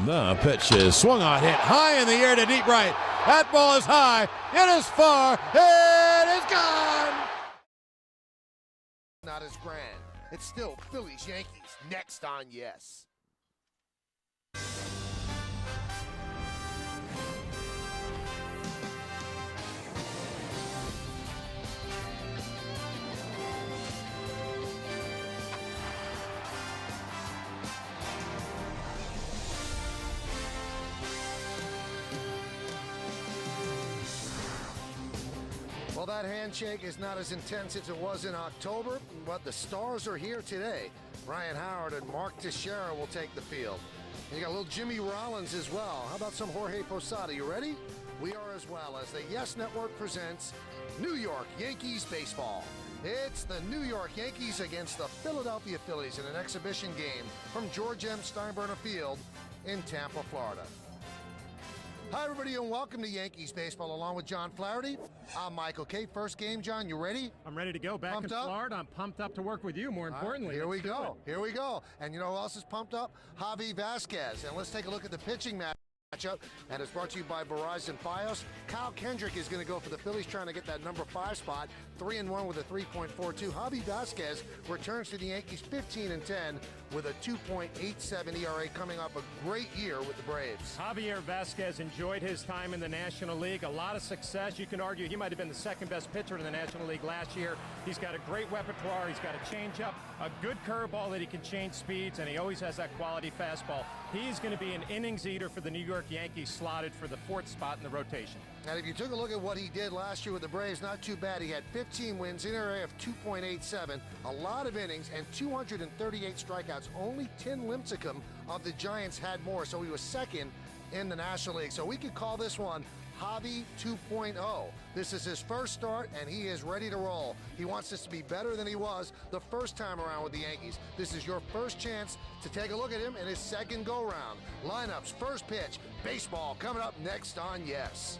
The pitch is swung on, hit high in the air to deep right. That ball is high. It is far. It is gone. Not as grand. It's still Phillies, Yankees next on Yes. Well, that handshake is not as intense as it was in October, but the stars are here today. Ryan Howard and Mark Teixeira will take the field. And you got a little Jimmy Rollins as well. How about some Jorge Posada? You ready? We are as well, as the Yes Network presents New York Yankees baseball. It's the New York Yankees against the Philadelphia Phillies in an exhibition game from George M. Steinbrenner Field in Tampa, Florida. Hi, everybody, and welcome to Yankees baseball along with John Flaherty. I'm Michael Kate. First game, John, you ready? I'm ready to go. Back Pumped in up? Florida. I'm pumped up to work with you, more importantly. Here we go. Here we go. And you know who else is pumped up? Javi Vasquez. And let's take a look at the pitching matchup. And it's brought to you by Verizon Fios. Kyle Kendrick is going to go for the Phillies, trying to get that number 5 spot. 3-1 with a 3.42. Javi Vasquez returns to the Yankees 15-10 with a 2.87 ERA, coming off a great year with the Braves. Javier Vasquez enjoyed his time in the National League. A lot of success. You can argue he might have been the second best pitcher in the National League last year. He's got a great repertoire. He's got a changeup, a good curveball that he can change speeds, and he always has that quality fastball. He's going to be an innings eater for the New York Yankees, slotted for the 4th spot in the rotation. And if you took a look at what he did last year with the Braves, not too bad. He had 15 wins, an ERA of 2.87, a lot of innings, and 238 strikeouts. Only Tim Lincecum of the Giants had more, so he was second in the National League. So we could call this one Javi 2.0. This is his first start, and he is ready to roll. He wants this to be better than he was the first time around with the Yankees. This is your first chance to take a look at him in his second go-round. Lineups, first pitch, baseball coming up next on Yes.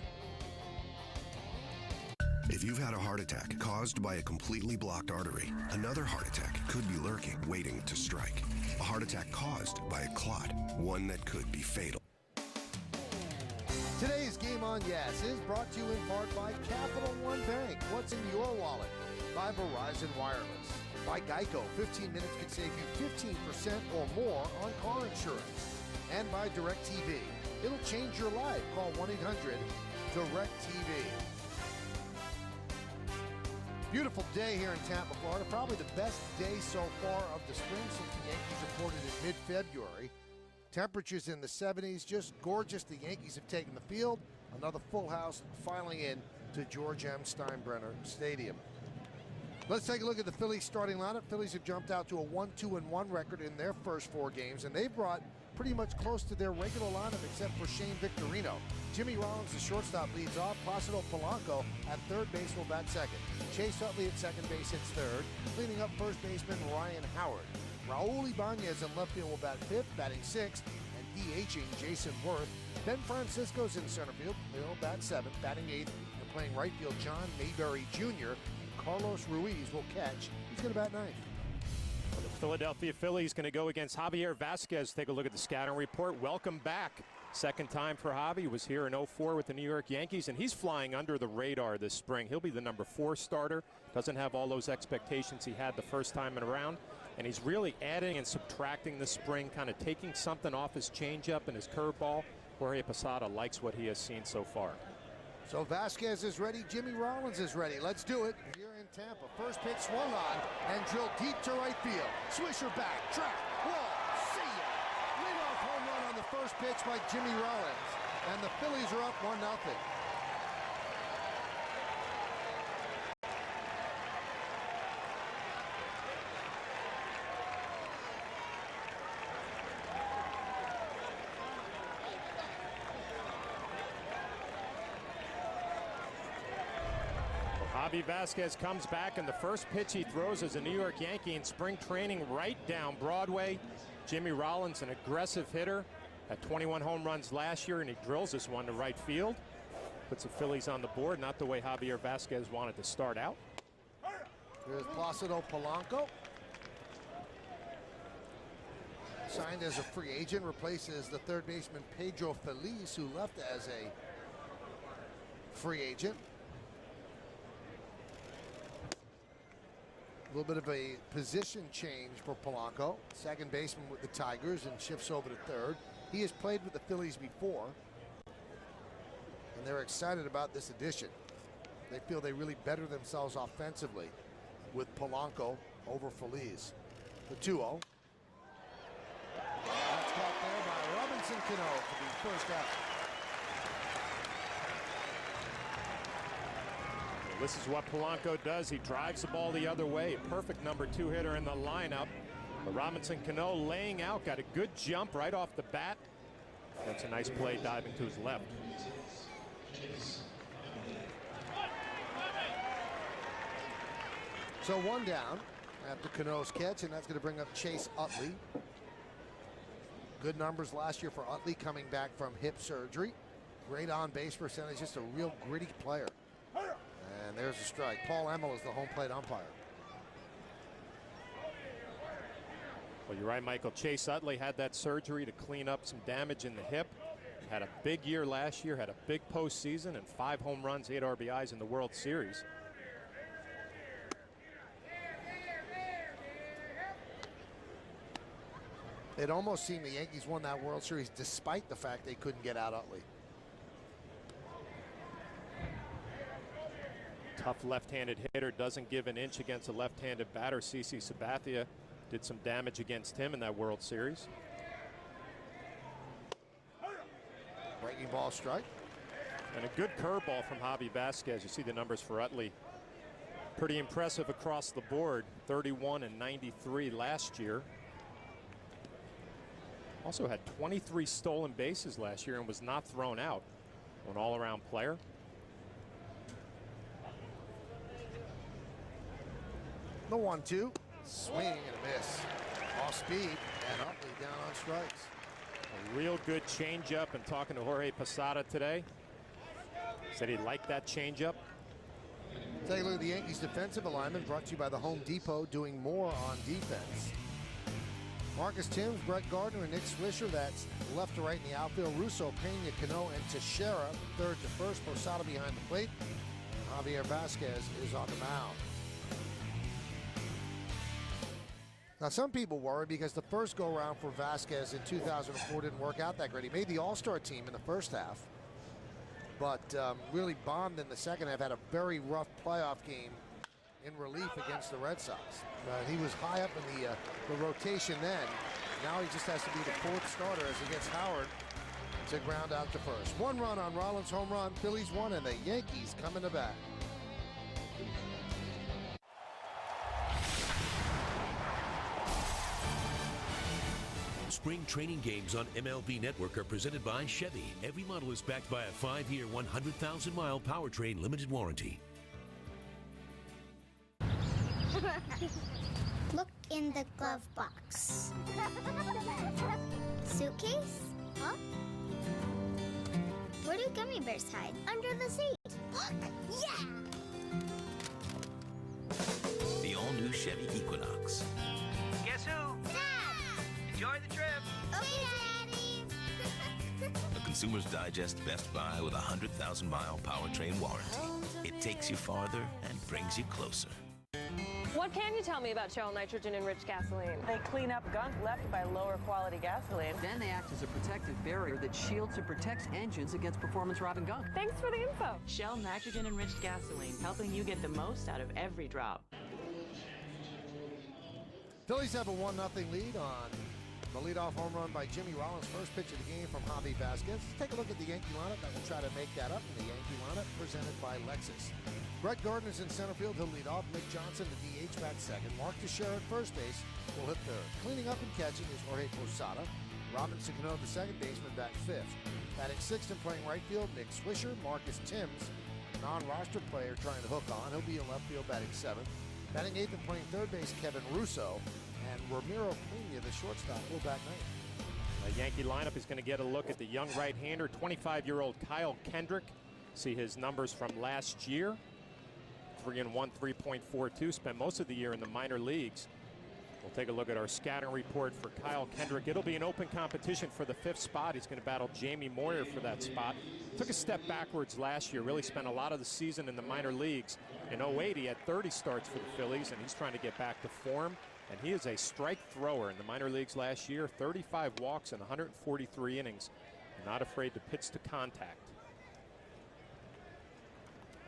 If you've had a heart attack caused by a completely blocked artery, another heart attack could be lurking, waiting to strike. A heart attack caused by a clot, one that could be fatal. Today's Game on Yes is brought to you in part by Capital One Bank. What's in your wallet? By Verizon Wireless. By Geico. 15 minutes could save you 15% or more on car insurance. And by DirecTV. It'll change your life. Call 1-800-DIRECTV. Beautiful day here in Tampa, Florida. Probably the best day so far of the spring since the Yankees reported in mid-February. Temperatures in the 70s, just gorgeous. The Yankees have taken the field. Another full house filing in to George M. Steinbrenner Stadium. Let's take a look at the Phillies starting lineup. Phillies have jumped out to a 1-2-1 record in their first 4 games, and they've brought pretty much close to their regular lineup except for Shane Victorino. Jimmy Rollins, the shortstop, leads off. Placido Polanco at third base will bat second. Chase Utley at second base hits third. Cleaning up first baseman Ryan Howard. Raul Ibanez in left field will bat fifth, batting sixth, and DHing Jason Worth. Ben Francisco's in center field. He'll bat seventh, batting eighth, and playing right field John Mayberry Jr. Carlos Ruiz will catch. He's going to bat ninth. The Philadelphia Phillies going to go against Javier Vasquez. Take a look at the scouting report. Welcome back. Second time for Javi. Was here in 04 with the New York Yankees, and he's flying under the radar this spring. He'll be the number 4 starter. Doesn't have all those expectations he had the first time around, and he's really adding and subtracting this spring, kind of taking something off his changeup and his curveball. Jorge Posada likes what he has seen so far. So Vasquez is ready. Jimmy Rollins is ready. Let's do it here in Tampa. First pitch swung on and drilled deep to right field. Swisher back, track, wall, see ya. Leadoff home run on the first pitch by Jimmy Rollins. And the Phillies are up 1-0. Javi Vasquez comes back, and the first pitch he throws is a New York Yankee in spring training right down Broadway. Jimmy Rollins, an aggressive hitter, had 21 home runs last year, and he drills this one to right field. Puts the Phillies on the board, not the way Javier Vasquez wanted to start out. Here's Placido Polanco. signed as a free agent, replaces the third baseman Pedro Feliz, who left as a free agent. A little bit of a position change for Polanco. Second baseman with the Tigers and shifts over to third. He has played with the Phillies before, and they're excited about this addition. They feel they really better themselves offensively with Polanco over Feliz. The 2-0. That's caught there by Robinson Cano for the first out. Well, this is what Polanco does. He drives the ball the other way. Perfect number 2 hitter in the lineup. But Robinson Cano laying out, got a good jump right off the bat. That's a nice play diving to his left. So 1 down after Cano's catch, and that's going to bring up Chase Utley. Good numbers last year for Utley coming back from hip surgery. Great on-base percentage, just a real gritty player. And there's a strike. Paul Emmel is the home plate umpire. Well, you're right, Michael. Chase Utley had that surgery to clean up some damage in the hip. Had a big year last year, had a big postseason, and 5 home runs, 8 RBIs in the World Series. It almost seemed the Yankees won that World Series despite the fact they couldn't get out Utley. Tough left-handed hitter, doesn't give an inch against a left-handed batter. CC Sabathia did some damage against him in that World Series. Breaking ball strike. And a good curveball from Javi Vasquez. You see the numbers for Utley. Pretty impressive across the board. 31 and 93 last year. Also had 23 stolen bases last year and was not thrown out. An all-around player. The 1-2. Swing and a miss. Off speed, and Utley down on strikes. A real good changeup, and talking to Jorge Posada today. Said he liked that changeup. Take a look at the Yankees defensive alignment, brought to you by the Home Depot, doing more on defense. Marcus Timms, Brett Gardner, and Nick Swisher. That's left to right in the outfield. Russo, Pena, Cano, and Teixeira. Third to first. Posada behind the plate. And Javier Vasquez is on the mound. Now, some people worry because the first go-around for Vasquez in 2004 didn't work out that great. He made the All-Star team in the first half, but really bombed in the second half. Had a very rough playoff game in relief against the Red Sox. He was high up in the rotation then. Now he just has to be the 4th starter as he gets Howard to ground out to first. 1 run on Rollins' home run. Phillies 1, and the Yankees coming to bat. Spring training games on MLB Network are presented by Chevy. Every model is backed by a 5-year, 100,000-mile powertrain limited warranty. Look in the glove box. Suitcase? Huh? Where do gummy bears hide? Under the seat. Look! Yeah! The all-new Chevy Equinox. Guess who? Dad! Enjoy the trip. Okay, Daddy! The Consumer's Digest Best Buy with a 100,000-mile powertrain warranty. It takes you farther and brings you closer. What can you tell me about Shell nitrogen-enriched gasoline? They clean up gunk left by lower quality gasoline. Then they act as a protective barrier that shields and protects engines against performance-robbing gunk. Thanks for the info. Shell nitrogen-enriched gasoline, helping you get the most out of every drop. Phillies have a 1-0 lead on the leadoff home run by Jimmy Rollins. First pitch of the game from Javi Vasquez. Let's take a look at the Yankee lineup that will try to make that up in the Yankee lineup presented by Lexus. Brett Gardner's in center field. He'll lead off. Nick Johnson, the DH, bats second. Mark Teixeira at first base will hit third. Cleaning up and catching is Jorge Posada. Robinson Cano, the second baseman, bats fifth. Batting sixth and playing right field, Nick Swisher. Marcus Timms, non-roster player trying to hook on. He'll be in left field batting seventh. Batting eighth and playing third base, Kevin Russo. And Ramiro Pena, the shortstop, will bat ninth. The Yankee lineup is going to get a look at the young right-hander, 25-year-old Kyle Kendrick. See his numbers from last year. 3-1, 3.42. Spent most of the year in the minor leagues. We'll take a look at our scouting report for Kyle Kendrick. It'll be an open competition for the 5th spot. He's going to battle Jamie Moyer for that spot. Took a step backwards last year, really spent a lot of the season in the minor leagues. In 08, he had 30 starts for the Phillies, and he's trying to get back to form. And he is a strike thrower in the minor leagues last year, 35 walks in 143 innings. Not afraid to pitch to contact.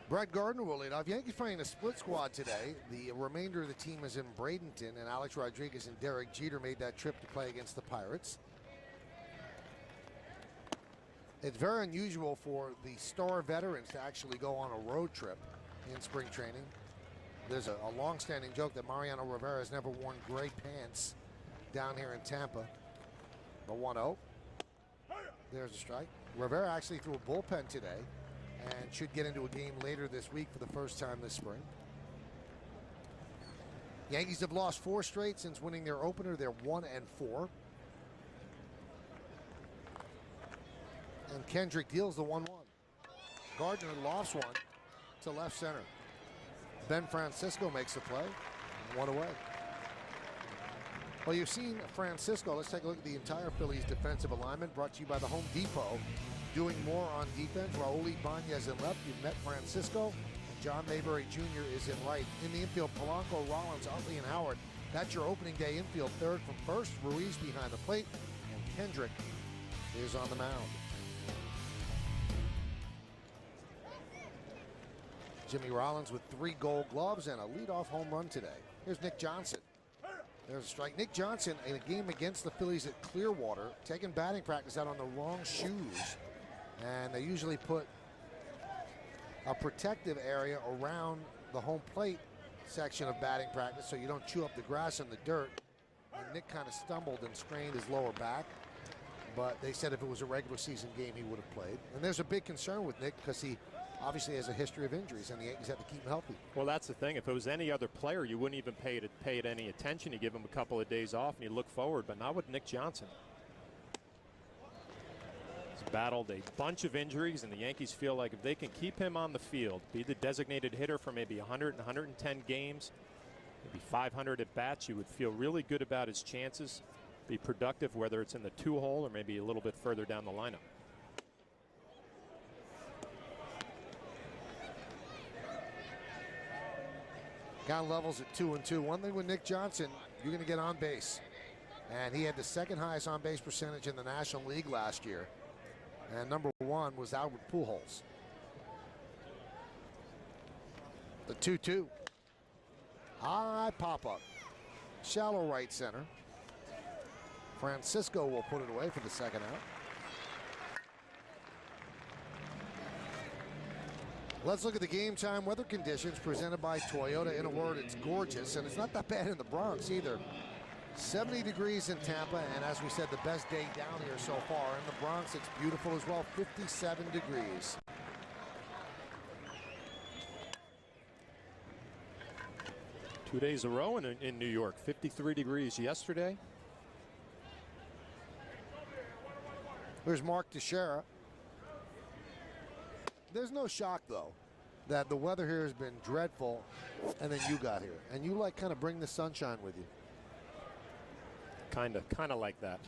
Brett Gardner will lead off. Yankees playing a split squad today. The remainder of the team is in Bradenton, and Alex Rodriguez and Derek Jeter made that trip to play against the Pirates. It's very unusual for the star veterans to actually go on a road trip in spring training. There's a long-standing joke that Mariano Rivera has never worn gray pants down here in Tampa. The 1-0. There's a strike. Rivera actually threw a bullpen today and should get into a game later this week for the first time this spring. Yankees have lost 4 straight since winning their opener. They're 1-4. And Kendrick deals the 1-1. Gardner lofts one to left center. Ben Francisco makes the play. 1 away. Well, you've seen Francisco. Let's take a look at the entire Phillies defensive alignment, brought to you by the Home Depot. Doing more on defense. Raul Ibanez in left. You've met Francisco. And John Mayberry Jr. is in right. In the infield, Polanco, Rollins, Utley, and Howard. That's your opening day infield. Third from first. Ruiz behind the plate. And Kendrick is on the mound. Jimmy Rollins with 3 gold gloves and a leadoff home run today. Here's Nick Johnson. There's a strike. Nick Johnson in a game against the Phillies at Clearwater, taking batting practice out on the wrong shoes. And they usually put a protective area around the home plate section of batting practice so you don't chew up the grass and the dirt. And Nick kind of stumbled and strained his lower back. But they said if it was a regular season game, he would have played. And there's a big concern with Nick because he obviously has a history of injuries, and the Yankees have to keep him healthy. Well, that's the thing. If it was any other player, you wouldn't even pay it any attention. You give him a couple of days off, and you look forward, but not with Nick Johnson. He's battled a bunch of injuries, and the Yankees feel like if they can keep him on the field, be the designated hitter for maybe 100 and 110 games, maybe 500 at bats, you would feel really good about his chances, be productive, whether it's in the 2-hole or maybe a little bit further down the lineup. Count levels at 2-2. One thing with Nick Johnson, you're going to get on base. And he had the 2nd highest on base percentage in the National League last year. And number 1 was Albert Pujols. The 2-2. High pop-up. Shallow right center. Francisco will put it away for the 2nd out. Let's look at the game time weather conditions presented by Toyota. In a word, it's gorgeous, and it's not that bad in the Bronx either. 70 degrees in Tampa, and as we said, the best day down here so far. In the Bronx, it's beautiful as well, 57 degrees. Two days in a row in New York, 53 degrees yesterday. Here's Mark Teixeira. There's no shock, though, that the weather here has been dreadful, and then you got here. And you, kind of bring the sunshine with you. Kind of like that.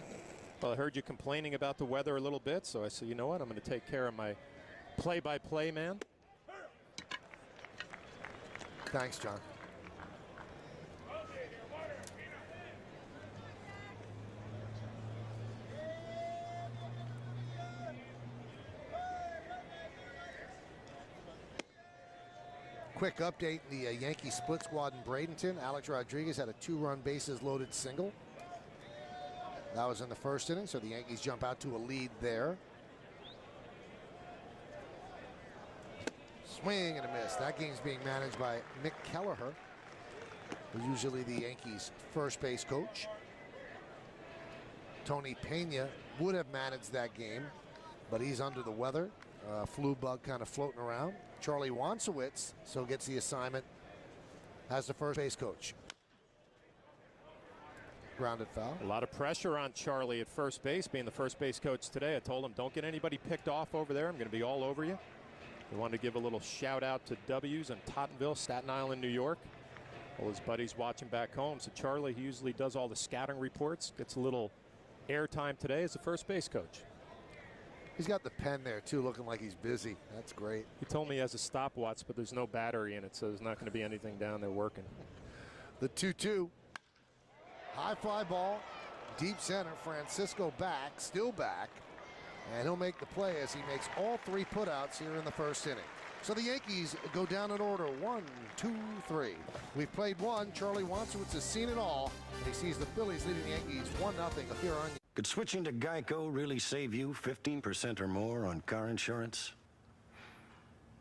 Well, I heard you complaining about the weather a little bit, so I said, you know what, I'm going to take care of my play-by-play man. Thanks, John. Quick update, the Yankee split squad in Bradenton. Alex Rodriguez had a 2-run bases loaded single. That was in the 1st inning, so the Yankees jump out to a lead there. Swing and a miss. That game's being managed by Mick Kelleher, who's usually the Yankees' first base coach. Tony Pena would have managed that game, but he's under the weather. Flu bug kind of floating around. Charlie Wansowitz so gets the assignment as the first base coach. Grounded foul. A lot of pressure on Charlie at first base, being the first base coach today. I told him, don't get anybody picked off over there. I'm going to be all over you. We wanted to give a little shout out to W's in Tottenville, Staten Island, New York. Well, his buddy's watching back home. So Charlie, he usually does all the scouting reports, gets a little airtime today as the first base coach. He's got the pen there, too, looking like he's busy. That's great. He told me he has a stopwatch, but there's no battery in it, so there's not going to be anything down there working. The 2-2. High fly ball, deep center. Francisco back, still back. And he'll make the play as he makes all 3 putouts here in the first inning. So the Yankees go down in order, 1, 2, 3. We've played one. Charlie Wansowitz has seen it all. And he sees the Phillies leading the Yankees 1-0 here on. Could switching to Geico really save you 15% or more on car insurance?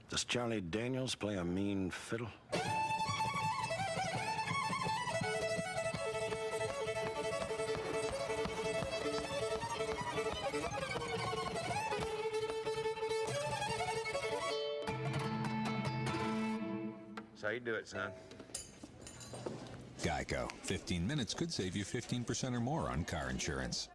Does Charlie Daniels play a mean fiddle? That's how you do it, son. Geico. 15 minutes could save you 15% or more on car insurance.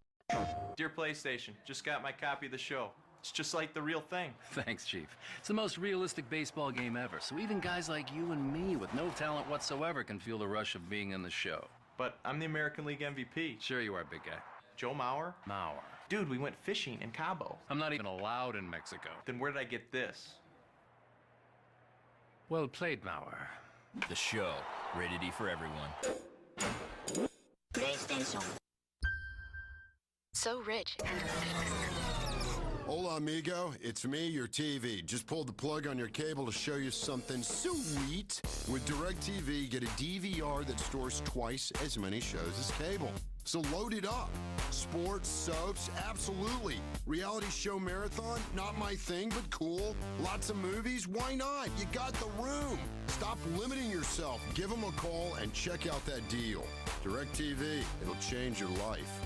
Dear PlayStation, just got my copy of the show. It's just like the real thing. Thanks, Chief. It's the most realistic baseball game ever, so even guys like you and me with no talent whatsoever can feel the rush of being in the show. But I'm the American League MVP. Sure you are, big guy. Joe Mauer? Mauer. Dude, we went fishing in Cabo. I'm not even allowed in Mexico. Then where did I get this? Well played, Mauer. The show. Rated E for everyone. PlayStation. So rich and Hola, amigo. It's me, your TV. Just pulled the plug on your cable to show you something sweet. With DirecTV, get a DVR that stores twice as many shows as cable. So load it up. Sports, soaps, absolutely. Reality show marathon, not my thing, but cool. Lots of movies, why not? You got the room. Stop limiting yourself. Give them a call and check out that deal. DirecTV, it'll change your life.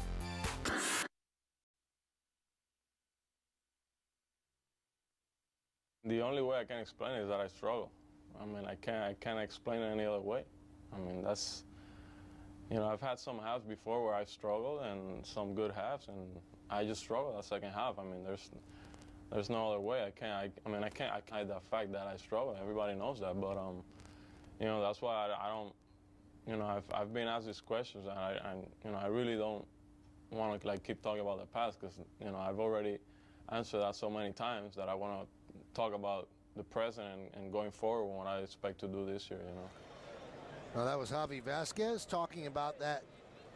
The only way I can explain it is that I struggle. I mean, I can't explain it any other way. I mean, that's, you know, I've had some halves before where I struggled and some good halves, and I just struggled that second half. I mean, there's no other way. I can't hide the fact that I struggle. Everybody knows that, but you know, that's why I don't, you know, I've been asked these questions, and you know, I really don't want to like keep talking about the past, because you know, I've already answered that so many times that I want to talk about the present and going forward, what I expect to do this year, you know. Well, that was Javi Vasquez talking about that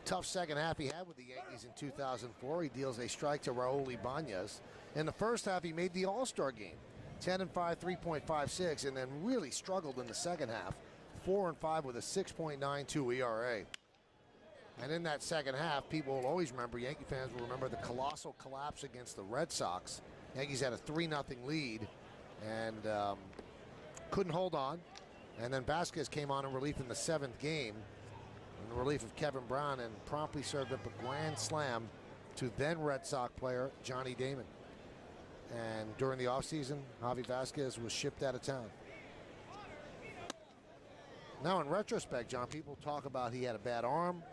tough second half he had with the Yankees in 2004. He deals a strike to Raul Ibanez. In the first half, he made the All-Star game, 10-5, 3.56, and then really struggled in the second half, 4-5 with a 6.92 ERA. And in that second half, people will always remember, Yankee fans will remember the colossal collapse against the Red Sox. Yankees had a 3-0 lead and couldn't hold on. And then Vasquez came on in relief in the 7th game, in relief of Kevin Brown, and promptly served up a grand slam to then Red Sox player Johnny Damon. And during the offseason, Javi Vasquez was shipped out of town. Now, in retrospect, John, people talk about he had a bad arm,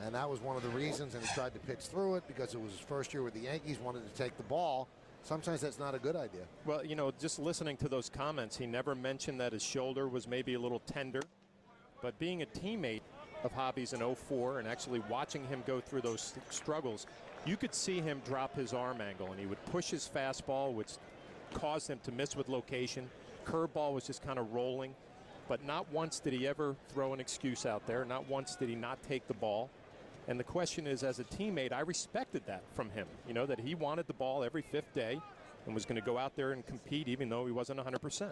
and that was one of the reasons, and he tried to pitch through it because it was his first year with the Yankees, wanted to take the ball. Sometimes that's not a good idea. Well, you know, just listening to those comments, he never mentioned that his shoulder was maybe a little tender. But being a teammate of Javi's in 04 and actually watching him go through those struggles, you could see him drop his arm angle, and he would push his fastball, which caused him to miss with location. Curveball was just kind of rolling. But not once did he ever throw an excuse out there. Not once did he not take the ball. And the question is, as a teammate, I respected that from him. You know, that he wanted the ball every 5th day and was going to go out there and compete even though he wasn't 100%.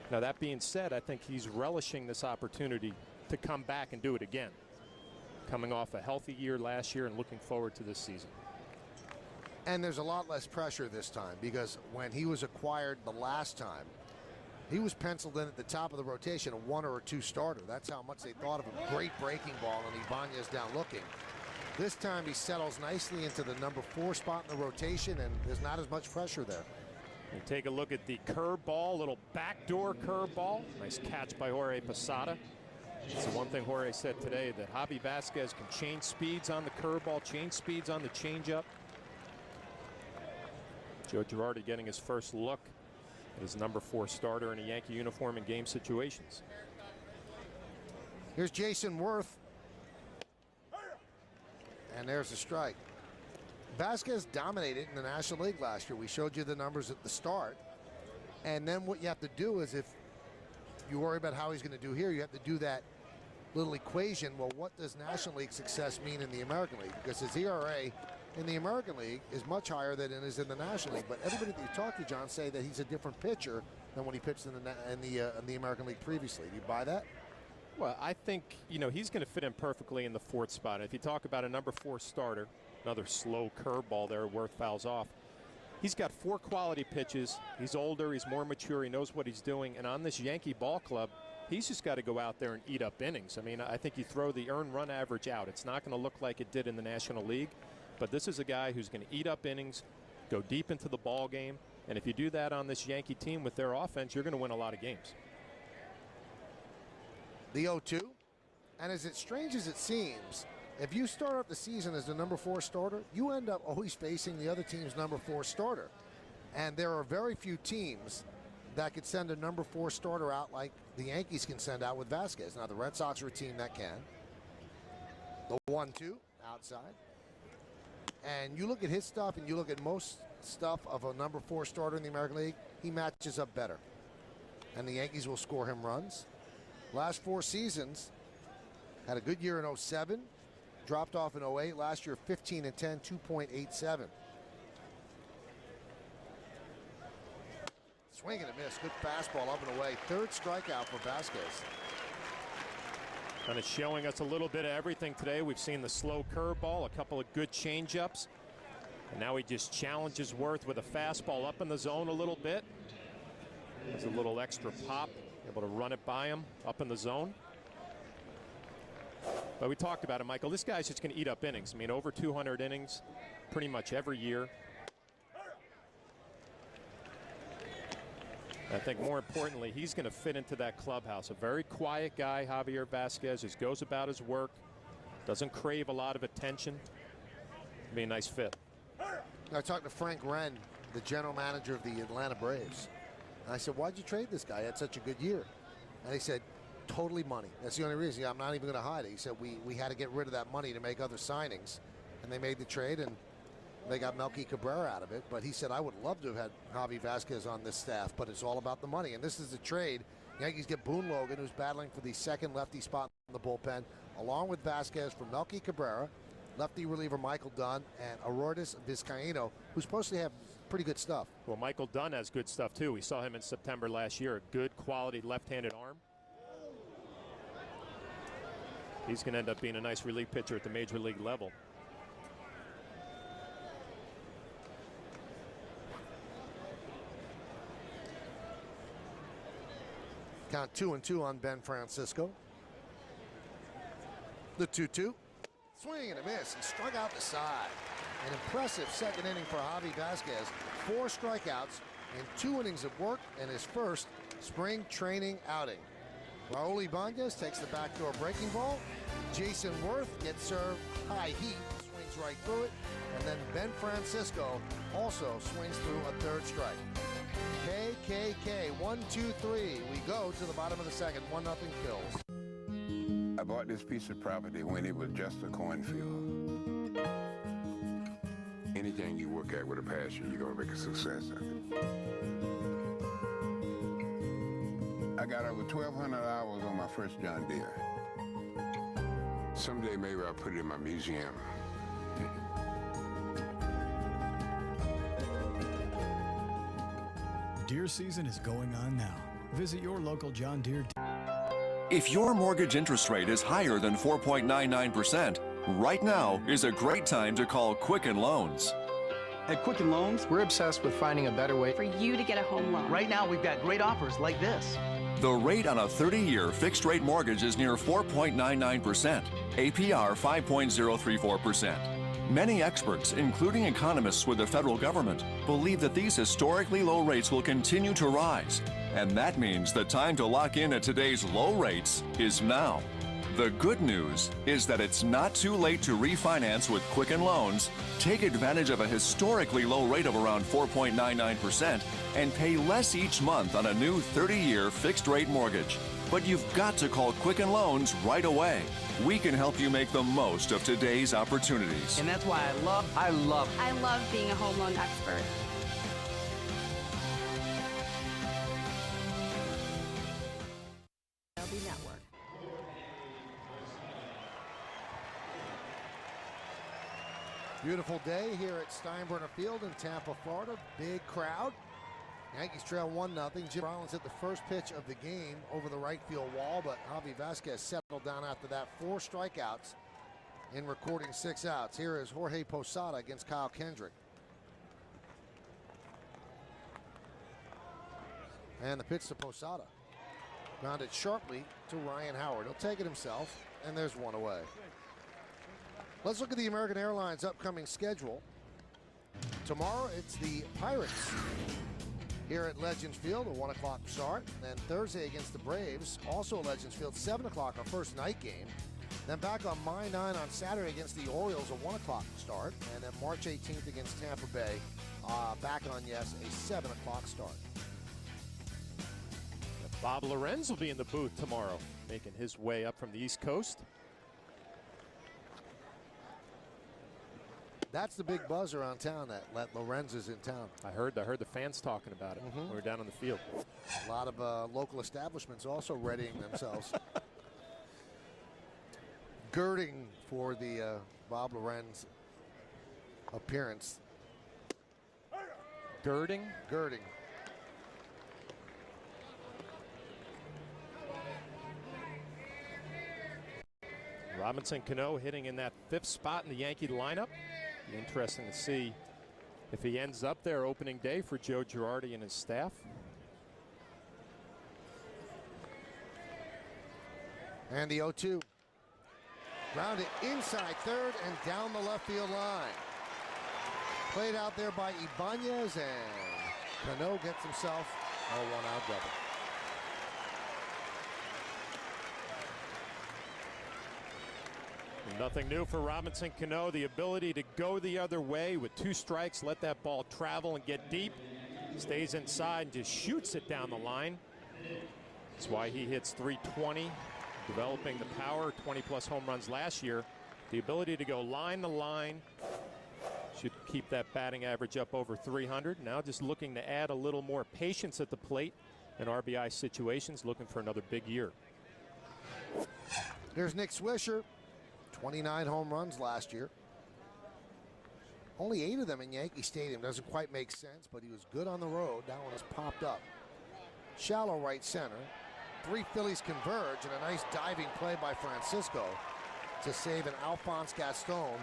Now, that being said, I think he's relishing this opportunity to come back and do it again. Coming off a healthy year last year and looking forward to this season. And there's a lot less pressure this time, because when he was acquired the last time, he was penciled in at the top of the rotation, a 1 or a 2 starter. That's how much they thought of him. Great breaking ball, and Ibanez down looking. This time he settles nicely into the number 4 spot in the rotation, and there's not as much pressure there. You take a look at the curveball, little backdoor curveball. Nice catch by Jorge Posada. It's the one thing Jorge said today, that Javi Vasquez can change speeds on the curveball, change speeds on the changeup. Joe Girardi getting his first look. His number 4 starter in a Yankee uniform in game situations. Here's Jason Worth. And there's a strike. Vasquez dominated in the National League last year. We showed you the numbers at the start. And then what you have to do is, if you worry about how he's going to do here, you have to do that little equation. Well, what does National League success mean in the American League? Because his ERA in the American League is much higher than it is in the National League. But everybody that you talk to, John, say that he's a different pitcher than when he pitched in the American League previously. Do you buy that? Well, I think, he's going to fit in perfectly in the fourth spot. If you talk about a number 4 starter, another slow curveball there, Worth fouls off. He's got 4 quality pitches. He's older. He's more mature. He knows what he's doing. And on this Yankee ball club, he's just got to go out there and eat up innings. I mean, I think you throw the earned run average out. It's not going to look like it did in the National League. But this is a guy who's going to eat up innings, go deep into the ball game. And if you do that on this Yankee team with their offense, you're going to win a lot of games. The 0-2. And as strange as it seems, if you start up the season as the number 4 starter, you end up always facing the other team's number 4 starter. And there are very few teams that could send a number 4 starter out like the Yankees can send out with Vasquez. Now, the Red Sox are a team that can. The 1-2 outside. And you look at his stuff and you look at most stuff of a number 4 starter in the American League, he matches up better. And the Yankees will score him runs. Last 4 seasons, had a good year in 07, dropped off in 08. Last year, 15-10, 2.87. Swing and a miss. Good fastball up and away. 3rd strikeout for Vasquez. Kind of showing us a little bit of everything today. We've seen the slow curveball, a couple of good changeups. And now he just challenges Worth with a fastball up in the zone a little bit. There's a little extra pop. Able to run it by him up in the zone. But we talked about it, Michael. This guy's just going to eat up innings. I mean, over 200 innings pretty much every year. I think more importantly, he's going to fit into that clubhouse. A very quiet guy, Javier Vasquez, just goes about his work, doesn't crave a lot of attention. Be a nice fit. I talked to Frank Wren, the general manager of the Atlanta Braves. And I said, why'd you trade this guy? He had such a good year. And he said, totally money. That's the only reason. I'm not even going to hide it. He said, we had to get rid of that money to make other signings. And they made the trade, and they got Melky Cabrera out of it. But he said, I would love to have had Javi Vasquez on this staff, but it's all about the money. And this is the trade. Yankees get Boone Logan, who's battling for the second lefty spot in the bullpen, along with Vasquez for Melky Cabrera, lefty reliever Michael Dunn, and Aroldis Vizcaíno, who's supposed to have pretty good stuff. Well, Michael Dunn has good stuff, too. We saw him in September last year. A good quality left-handed arm. He's going to end up being a nice relief pitcher at the major league level. Count 2-2 on Ben Francisco. The 2-2. Swing and a miss. He struck out the side. An impressive second inning for Javi Vasquez. 4 strikeouts and 2 innings of work in his first spring training outing. Raul Ibanez takes the backdoor breaking ball. Jason Worth gets served high heat, swings right through it. And then Ben Francisco also swings through a 3rd strike. KKK, 1-2-3. We go to the bottom of the second. 1-0 Phils. I bought this piece of property when it was just a cornfield. Anything you work at with a passion, you're going to make a success of it. I got over 1,200 hours on my first John Deere. Someday maybe I'll put it in my museum. Deere season is going on now. Visit your local John Deere. If your mortgage interest rate is higher than 4.99%, right now is a great time to call Quicken Loans. At Quicken Loans, we're obsessed with finding a better way for you to get a home loan. Right now, we've got great offers like this. The rate on a 30-year fixed-rate mortgage is near 4.99%, APR 5.034%. Many experts, including economists with the federal government, believe that these historically low rates will continue to rise. And that means the time to lock in at today's low rates is now. The good news is that it's not too late to refinance with Quicken Loans. Take advantage of a historically low rate of around 4.99% and pay less each month on a new 30-year fixed-rate mortgage. But you've got to call Quicken Loans right away. We can help you make the most of today's opportunities. And that's why I love being a home loan expert. Network. Beautiful day here at Steinbrenner Field in Tampa, Florida. Big crowd. Yankees trail 1-0. Jim Rollins hit the first pitch of the game over the right field wall, but Javi Vasquez settled down after that. 4 strikeouts in recording 6 outs. Here is Jorge Posada against Kyle Kendrick. And the pitch to Posada. Grounded sharply to Ryan Howard. He'll take it himself, and there's one away. Let's look at the American Airlines upcoming schedule. Tomorrow, it's the Pirates here at Legends Field, a 1 o'clock start. Then Thursday against the Braves, also at Legends Field, 7 o'clock, our first night game. Then back on May 9 on Saturday against the Orioles, a 1 o'clock start. And then March 18th against Tampa Bay, back on, yes, a 7 o'clock start. Bob Lorenz will be in the booth tomorrow, making his way up from the East Coast. That's the big buzz around town, that Lorenz is in town. I heard the fans talking about it when we were down on the field. A lot of local establishments also readying themselves. Girding for the Bob Lorenz appearance. Girding? Girding. Robinson Cano hitting in that 5th spot in the Yankee lineup. Be interesting to see if he ends up there opening day for Joe Girardi and his staff. And the 0-2. Grounded inside third and down the left field line. Played out there by Ibanez, and Cano gets himself a 1-out double. Nothing new for Robinson Cano. The ability to go the other way with 2 strikes, let that ball travel and get deep. Stays inside and just shoots it down the line. That's why he hits .320, developing the power, 20-plus home runs last year. The ability to go line to line should keep that batting average up over 300. Now just looking to add a little more patience at the plate in RBI situations, looking for another big year. Here's Nick Swisher. 29 home runs last year. Only 8 of them in Yankee Stadium. Doesn't quite make sense, but he was good on the road. That one has popped up. Shallow right center. 3 Phillies converge, and a nice diving play by Francisco to save an Alphonse Gaston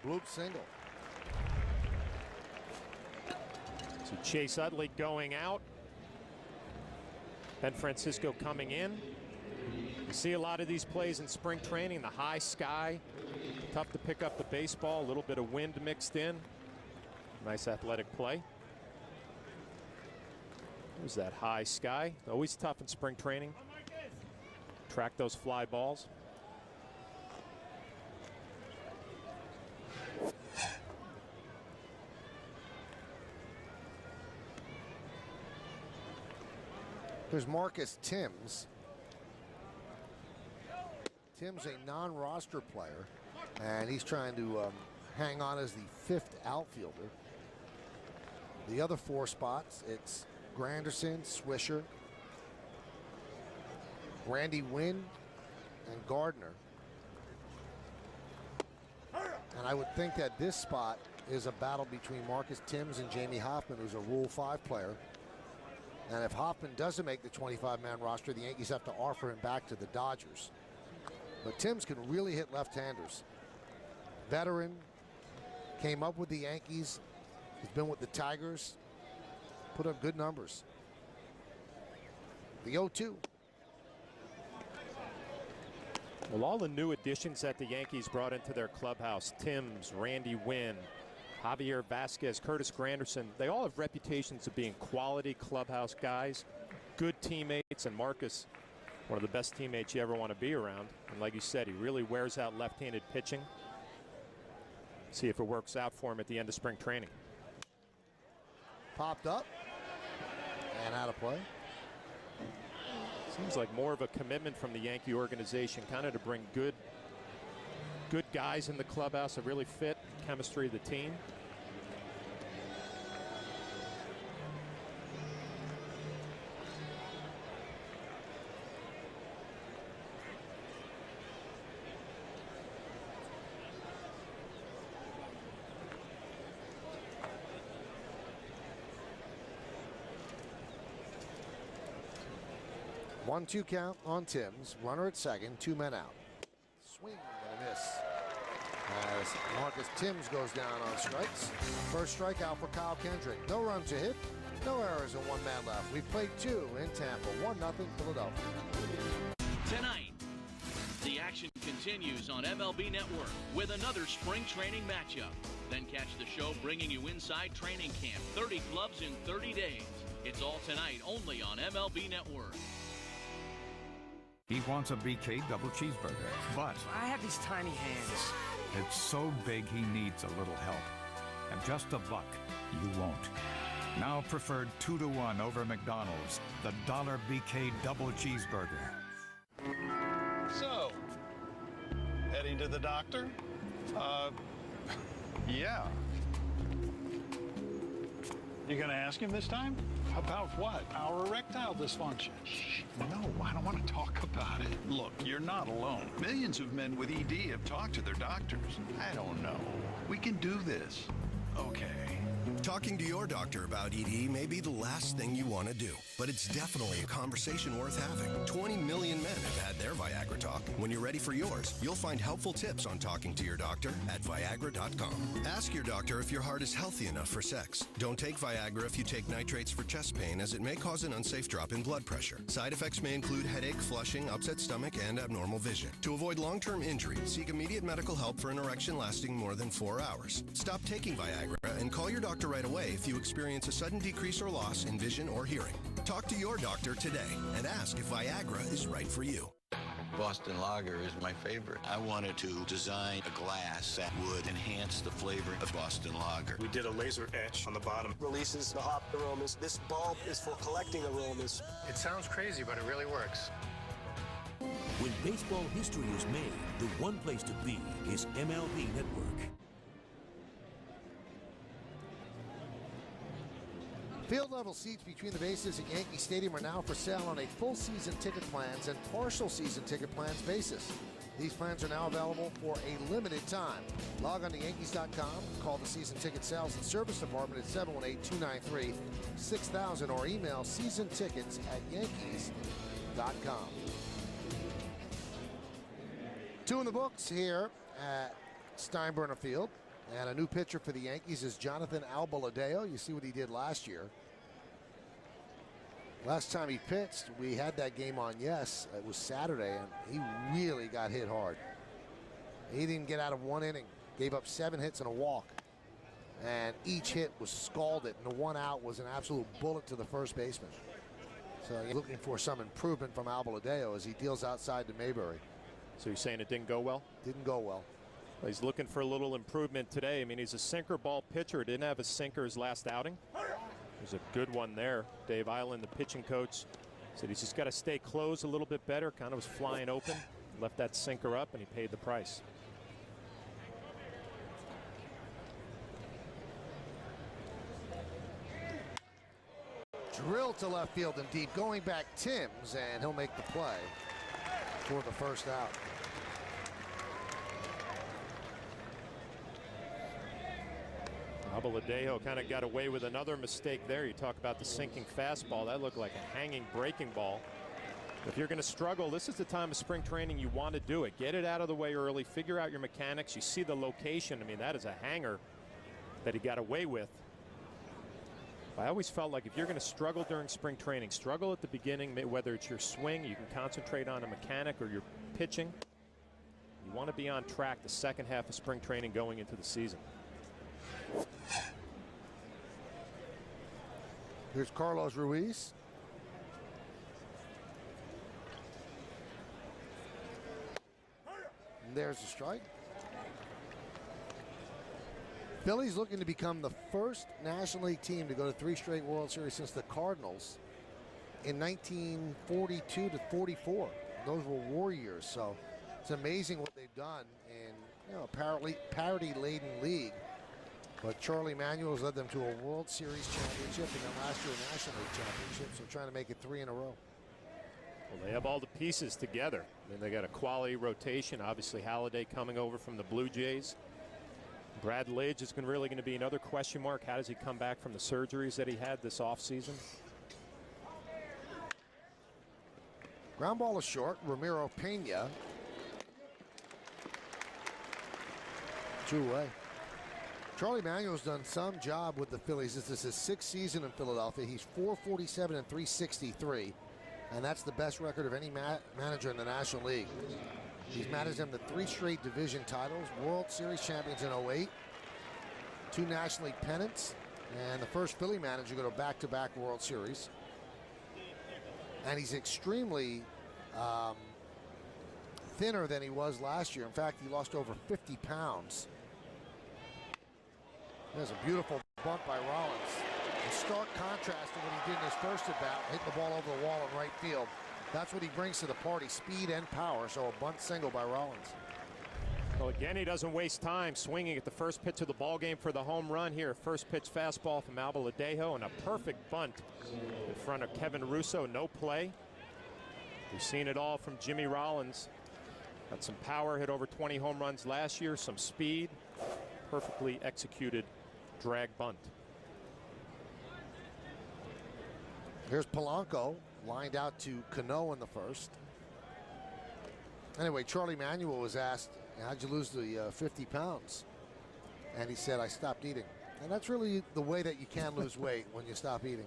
bloop single. So Chase Utley going out. Ben Francisco coming in. You see a lot of these plays in spring training, the high sky, tough to pick up the baseball, a little bit of wind mixed in. Nice athletic play. There's that high sky, always tough in spring training. Track those fly balls. There's Marcus Timms. Tim's a non-roster player, and he's trying to hang on as the 5th outfielder. The other 4 spots, it's Granderson, Swisher, Randy Wynn, and Gardner. And I would think that this spot is a battle between Marcus Timms and Jamie Hoffman, who's a Rule 5 player. And if Hoffman doesn't make the 25-man roster, the Yankees have to offer him back to the Dodgers. But Timms can really hit left-handers. Veteran, came up with the Yankees. He's been with the Tigers. Put up good numbers. The 0-2. Well, all the new additions that the Yankees brought into their clubhouse, Timms, Randy Wynn, Javier Vasquez, Curtis Granderson, they all have reputations of being quality clubhouse guys, good teammates, and Marcus, one of the best teammates you ever want to be around. And like you said, he really wears out left-handed pitching. See if it works out for him at the end of spring training. Popped up and out of play. Seems like more of a commitment from the Yankee organization, kind of to bring good guys in the clubhouse that really fit chemistry of the team. One-two count on Timms. Runner at second, 2 men out. Swing and a miss. As Marcus Timms goes down on strikes. First strikeout for Kyle Kendrick. No runs to hit, no errors, and 1 man left. We've played 2 in Tampa. 1-0 Philadelphia. Tonight, the action continues on MLB Network with another spring training matchup. Then catch the show bringing you inside training camp. 30 clubs in 30 days. It's all tonight only on MLB Network. He wants a BK double cheeseburger, but I have these tiny hands. it's so big he needs a little help. At just $1, you won't. Now preferred 2-to-1 over McDonald's, the $1 BK double cheeseburger. So, heading to the doctor? Yeah. You gonna ask him this time? About what? Our erectile dysfunction. Shh, no, I don't want to talk about it. Look, you're not alone. Millions of men with ED have talked to their doctors. I don't know. We can do this. Okay. Talking to your doctor about ED may be the last thing you want to do, but it's definitely a conversation worth having. 20 million men have had their Viagra talk. When you're ready for yours, you'll find helpful tips on talking to your doctor at Viagra.com. Ask your doctor if your heart is healthy enough for sex. Don't take Viagra if you take nitrates for chest pain, as it may cause an unsafe drop in blood pressure. Side effects may include headache, flushing, upset stomach, and abnormal vision. To avoid long-term injury, seek immediate medical help for an erection lasting more than 4 hours. Stop taking Viagra and call your doctor right away if you experience a sudden decrease or loss in vision or hearing. Talk to your doctor today and ask if Viagra is right for you. Boston Lager is my favorite. I wanted to design a glass that would enhance the flavor of Boston Lager. We did a laser etch on the bottom. Releases the hop aromas. This bulb is for collecting aromas. It sounds crazy, but it really works. When baseball history is made, the one place to be is MLB Network. Field level seats between the bases at Yankee Stadium are now for sale on a full season ticket plans and partial season ticket plans basis. These plans are now available for a limited time. Log on to Yankees.com, call the season ticket sales and service department at 718-293-6000 or email seasontickets@yankees.com. 2 in the books here at Steinbrenner Field. And a new pitcher for the Yankees is Jonathan Albaladeo. You see what he did last year. Last time he pitched, we had that game on, yes, it was Saturday, and he really got hit hard. He didn't get out of 1 inning, gave up 7 hits and a walk. And each hit was scalded, and the 1 out was an absolute bullet to the first baseman. So you're looking for some improvement from Albaladeo as he deals outside to Mayberry. So you're saying it didn't go well? Didn't go well. He's looking for a little improvement today. I mean, he's a sinker ball pitcher. Didn't have a sinker his last outing. There's a good one there. Dave Eiland, the pitching coach, said he's just got to stay close a little bit better. Kind of was flying open. Left that sinker up, and he paid the price. Drill to left field and deep. Going back Timms, and he'll make the play for the first out. Albaladeo kind of got away with another mistake there. You talk about the sinking fastball. That looked like a hanging breaking ball. If you're going to struggle, this is the time of spring training you want to do it. Get it out of the way early. Figure out your mechanics. You see the location. I mean, that is a hanger that he got away with. I always felt like if you're going to struggle during spring training, struggle at the beginning, whether it's your swing, you can concentrate on a mechanic, or your pitching. You want to be on track the second half of spring training going into the season. Here's Carlos Ruiz. And there's the strike. Phillies looking to become the first National League team to go to 3 straight World Series since the Cardinals in 1942 to 44. Those were war years, so it's amazing what they've done in a parity-laden league. But Charlie Manuel's led them to a World Series championship and then last year a National League championship, so trying to make it 3 in a row. Well, they have all the pieces together. I mean, they got a quality rotation. Obviously, Halladay coming over from the Blue Jays. Brad Lidge is really going to be another question mark. How does he come back from the surgeries that he had this offseason? Ground ball is short. Ramiro Pena. 2 away. Charlie Manuel's done some job with the Phillies. This is his 6th season in Philadelphia. He's .447 and .363, and that's the best record of any manager in the National League. He's managed them to 3 straight division titles, World Series champions in 08, 2 National League pennants, and the first Philly manager to go to back-to-back World Series. And he's extremely thinner than he was last year. In fact, he lost over 50 pounds. There's a beautiful bunt by Rollins. In stark contrast to what he did in his first at-bat, hitting the ball over the wall in right field. That's what he brings to the party, speed and power, so a bunt single by Rollins. Well, again, he doesn't waste time swinging at the first pitch of the ball game for the home run here. First pitch fastball from Albaladejo and a perfect bunt in front of Kevin Russo. No play. We've seen it all from Jimmy Rollins. Got some power, hit over 20 home runs last year, some speed, perfectly executed drag bunt. Here's Polanco, lined out to Cano in the first. Anyway, Charlie Manuel was asked, how'd you lose the 50 pounds? And he said, I stopped eating. And that's really the way that you can lose weight, when you stop eating.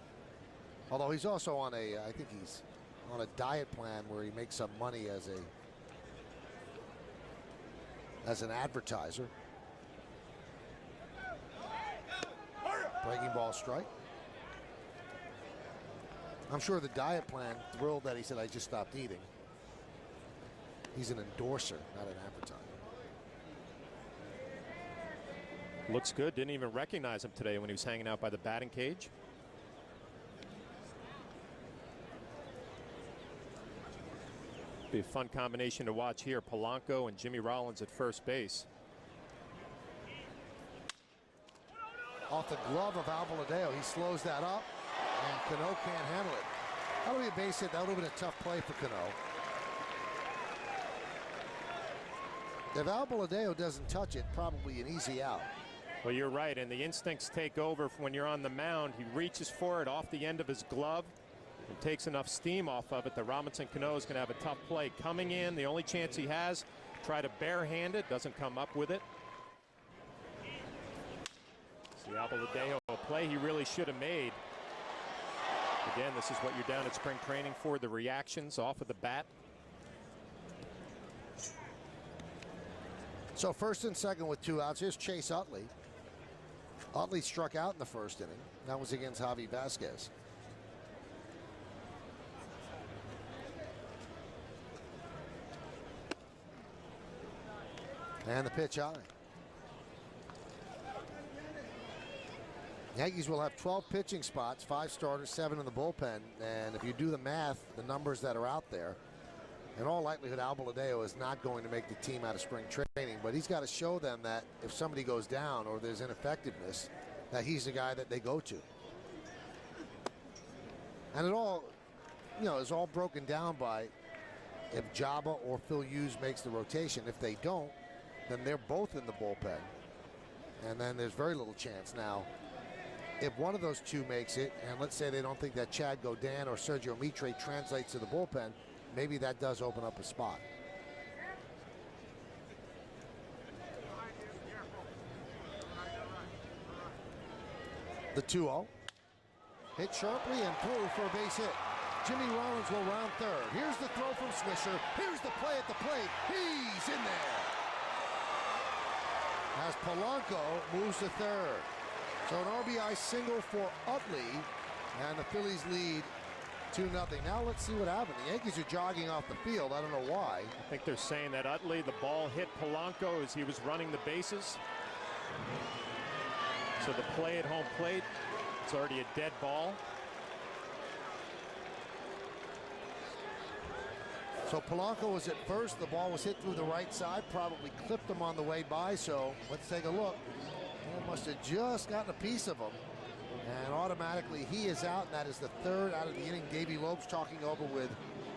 Although he's also on I think he's on a diet plan where he makes some money as an advertiser. Breaking ball strike. I'm sure the diet plan thrilled that he said, I just stopped eating. He's an endorser, not an advertiser. Looks good. Didn't even recognize him today when he was hanging out by the batting cage. Be a fun combination to watch here. Polanco and Jimmy Rollins at first base. Off the glove of Albaladejo, he slows that up, and Cano can't handle it. That would be a base hit. That would have been a tough play for Cano. If Albaladejo doesn't touch it, probably an easy out. Well, you're right, and the instincts take over when you're on the mound. He reaches for it off the end of his glove and takes enough steam off of it that Robinson Cano is going to have a tough play. Coming in, the only chance he has, try to barehand it, doesn't come up with it. See Albaladejo, a play he really should have made. Again, this is what you're down at spring training for, the reactions off of the bat. So first and second with 2 outs. Here's Chase Utley. Utley struck out in the first inning. That was against Javi Vasquez. And the pitch high. Yankees will have 12 pitching spots, 5 starters, 7 in the bullpen. And if you do the math, the numbers that are out there, in all likelihood, Albaladejo is not going to make the team out of spring training, but he's got to show them that if somebody goes down or there's ineffectiveness, that he's the guy that they go to. And it all, is all broken down by if Jabba or Phil Hughes makes the rotation. If they don't, then they're both in the bullpen. And then there's very little chance. Now, if one of those two makes it, and let's say they don't think that Chad Godin or Sergio Mitre translates to the bullpen, maybe that does open up a spot. The 2-0. Hit sharply and through for a base hit. Jimmy Rollins will round third. Here's the throw from Swisher. Here's the play at the plate. He's in there. As Polanco moves to third. So an RBI single for Utley, and the Phillies lead 2-0. Now let's see what happened. The Yankees are jogging off the field. I don't know why. I think they're saying that Utley, the ball hit Polanco as he was running the bases. So the play at home plate, it's already a dead ball. So Polanco was at first. The ball was hit through the right side, probably clipped him on the way by. So let's take a look. He must have just gotten a piece of him. And automatically he is out, and that is the third out of the inning. Davey Lopes talking over with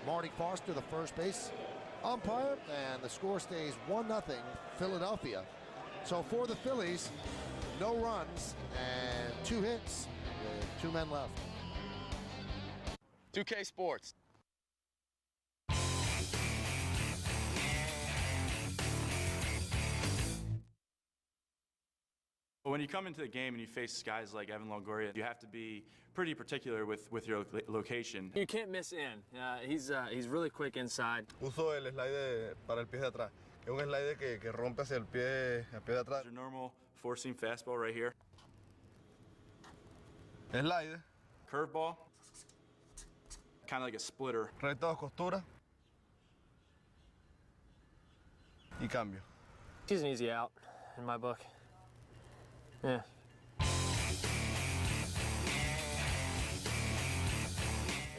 Marty Foster, the first base umpire, and the score stays 1-0 Philadelphia. So for the Phillies, no runs and 2 hits with 2 men left. 2K Sports. When you come into the game and you face guys like Evan Longoria, you have to be pretty particular with your location. You can't miss in. He's really quick inside. Uso el slide para el pie de atrás. Es un slide que rompe hacia el pie de atrás. Your normal four-seam fastball right here. Slide. Curveball. Kind of like a splitter. Recta dos costuras. Y cambio. He's an easy out in my book. Yeah.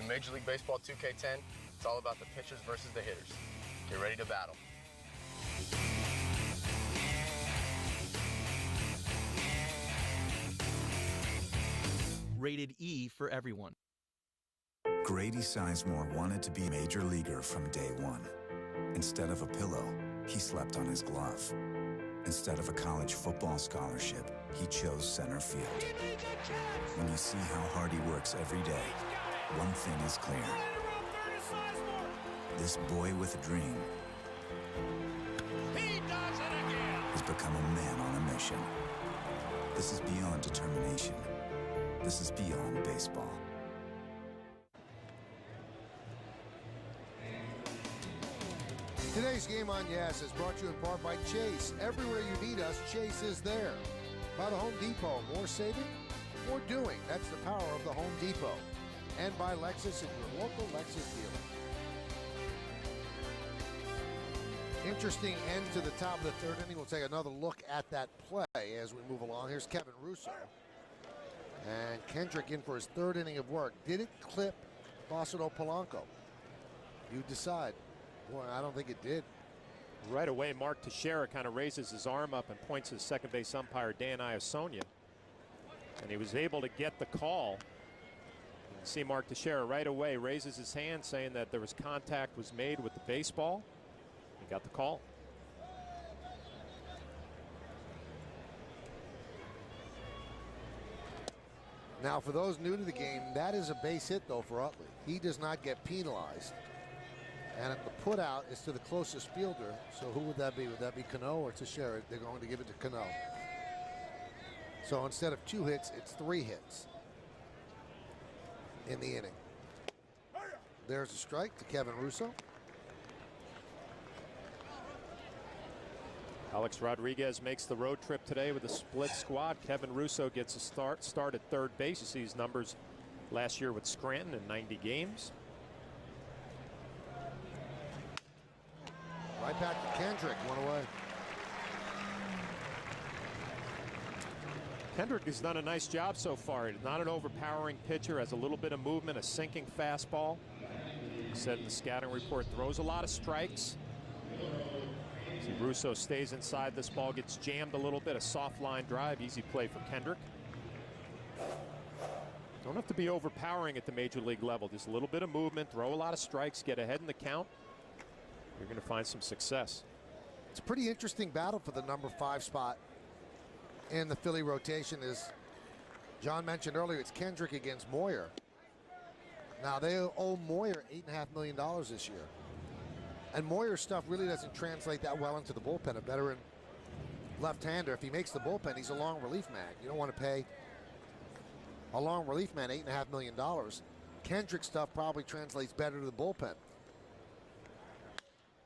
In Major League Baseball 2K10, it's all about the pitchers versus the hitters. Get ready to battle. Rated E for everyone. Grady Sizemore wanted to be a major leaguer from day one. Instead of a pillow, he slept on his glove. Instead of a college football scholarship, he chose center field. When you see how hard he works every day, one thing is clear. This boy with a dream has become a man on a mission. This is beyond determination. This is beyond baseball. Today's Game on Yes is brought to you in part by Chase. Everywhere you need us, Chase is there. By the Home Depot, more saving, more doing. That's the power of the Home Depot. And by Lexus and your local Lexus dealer. Interesting end to the top of the third inning. We'll take another look at that play as we move along. Here's Kevin Russo. And Kendrick in for his third inning of work. Did it clip Bosito Polanco? You decide. Boy, I don't think it did. Right away, Mark Teixeira kind of raises his arm up and points to the second base umpire, Dan Iasonia. And he was able to get the call. You can see Mark Teixeira right away raises his hand saying that there was contact was made with the baseball. He got the call. Now, for those new to the game, that is a base hit, though, for Utley. He does not get penalized. And the put out is to the closest fielder. So who would that be? Would that be Cano or Teixeira? They're going to give it to Cano. So instead of 2 hits, it's 3 hits in the inning. There's a strike to Kevin Russo. Alex Rodriguez makes the road trip today with a split squad. Kevin Russo gets a start at third base. You see his numbers last year with Scranton in 90 games. Right back to Kendrick, 1 away. Kendrick has done a nice job so far. He's not an overpowering pitcher, has a little bit of movement, a sinking fastball. Said in the scouting report, throws a lot of strikes. See, Russo stays inside. This ball gets jammed a little bit. A soft line drive, easy play for Kendrick. Don't have to be overpowering at the major league level. Just a little bit of movement, throw a lot of strikes, get ahead in the count. You're going to find some success. It's a pretty interesting battle for the number 5 spot in the Philly rotation. As John mentioned earlier, it's Kendrick against Moyer. Now, they owe Moyer $8.5 million this year. And Moyer's stuff really doesn't translate that well into the bullpen. A veteran left-hander, if he makes the bullpen, he's a long relief man. You don't want to pay a long relief man $8.5 million. Kendrick's stuff probably translates better to the bullpen.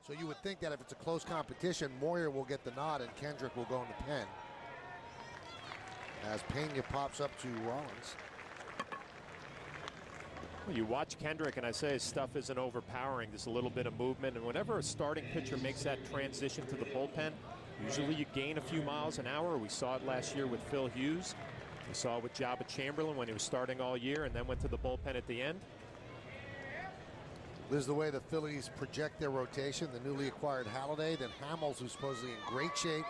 So you would think that if it's a close competition, Moyer will get the nod and Kendrick will go in the pen. As Pena pops up to Rollins. Well, you watch Kendrick, and I say his stuff isn't overpowering. There's a little bit of movement, and whenever a starting pitcher makes that transition to the bullpen, usually you gain a few miles an hour. We saw it last year with Phil Hughes. We saw it with Jabba Chamberlain when he was starting all year and then went to the bullpen at the end. This is the way the Phillies project their rotation. The newly acquired Halladay, then Hamels, who's supposedly in great shape.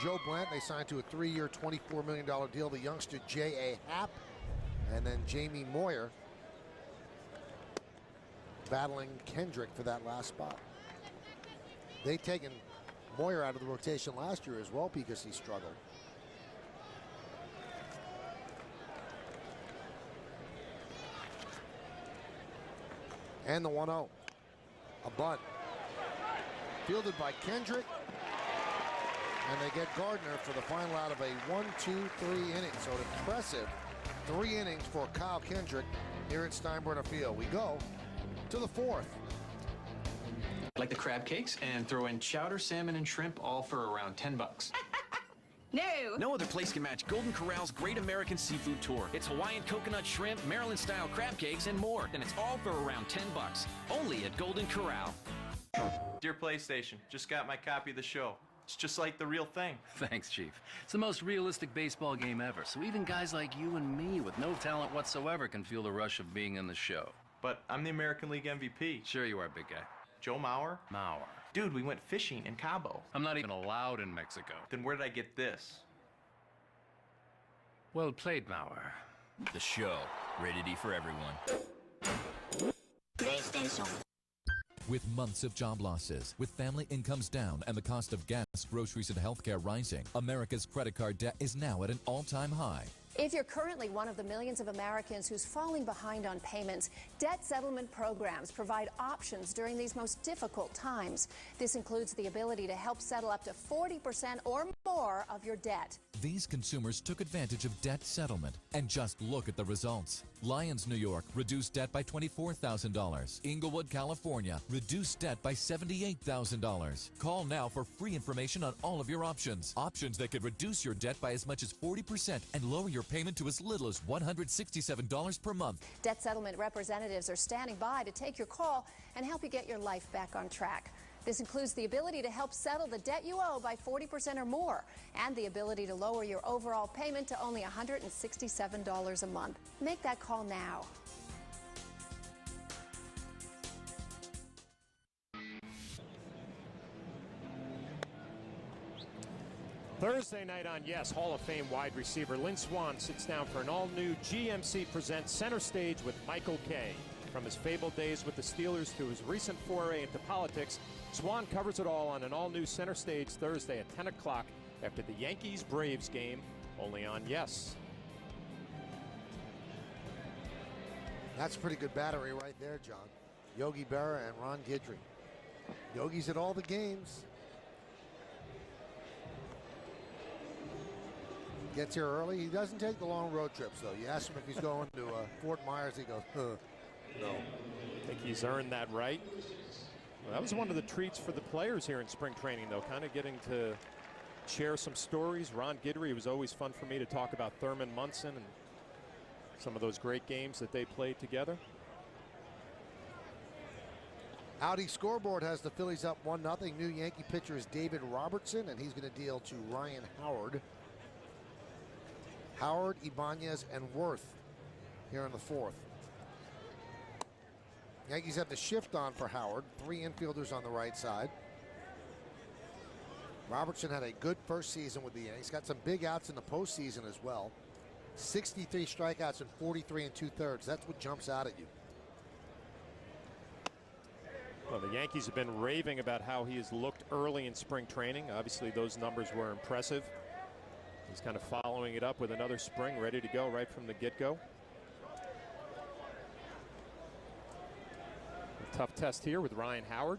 Joe Blanton, they signed to a 3-year, $24 million deal. The youngster J.A. Happ, and then Jamie Moyer battling Kendrick for that last spot. They'd taken Moyer out of the rotation last year as well because he struggled. And the 1-0. A bunt. Fielded by Kendrick. And they get Gardner for the final out of a 1-2-3 inning. So an impressive 3 innings for Kyle Kendrick here at Steinbrenner Field. We go to the 4th. I like the crab cakes and throw in chowder, salmon, and shrimp, all for around $10. No! No other place can match Golden Corral's Great American Seafood Tour. It's Hawaiian coconut shrimp, Maryland-style crab cakes, and more. And it's all for around $10. Only at Golden Corral. Dear PlayStation, just got my copy of the show. It's just like the real thing. Thanks, Chief. It's the most realistic baseball game ever, so even guys like you and me with no talent whatsoever can feel the rush of being in the show. But I'm the American League MVP. Sure you are, big guy. Joe Mauer? Mauer. Dude, we went fishing in Cabo. I'm not even allowed in Mexico. Then where did I get this? Well played, Mauer. The show, rated E for everyone. PlayStation. With months of job losses, with family incomes down, and the cost of gas, groceries, and healthcare rising, America's credit card debt is now at an all-time high. If you're currently one of the millions of Americans who's falling behind on payments, debt settlement programs provide options during these most difficult times. This includes the ability to help settle up to 40% or more of your debt. These consumers took advantage of debt settlement, and just look at the results. Lyons, New York, reduced debt by $24,000. Inglewood, California, reduced debt by $78,000. Call now for free information on all of your options. Options that could reduce your debt by as much as 40% and lower your payment to as little as $167 per month. Debt settlement representatives are standing by to take your call and help you get your life back on track. This includes the ability to help settle the debt you owe by 40% or more, and the ability to lower your overall payment to only $167 a month. Make that call now. Thursday night on Yes, Hall of Fame wide receiver Lynn Swann sits down for an all-new GMC Presents Center Stage with Michael Kay. From his fabled days with the Steelers to his recent foray into politics, Swann covers it all on an all-new Center Stage Thursday at 10 o'clock after the Yankees-Braves game, only on Yes. That's a pretty good battery right there, John. Yogi Berra and Ron Guidry. Yogi's at all the games. Gets here early. He doesn't take the long road trips, though. You ask him if he's going to Fort Myers, he goes, no. I think he's earned that right. Well, that was one of the treats for the players here in spring training, though, kind of getting to share some stories. Ron Guidry, it was always fun for me to talk about Thurman Munson and some of those great games that they played together. Audi scoreboard has the Phillies up 1-0. New Yankee pitcher is David Robertson, and he's going to deal to Ryan Howard. Howard, Ibanez, and Worth here in the 4th. Yankees have the shift on for Howard. 3 infielders on the right side. Robertson had a good first season with the Yankees. Got some big outs in the postseason as well. 63 strikeouts and 43 2/3. That's what jumps out at you. Well, the Yankees have been raving about how he has looked early in spring training. Obviously, those numbers were impressive. He's kind of following it up with another spring, ready to go right from the get-go. A tough test here with Ryan Howard.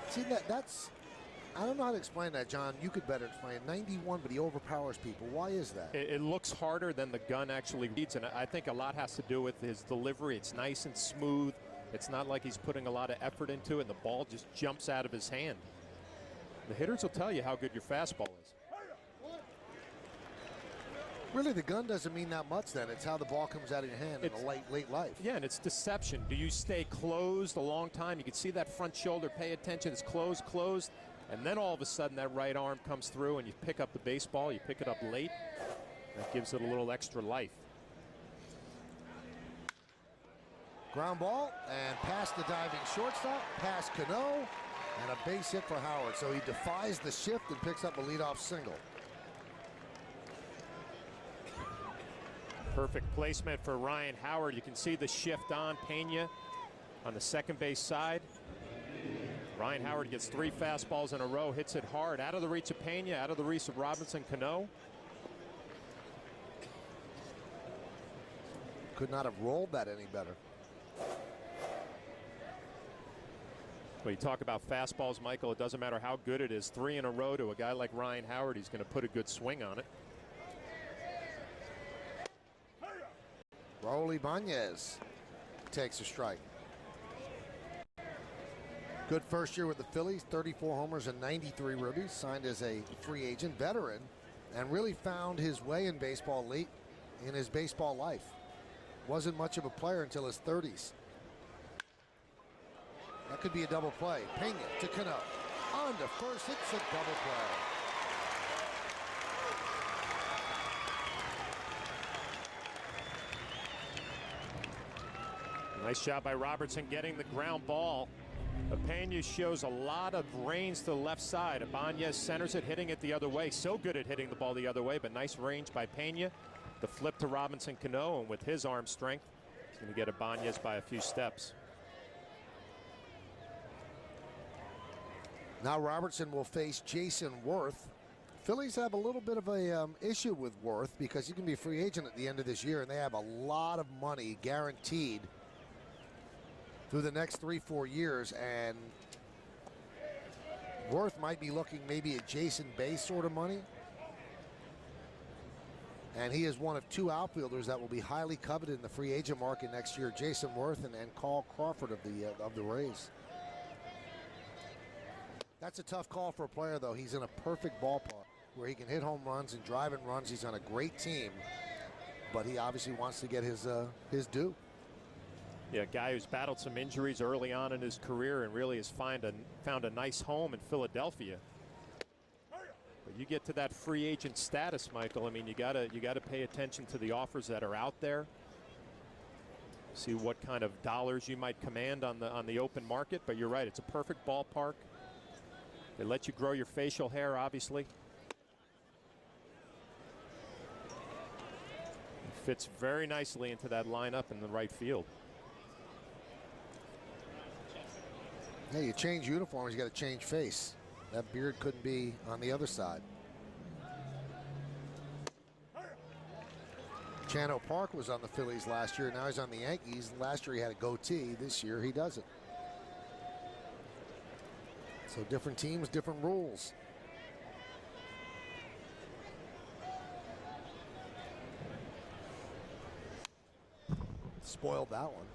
See, that's, I don't know how to explain that, John. You could better explain it. 91, but he overpowers people. Why is that? It looks harder than the gun actually reads, and I think a lot has to do with his delivery. It's nice and smooth. It's not like he's putting a lot of effort into it, and the ball just jumps out of his hand. The hitters will tell you how good your fastball is. Really, the gun doesn't mean that much then. It's how the ball comes out of your hand in a late life. Yeah, and it's deception. Do you stay closed a long time? You can see that front shoulder. Pay attention. It's closed. And then all of a sudden that right arm comes through and you pick up the baseball. You pick it up late. That gives it a little extra life. Ground ball and past the diving shortstop, past Cano, and a base hit for Howard. So he defies the shift and picks up a leadoff single. Perfect placement for Ryan Howard. You can see the shift on Pena on the second base side. Ryan Howard gets 3 fastballs in a row, hits it hard, out of the reach of Pena, out of the reach of Robinson Cano. Could not have rolled that any better. Well, you talk about fastballs, Michael, it doesn't matter how good it is. 3 in a row to a guy like Ryan Howard, he's going to put a good swing on it. Raul Ibanez takes a strike. Good first year with the Phillies, 34 homers and 93 ribbies, signed as a free agent, veteran, and really found his way in baseball late in his baseball life. Wasn't much of a player until his 30s. That could be a double play. Pena to Cano. On to first, it's a double play. Nice job by Robertson getting the ground ball. Pena shows a lot of range to the left side. Ibanez centers it, hitting it the other way. So good at hitting the ball the other way, but nice range by Pena. The flip to Robinson Cano, and with his arm strength, he's going to get Ibanez by a few steps. Now Robertson will face Jason Worth. Phillies have a little bit of a issue with Worth because he can be a free agent at the end of this year, and they have a lot of money guaranteed through the next 3-4 years, and Worth might be looking maybe at Jason Bay sort of money. And he is one of 2 outfielders that will be highly coveted in the free agent market next year, Jason Worth and Carl Crawford of the Rays. That's a tough call for a player, though. He's in a perfect ballpark where he can hit home runs and drive in runs. He's on a great team, but he obviously wants to get his due. Yeah, a guy who's battled some injuries early on in his career and really has found a nice home in Philadelphia. But you get to that free agent status, Michael. I mean, you gotta pay attention to the offers that are out there. See what kind of dollars you might command on the open market. But you're right, it's a perfect ballpark. They let you grow your facial hair, obviously. It fits very nicely into that lineup in the right field. Yeah, you change uniforms, you got to change face. That beard couldn't be on the other side. Chano Park was on the Phillies last year. Now he's on the Yankees. Last year he had a goatee. This year he doesn't. So different teams, different rules. Spoiled that one.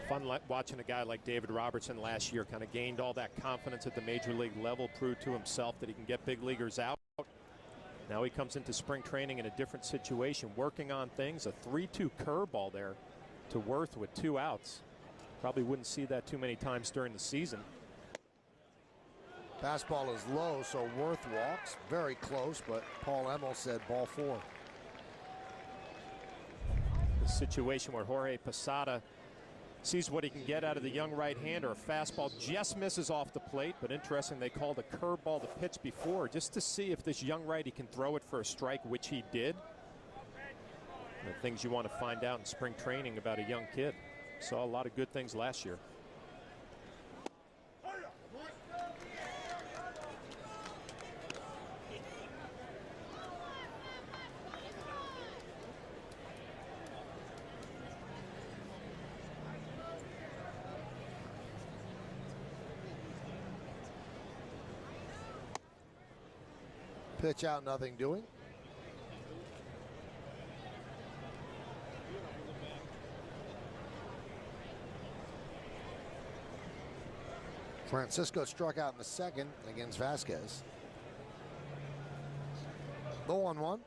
Fun watching a guy like David Robertson last year, kind of gained all that confidence at the major league level, proved to himself that he can get big leaguers out. Now he comes into spring training in a different situation, working on things. A 3-2 curveball there to Worth with 2 outs. Probably wouldn't see that too many times during the season. Fastball is low, so Worth walks. Very close, but Paul Emmel said ball 4. The situation where Jorge Posada sees what he can get out of the young right-hander. A fastball just misses off the plate, but interesting, they called a curveball the pitch before just to see if this young righty can throw it for a strike, which he did. The things you want to find out in spring training about a young kid. Saw a lot of good things last year. Pitch out, nothing doing. Francisco struck out in the second against Vasquez. The 1-1.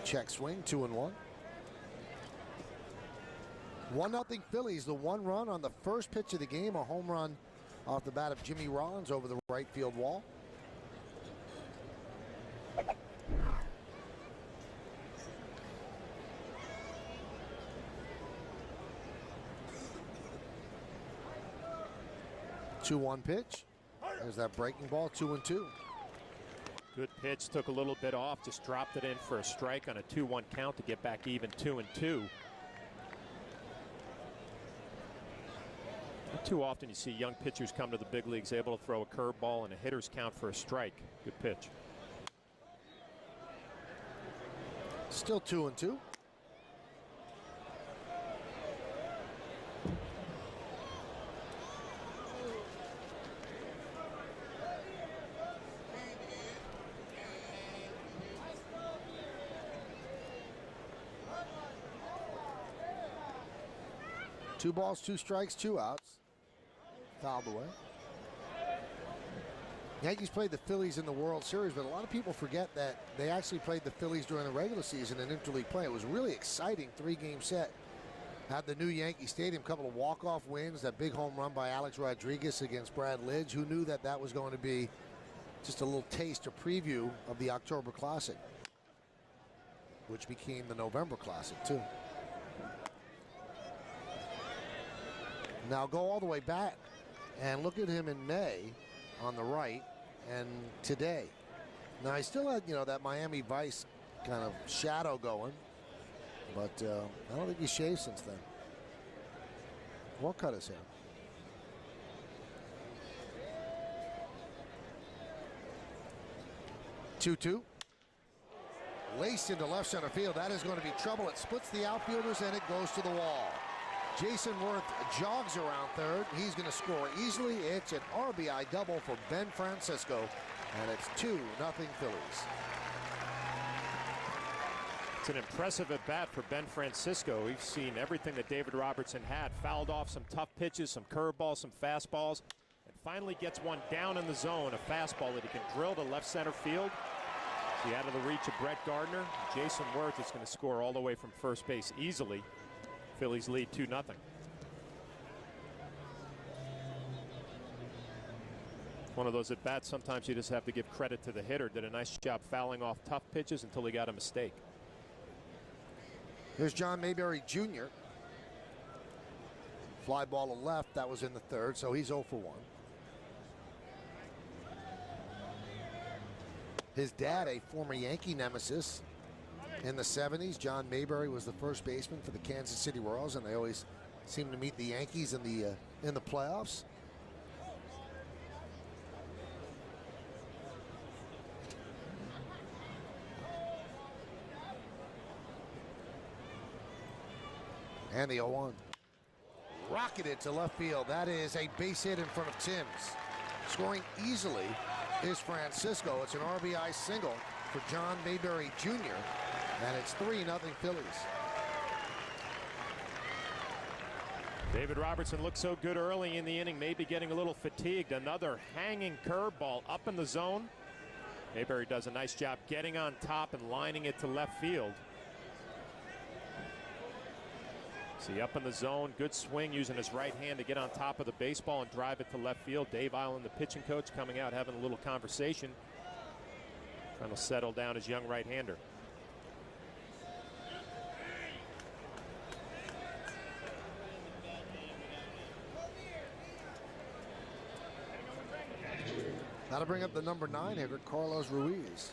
Check swing, 2-1. 1-0 Phillies. The 1 run on the first pitch of the game, a home run off the bat of Jimmy Rollins over the right field wall. Two-one pitch. There's that breaking ball, 2-2. Good pitch, took a little bit off, just dropped it in for a strike on a 2-1 count to get back even 2-2. Not too often you see young pitchers come to the big leagues able to throw a curveball and a hitter's count for a strike. Good pitch. Still 2-2. Two balls, two strikes, two outs. Fouled away. Yankees played the Phillies in the World Series, but a lot of people forget that they actually played the Phillies during the regular season in interleague play. It was a really exciting three-game set at the new Yankee Stadium. A couple of walk-off wins, that big home run by Alex Rodriguez against Brad Lidge. Who knew that that was going to be just a little taste or preview of the October Classic, which became the November Classic, too. Now go all the way back and look at him in May on the right and today. Now he still had, that Miami Vice kind of shadow going, but I don't think he's shaved since then. Or cut his hair. Two-two. Laced into left center field. That is going to be trouble. It splits the outfielders and it goes to the wall. Jason Worth jogs around third. He's going to score easily. It's an RBI double for Ben Francisco, and it's 2-0 Phillies. It's an impressive at-bat for Ben Francisco. We've seen everything that David Robertson had. Fouled off some tough pitches, some curveballs, some fastballs, and finally gets one down in the zone, a fastball that he can drill to left center field. See, out of the reach of Brett Gardner, Jason Worth is going to score all the way from first base easily. Phillies lead 2-0. One of those at-bats, sometimes you just have to give credit to the hitter. Did a nice job fouling off tough pitches until he got a mistake. Here's John Mayberry Jr. Fly ball to left. That was in the third, so he's 0 for 1. His dad, a former Yankee nemesis in the 70s. John Mayberry was the first baseman for the Kansas City Royals, and they always seem to meet the Yankees in the playoffs. And the 0-1. Rocketed to left field. That is a base hit in front of Timms. Scoring easily is Francisco. It's an RBI single for John Mayberry Jr. And it's 3-0 Phillies. David Robertson looked so good early in the inning, maybe getting a little fatigued. Another hanging curveball up in the zone. Mayberry does a nice job getting on top and lining it to left field. See, up in the zone, good swing using his right hand to get on top of the baseball and drive it to left field. Dave Island, the pitching coach, coming out having a little conversation, trying to settle down his young right-hander. That'll bring up the number 9 hitter, Carlos Ruiz.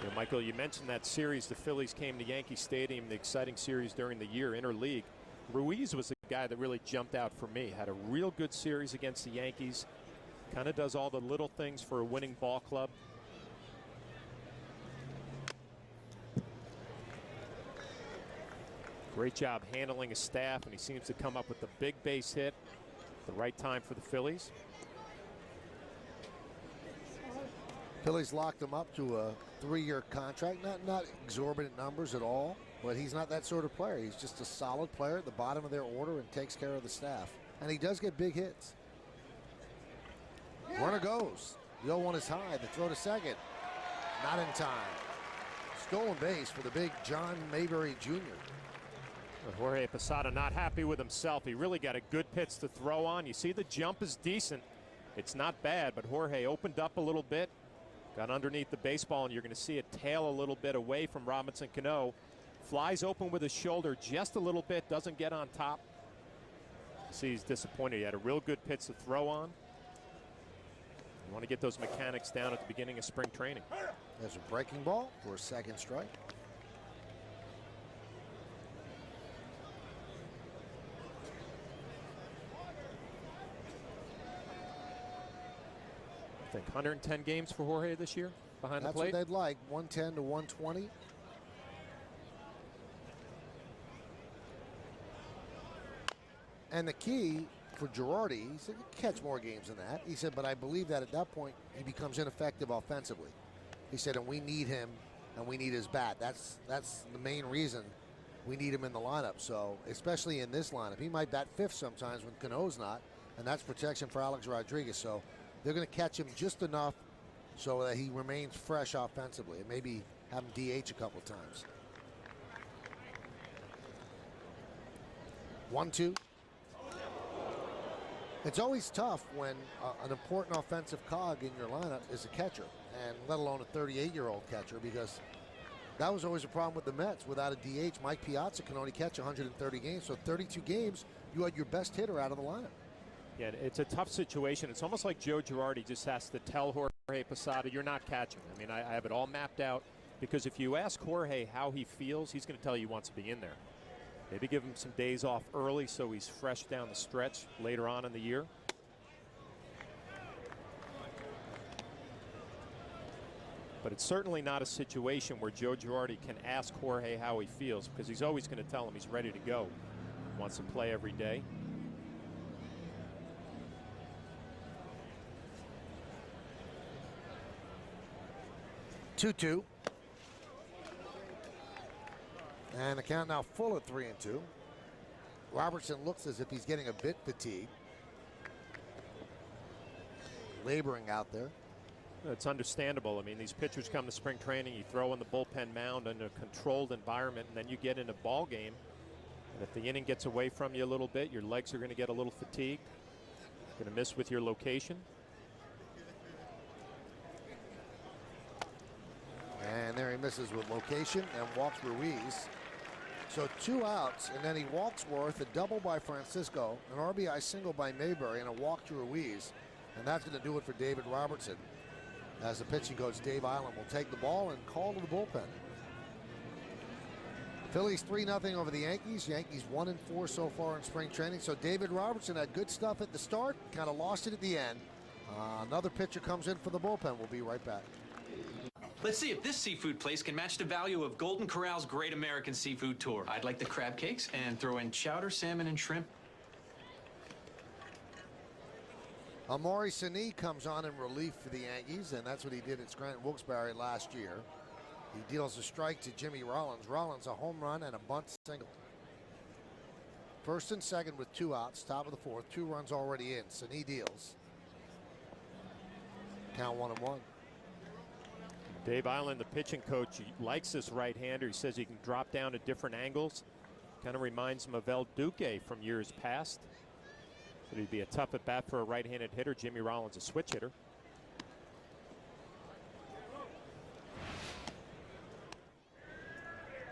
You know, Michael, you mentioned that series the Phillies came to Yankee Stadium, the exciting series during the year, interleague. Ruiz was the guy that really jumped out for me. Had a real good series against the Yankees. Kind of does all the little things for a winning ball club. Great job handling his staff, and he seems to come up with the big base hit at the right time for the Phillies. Phillies locked him up to a 3-year contract. Not exorbitant numbers at all, but he's not that sort of player. He's just a solid player at the bottom of their order and takes care of the staff. And he does get big hits. Runner goes. The 0-1 is high. The throw to second. Not in time. Stolen base for the big John Mayberry Jr. Jorge Posada not happy with himself. He really got a good pitch to throw on. You see the jump is decent. It's not bad, but Jorge opened up a little bit, got underneath the baseball, and you're going to see it tail a little bit away from Robinson Cano. Flies open with his shoulder just a little bit, doesn't get on top. You see he's disappointed. He had a real good pitch to throw on. You want to get those mechanics down at the beginning of spring training. There's a breaking ball for a second strike. I think 110 games for Jorge this year behind the plate. That's what they'd like, 110 to 120. And the key for Girardi, he said, you can catch more games than that. He said, but I believe that at that point, he becomes ineffective offensively. He said, and we need him, and we need his bat. That's the main reason we need him in the lineup. So, especially in this lineup, he might bat fifth sometimes when Cano's not, and that's protection for Alex Rodriguez. So, they're going to catch him just enough so that he remains fresh offensively, and maybe have him DH a couple times. 1-2. It's always tough when an important offensive cog in your lineup is a catcher, and let alone a 38-year-old catcher, because that was always a problem with the Mets. Without a DH, Mike Piazza can only catch 130 games, so 32 games, you had your best hitter out of the lineup. Yeah, it's a tough situation. It's almost like Joe Girardi just has to tell Jorge Posada, you're not catching. I mean, I have it all mapped out, because if you ask Jorge how he feels, he's going to tell you he wants to be in there. Maybe give him some days off early so he's fresh down the stretch later on in the year. But it's certainly not a situation where Joe Girardi can ask Jorge how he feels, because he's always going to tell him he's ready to go. Wants to play every day. Two-two. And the count now full at 3-2. Robertson looks as if he's getting a bit fatigued. Laboring out there. It's understandable. I mean, these pitchers come to spring training, you throw in the bullpen mound in a controlled environment, and then you get in a ball game. And if the inning gets away from you a little bit, your legs are going to get a little fatigued. Going to miss with your location. And there he misses with location and walks Ruiz. So 2 outs, and then he walks Worth, a double by Francisco, an RBI single by Mayberry, and a walk to Ruiz. And that's going to do it for David Robertson, as the pitching coach Dave Island will take the ball and call to the bullpen. Phillies 3-0 over the Yankees. Yankees 1-4 so far in spring training. So David Robertson had good stuff at the start, kind of lost it at the end. Another pitcher comes in for the bullpen. We'll be right back. Let's see if this seafood place can match the value of Golden Corral's Great American Seafood Tour. I'd like the crab cakes and throw in chowder, salmon, and shrimp. Amaury Sini comes on in relief for the Yankees, and that's what he did at Scranton Wilkes-Barre last year. He deals a strike to Jimmy Rollins. Rollins a home run and a bunt single. First and second with 2 outs, top of the fourth. 2 runs already in. Sini deals. Count 1-1. Dave Island, the pitching coach, he likes this right-hander. He says he can drop down at different angles. Kind of reminds him of El Duque from years past. But he'd be a tough at bat for a right-handed hitter. Jimmy Rollins, a switch hitter.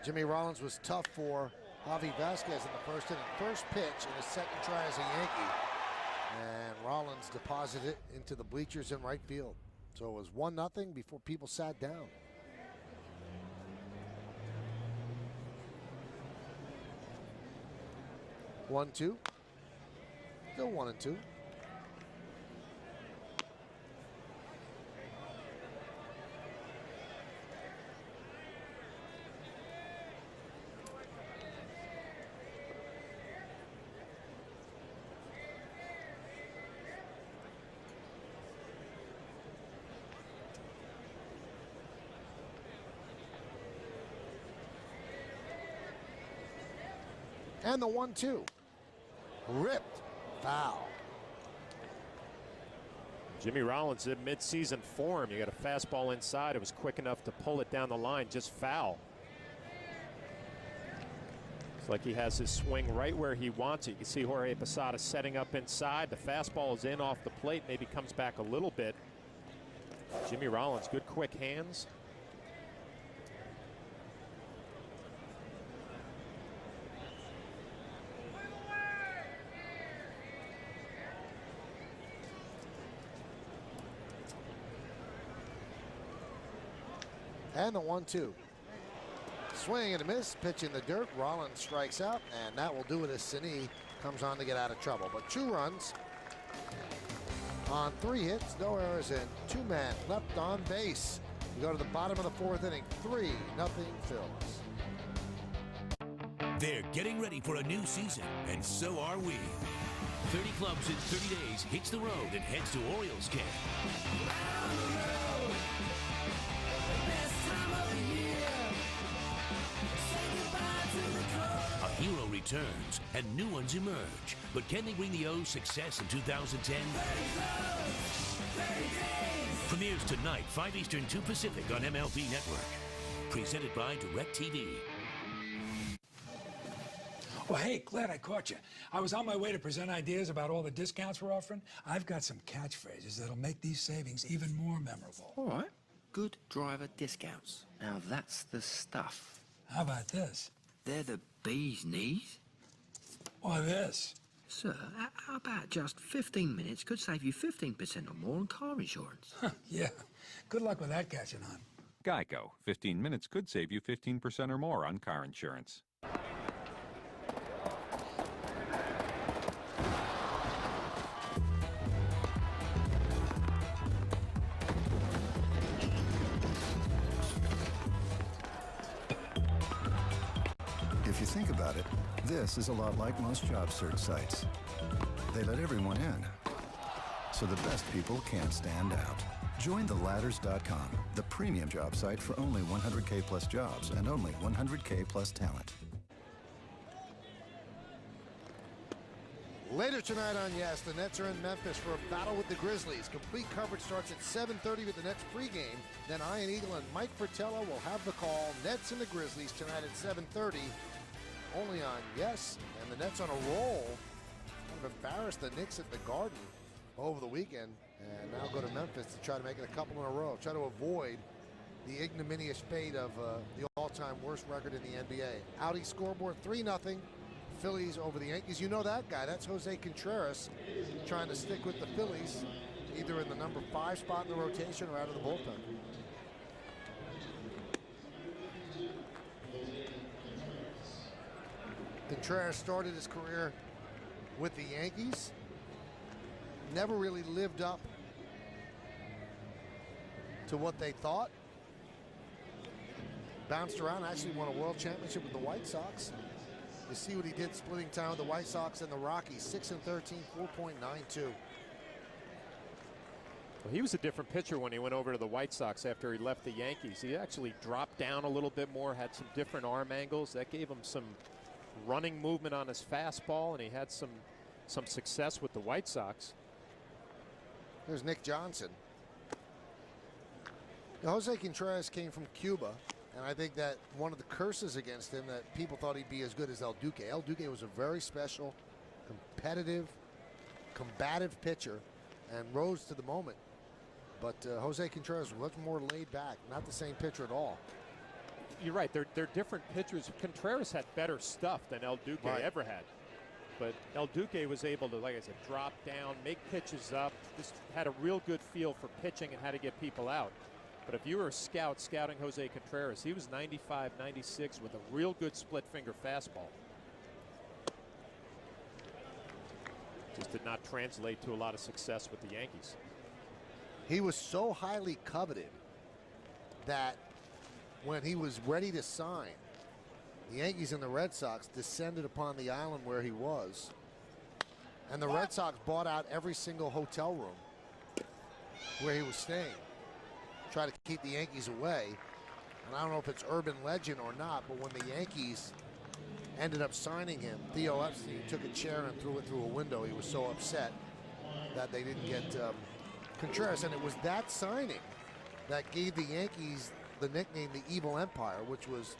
Jimmy Rollins was tough for Javi Vasquez in the first inning. First pitch in his second try as a Yankee. And Rollins deposited it into the bleachers in right field. So it was 1-0 before people sat down. One, two. Still 1-2. And the 1-2. Ripped. Foul. Jimmy Rollins in mid-season form. You got a fastball inside. It was quick enough to pull it down the line. Just foul. Looks like he has his swing right where he wants it. You can see Jorge Posada setting up inside. The fastball is in off the plate, maybe comes back a little bit. Jimmy Rollins, good quick hands. And the 1-2. Swing and a miss, pitch in the dirt. Rollins strikes out, and that will do it as Cini comes on to get out of trouble. But 2 runs on 3 hits, no errors, and 2 men left on base. We go to the bottom of the 4th inning, 3-0 Phillies. They're getting ready for a new season, and so are we. 30 clubs in 30 days hits the road and heads to Orioles camp. A hero returns and new ones emerge. But can they bring the O's success in 2010? Premieres tonight, 5 Eastern, 2 Pacific on MLB Network. Presented by DirecTV. Well, hey, glad I caught you. I was on my way to present ideas about all the discounts we're offering. I've got some catchphrases that'll make these savings even more memorable. All right. Good driver discounts. Now that's the stuff. How about this? They're the bee's knees. Or this? Sir, how about just 15 minutes could save you 15% or more on car insurance? Yeah. Good luck with that catching on. Geico. 15 minutes could save you 15% or more on car insurance. If you think about it, this is a lot like most job search sites. They let everyone in, so the best people can't stand out. Join theladders.com, the premium job site for only 100K plus jobs and only 100K plus talent. Later tonight on Yes, the Nets are in Memphis for a battle with the Grizzlies. Complete coverage starts at 7:30 with the Nets pregame. Then Ian Eagle and Mike Fratello will have the call. Nets and the Grizzlies tonight at 7:30. Only on Yes, and the Nets on a roll. Kind of embarrassed the Knicks at the Garden over the weekend, and now go to Memphis to try to make it a couple in a row. Try to avoid the ignominious fate of the all-time worst record in the NBA. Audi scoreboard 3-0. Phillies over the Yankees. You know that guy. That's Jose Contreras trying to stick with the Phillies, either in the number 5 spot in the rotation or out of the bullpen. Contreras started his career with the Yankees. Never really lived up to what they thought. Bounced around, actually won a world championship with the White Sox. You see what he did splitting time with the White Sox and the Rockies. 6-13, 4.92. Well, he was a different pitcher when he went over to the White Sox after he left the Yankees. He actually dropped down a little bit more, had some different arm angles. That gave him some running movement on his fastball, and he had some success with the White Sox. There's Nick Johnson. Now, Jose Contreras came from Cuba, and I think that one of the curses against him that people thought he'd be as good as El Duque. El Duque was a very special, competitive, combative pitcher and rose to the moment. But Jose Contreras was much more laid back, not the same pitcher at all. You're right. They're different pitchers. Contreras had better stuff than El Duque ever had. But El Duque was able to, like I said, drop down, make pitches up, just had a real good feel for pitching and how to get people out. But if you were a scout scouting Jose Contreras, he was 95, 96 with a real good split finger fastball. Just did not translate to a lot of success with the Yankees. He was so highly coveted that when he was ready to sign, the Yankees and the Red Sox descended upon the island where he was. And the Red Sox bought out every single hotel room where he was staying. Try to keep the Yankees away. And I don't know if it's urban legend or not, but when the Yankees ended up signing him, Theo Epstein took a chair and threw it through a window. He was so upset that they didn't get Contreras. And it was that signing that gave the Yankees the nickname the Evil Empire, which was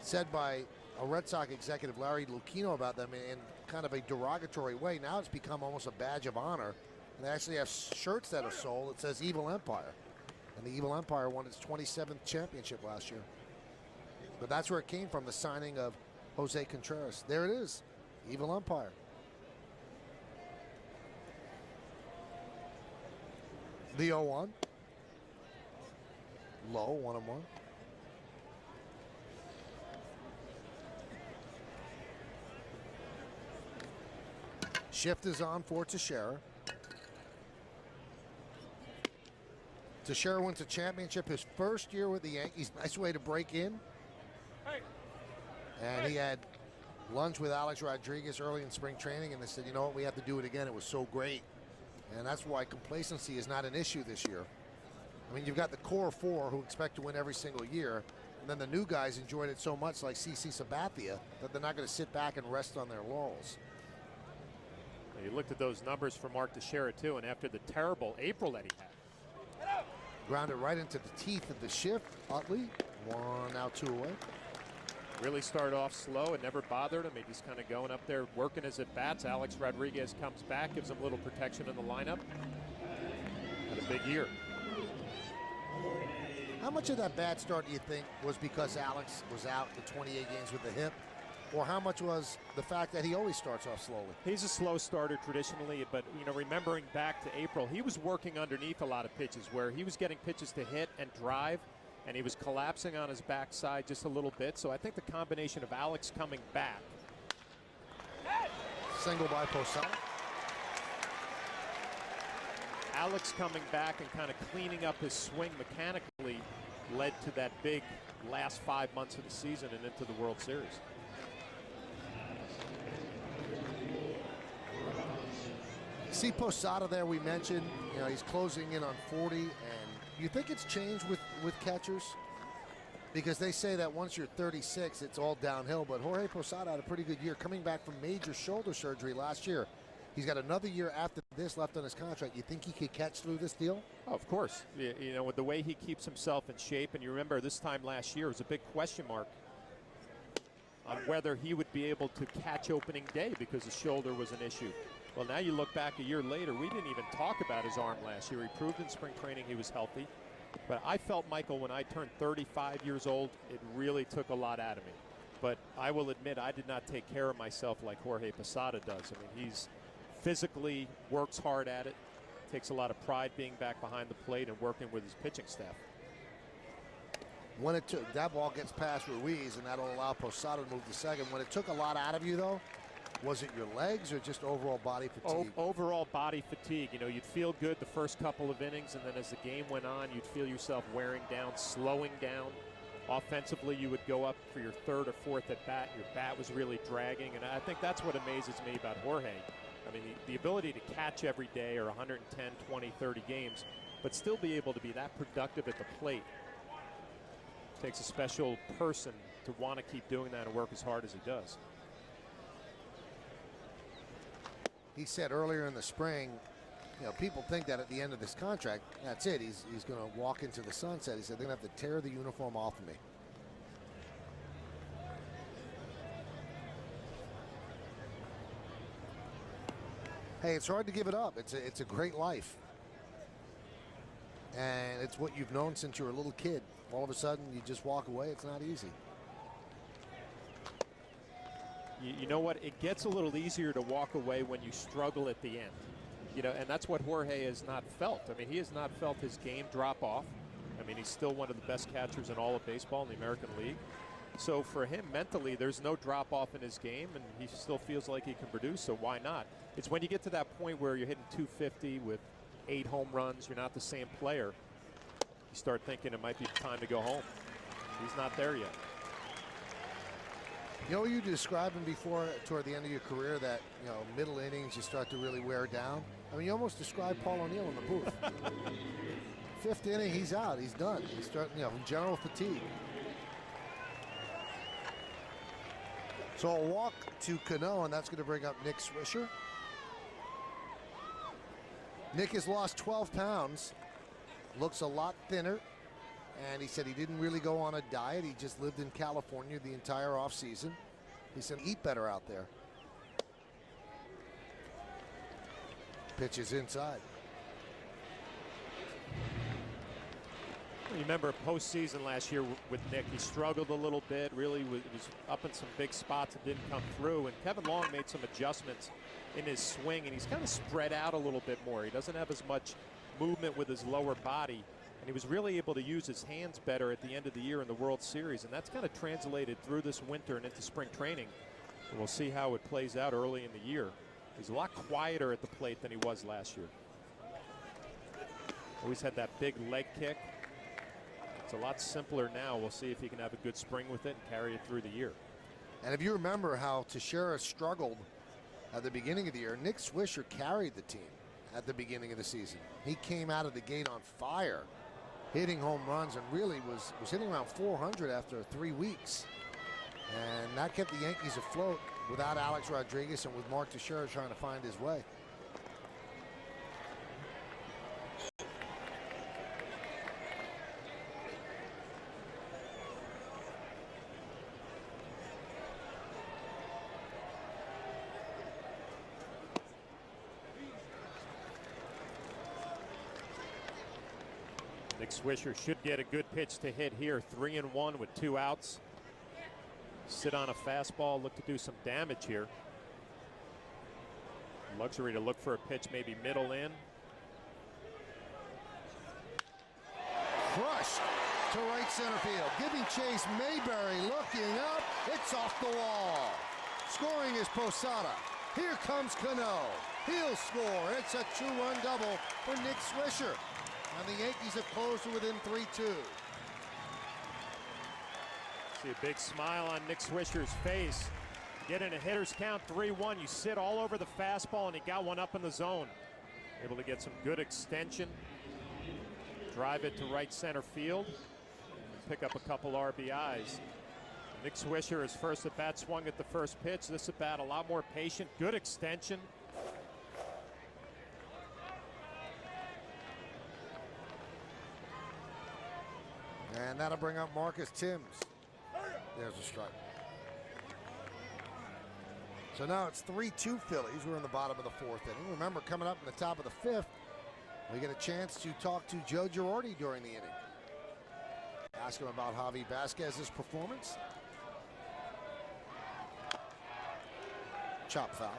said by a Red Sox executive, Larry Lucchino, about them in kind of a derogatory way. Now it's become almost a badge of honor. And they actually have shirts that are sold that says Evil Empire. And the Evil Empire won its 27th championship last year. But that's where it came from, the signing of Jose Contreras. There it is, Evil Empire. The 0-1. Low, 1-1. Shift is on for Teixeira. Teixeira wins a championship his first year with the Yankees. Nice way to break in. And he had lunch with Alex Rodriguez early in spring training, and they said, you know what, we have to do it again. It was so great. And that's why complacency is not an issue this year. I mean, you've got the core four who expect to win every single year, and then the new guys enjoyed it so much, like CC Sabathia, that they're not going to sit back and rest on their laurels. You looked at those numbers for Mark Teixeira, too, and after the terrible April that he had. Grounded right into the teeth of the shift. Utley, 1 out, 2 away. Really started off slow and never bothered him. He's kind of going up there, working his at-bats. Alex Rodriguez comes back, gives him a little protection in the lineup. Had a big year. How much of that bad start do you think was because Alex was out the 28 games with the hip? Or how much was the fact that he always starts off slowly? He's a slow starter traditionally, but remembering back to April, he was working underneath a lot of pitches where he was getting pitches to hit and drive, and he was collapsing on his backside just a little bit. So I think the combination of Alex coming back. Single by Posada. Alex coming back and kind of cleaning up his swing mechanically led to that big last 5 months of the season and into the World Series. See Posada there, we mentioned, he's closing in on 40, and you think it's changed with catchers? Because they say that once you're 36, it's all downhill, but Jorge Posada had a pretty good year coming back from major shoulder surgery last year. He's got another year after this left on his contract. You think he could catch through this deal? Oh, of course. With the way he keeps himself in shape, and you remember this time last year was a big question mark on whether he would be able to catch opening day because his shoulder was an issue. Well, now you look back a year later, we didn't even talk about his arm last year. He proved in spring training he was healthy. But I felt, Michael, when I turned 35 years old, it really took a lot out of me. But I will admit I did not take care of myself like Jorge Posada does. I mean, he's physically works hard at it, takes a lot of pride being back behind the plate and working with his pitching staff. When it took, that ball gets past Ruiz, and that'll allow Posada to move to second. When it took a lot out of you, though, was it your legs or just overall body fatigue? Overall body fatigue. You'd feel good the first couple of innings, and then as the game went on, you'd feel yourself wearing down, slowing down. Offensively, you would go up for your third or fourth at bat. Your bat was really dragging, and I think that's what amazes me about Jorge. I mean, the ability to catch every day or 110, 20, 30 games, but still be able to be that productive at the plate. Takes a special person to want to keep doing that and work as hard as he does. He said earlier in the spring, people think that at the end of this contract, that's it. He's going to walk into the sunset. He said they're going to have to tear the uniform off of me. Hey, it's hard to give it up. It's a great life. And it's what you've known since you were a little kid. All of a sudden, you just walk away. It's not easy. You know what? It gets a little easier to walk away when you struggle at the end. And that's what Jorge has not felt. I mean, he has not felt his game drop off. I mean, he's still one of the best catchers in all of baseball in the American League. So for him, mentally, there's no drop off in his game, and he still feels like he can produce, so why not? It's when you get to that point where you're hitting 250 with 8 home runs, you're not the same player, you start thinking it might be time to go home. He's not there yet. You were describing before toward the end of your career that, middle innings you start to really wear down. I mean, you almost described Paul O'Neill in the booth. 5th inning, he's out. He's done. He's starting, general fatigue. So a walk to Cano, and that's going to bring up Nick Swisher. Nick has lost 12 pounds. Looks a lot thinner. And he said he didn't really go on a diet. He just lived in California the entire offseason. He said, eat better out there. Pitch is inside. You remember postseason last year with Nick. He struggled a little bit, really was up in some big spots that didn't come through. And Kevin Long made some adjustments in his swing, and he's kind of spread out a little bit more. He doesn't have as much movement with his lower body, and he was really able to use his hands better at the end of the year in the World Series. And that's kind of translated through this winter and into spring training. And we'll see how it plays out early in the year. He's a lot quieter at the plate than he was last year. Always had that big leg kick. It's a lot simpler now. We'll see if he can have a good spring with it and carry it through the year. And if you remember how Teixeira struggled at the beginning of the year, Nick Swisher carried the team at the beginning of the season. He came out of the gate on fire, hitting home runs, and really was hitting around 400 after 3 weeks. And that kept the Yankees afloat without Alex Rodriguez and with Mark Teixeira trying to find his way. Nick Swisher should get a good pitch to hit here. 3-1 with 2 outs. Sit on a fastball, look to do some damage here. Luxury to look for a pitch, maybe middle in. Crushed to right center field. Giving chase, Mayberry looking up. It's off the wall. Scoring is Posada. Here comes Cano. He'll score. It's a 2-run double for Nick Swisher. And the Yankees have closed to within 3-2. See a big smile on Nick Swisher's face. Get in a hitter's count, 3-1. You sit all over the fastball, and he got one up in the zone. Able to get some good extension. Drive it to right center field. And pick up a couple RBIs. Nick Swisher, his first at bat, swung at the first pitch. This at bat, a lot more patient. Good extension. And that'll bring up Marcus Timms. There's a strike. So now it's 3-2 Phillies. We're in the bottom of the 4th inning. Remember, coming up in the top of the 5th, we get a chance to talk to Joe Girardi during the inning. Ask him about Javi Vasquez's performance. Chop foul.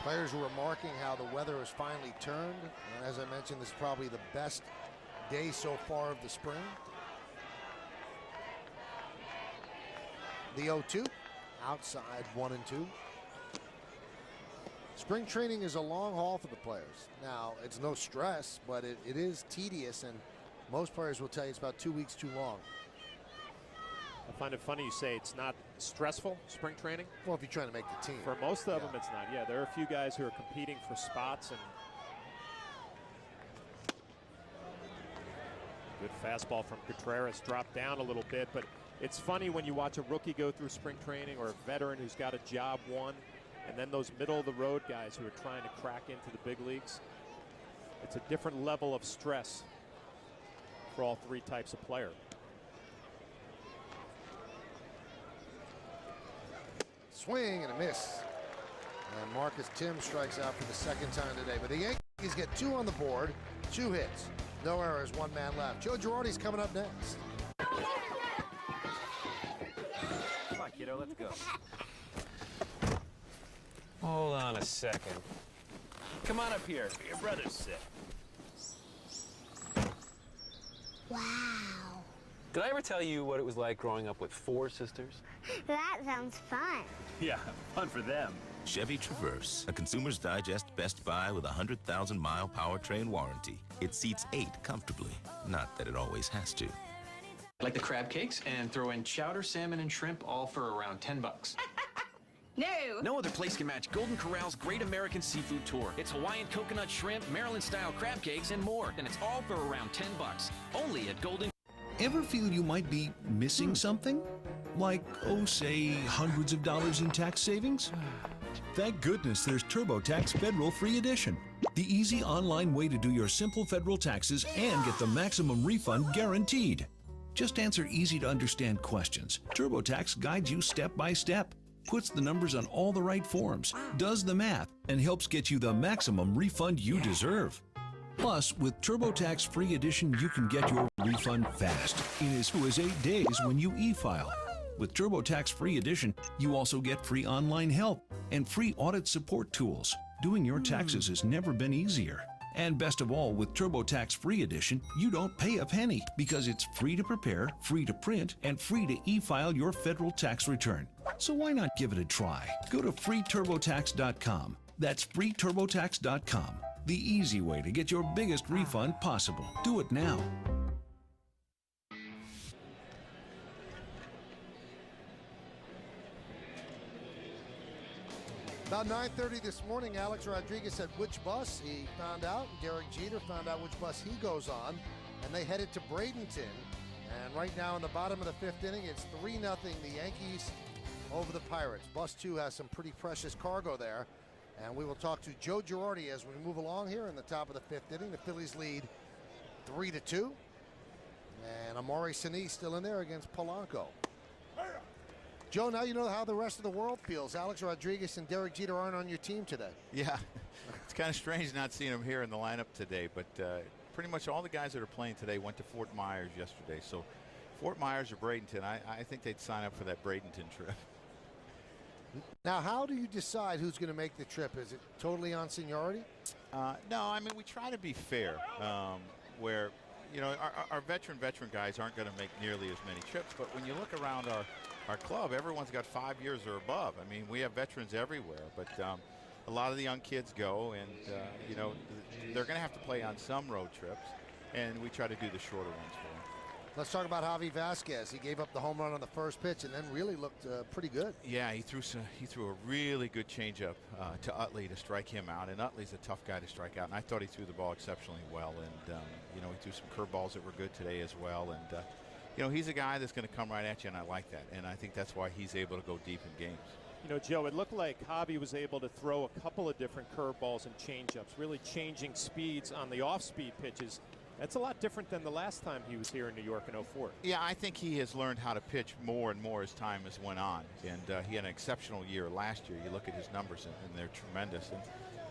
Players were remarking how the weather has finally turned. And as I mentioned, this is probably the best day so far of the spring. The 0-2, outside 1-2. Spring training is a long haul for the players. Now, it's no stress, but it is tedious, and most players will tell you it's about 2 weeks too long. I find it funny you say it's not stressful, spring training. Well, if you're trying to make the team. For most of them, it's not. Yeah, there are a few guys who are competing for spots. And good fastball from Contreras, dropped down a little bit. But it's funny when you watch a rookie go through spring training or a veteran who's got a job won, and then those middle-of-the-road guys who are trying to crack into the big leagues. It's a different level of stress for all 3 types of player. Swing and a miss. And Marcus Timms strikes out for the 2nd time today. But the Yankees get 2 on the board, 2 hits. No errors, 1 man left. Joe Girardi's coming up next. Come on, kiddo, let's go. Hold on a second. Come on up here. Your brother's sick. Wow. Did I ever tell you what it was like growing up with 4 sisters? That sounds fun. Yeah, fun for them. Chevy Traverse, a Consumer's Digest Best Buy with a 100,000-mile powertrain warranty. It seats 8 comfortably. Not that it always has to. Like the crab cakes and throw in chowder, salmon, and shrimp, all for around $10. No! No other place can match Golden Corral's Great American Seafood Tour. It's Hawaiian coconut shrimp, Maryland-style crab cakes, and more. And it's all for around $10. Only at Golden. Ever feel you might be missing something? Like, oh, say, hundreds of dollars in tax savings? Thank goodness there's TurboTax Federal Free Edition, the easy online way to do your simple federal taxes and get the maximum refund guaranteed. Just answer easy-to-understand questions. TurboTax guides you step by step, puts the numbers on all the right forms, does the math, and helps get you the maximum refund you deserve. Plus, with TurboTax Free Edition, you can get your refund fast, in as few as 8 days when you e-file. With TurboTax Free Edition, you also get free online help and free audit support tools. Doing your taxes has never been easier. And best of all, with TurboTax Free Edition, you don't pay a penny because it's free to prepare, free to print, and free to e-file your federal tax return. So why not give it a try? Go to freeturbotax.com. That's freeturbotax.com. The easy way to get your biggest refund possible. Do it now. About 9:30 this morning, Alex Rodriguez said which bus he found out, and Derek Jeter found out which bus he goes on, and they headed to Bradenton. And right now in the bottom of the 5th inning, it's 3-0 the Yankees over the Pirates. Bus 2 has some pretty precious cargo there, and we will talk to Joe Girardi as we move along here in the top of the 5th inning. The Phillies lead 3-2, and Amari Sinise still in there against Polanco. Joe, now you know how the rest of the world feels. Alex Rodriguez and Derek Jeter aren't on your team today. Yeah, it's kind of strange not seeing them here in the lineup today, but pretty much all the guys that are playing today went to Fort Myers yesterday. So Fort Myers or Bradenton, I think they'd sign up for that Bradenton trip. Now, how do you decide who's going to make the trip? Is it totally on seniority? No, I mean, we try to be fair, where, you know, our veteran guys aren't going to make nearly as many trips, but when you look around our club, everyone's got 5 years or above. I mean, we have veterans everywhere, but a lot of the young kids go, and you know, they're going to have to play on some road trips, and we try to do the shorter ones for them. Let's talk about Javi Vasquez. He gave up the home run on the first pitch and then really looked pretty good. Yeah, he threw a really good changeup to Utley to strike him out, and Utley's a tough guy to strike out, and I thought he threw the ball exceptionally well, and you know, he threw some curveballs that were good today as well, and you know, he's a guy that's going to come right at you, and I like that, and I think that's why he's able to go deep in games. You know, Joe, it looked like Javi was able to throw a couple of different curveballs and changeups, really changing speeds on the off-speed pitches. That's a lot different than the last time he was here in New York in =04. Yeah, I think he has learned how to pitch more and more as time has went on, and he had an exceptional year last year. You look at his numbers, and they're tremendous. And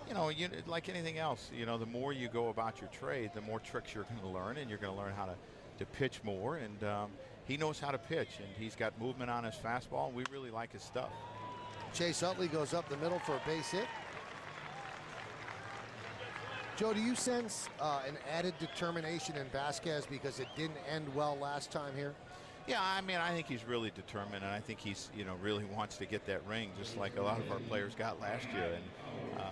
you know, like anything else, you know, the more you go about your trade, the more tricks you're going to learn, and you're going to learn how to pitch more, and he knows how to pitch, and he's got movement on his fastball, and we really like his stuff. Chase Utley goes up the middle for a base hit. Joe, do you sense an added determination in Vasquez because it didn't end well last time here? Yeah, I mean, I think he's really determined, and I think he's, you know, really wants to get that ring, just like a lot of our players got last year. And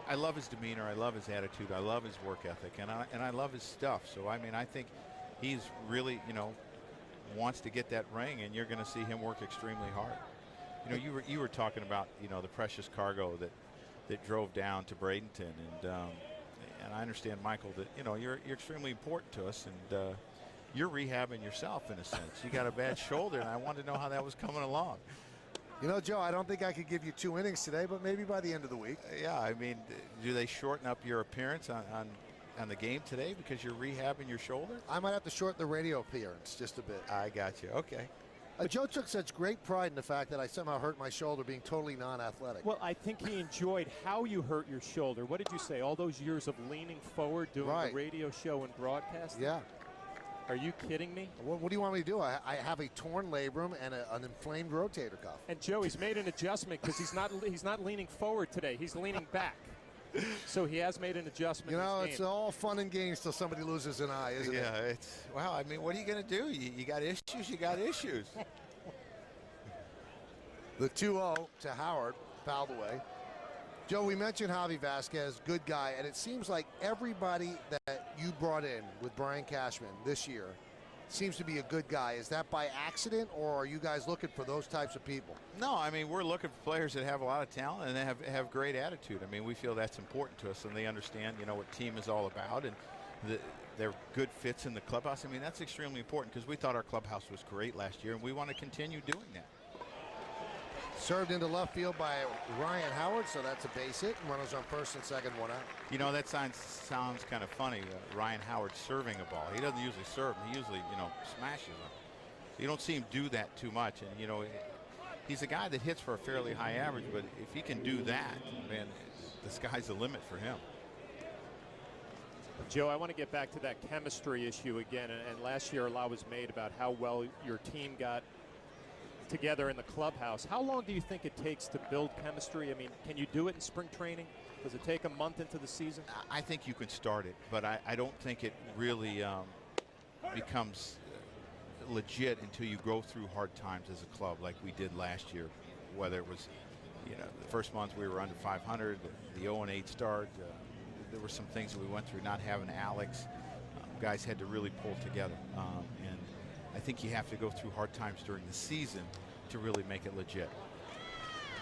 I love his demeanor, I love his attitude, I love his work ethic, and I love his stuff. So I mean, I think he's really, you know, wants to get that ring, and you're going to see him work extremely hard. You know, you were talking about, you know, the precious cargo that drove down to Bradenton, and I understand, Michael, that, you know, you're extremely important to us, and you're rehabbing yourself in a sense. You got a bad shoulder, and I wanted to know how that was coming along. You know, Joe, I don't think I could give you 2 innings today, but maybe by the end of the week. Yeah, I mean, do they shorten up your appearance on the game today because you're rehabbing your shoulder? I might have to shorten the radio appearance just a bit. I got you. Okay. Joe took such great pride in the fact that I somehow hurt my shoulder being totally non-athletic. Well, I think he enjoyed how you hurt your shoulder. What did you say? All those years of leaning forward, doing the radio show and broadcasting? Yeah. Are you kidding me? What do you want me to do? I have a torn labrum and an inflamed rotator cuff. And Joe, he's made an adjustment because he's not leaning forward today. He's leaning back. So he has made an adjustment. You know, in his it's game. all fun and games till somebody loses an eye, isn't it? Yeah, it's, well, I mean, what are you going to do? You got issues, you got issues. The 2-0 to Howard, fouled away. Joe, we mentioned Javi Vasquez, good guy, and it seems like everybody that you brought in with Brian Cashman this year seems to be a good guy. Is that by accident, or are you guys looking for those types of people? No, I mean, we're looking for players that have a lot of talent and they have great attitude. I mean, we feel that's important to us, and they understand, you know, what team is all about, and they're good fits in the clubhouse. I mean, that's extremely important because we thought our clubhouse was great last year, and we want to continue doing that. Served into left field by Ryan Howard, so that's a base hit. Runners on first and second, 1 out. You know, that sounds kind of funny. Ryan Howard serving a ball. He doesn't usually serve them. He usually, smashes them. So you don't see him do that too much. And, he's a guy that hits for a fairly high average, but if he can do that, man, the sky's the limit for him. Joe, I want to get back to that chemistry issue again. And last year, a lot was made about how well your team got together in the clubhouse. How long do you think it takes to build chemistry? I mean, can you do it in spring training? Does it take a month into the season? I think you can start it, but I don't think it really becomes legit until you go through hard times as a club like we did last year, whether it was, the first month we were under 500, the 0-8 start. There were some things that we went through, not having Alex. Guys had to really pull together. And I think you have to go through hard times during the season to really make it legit.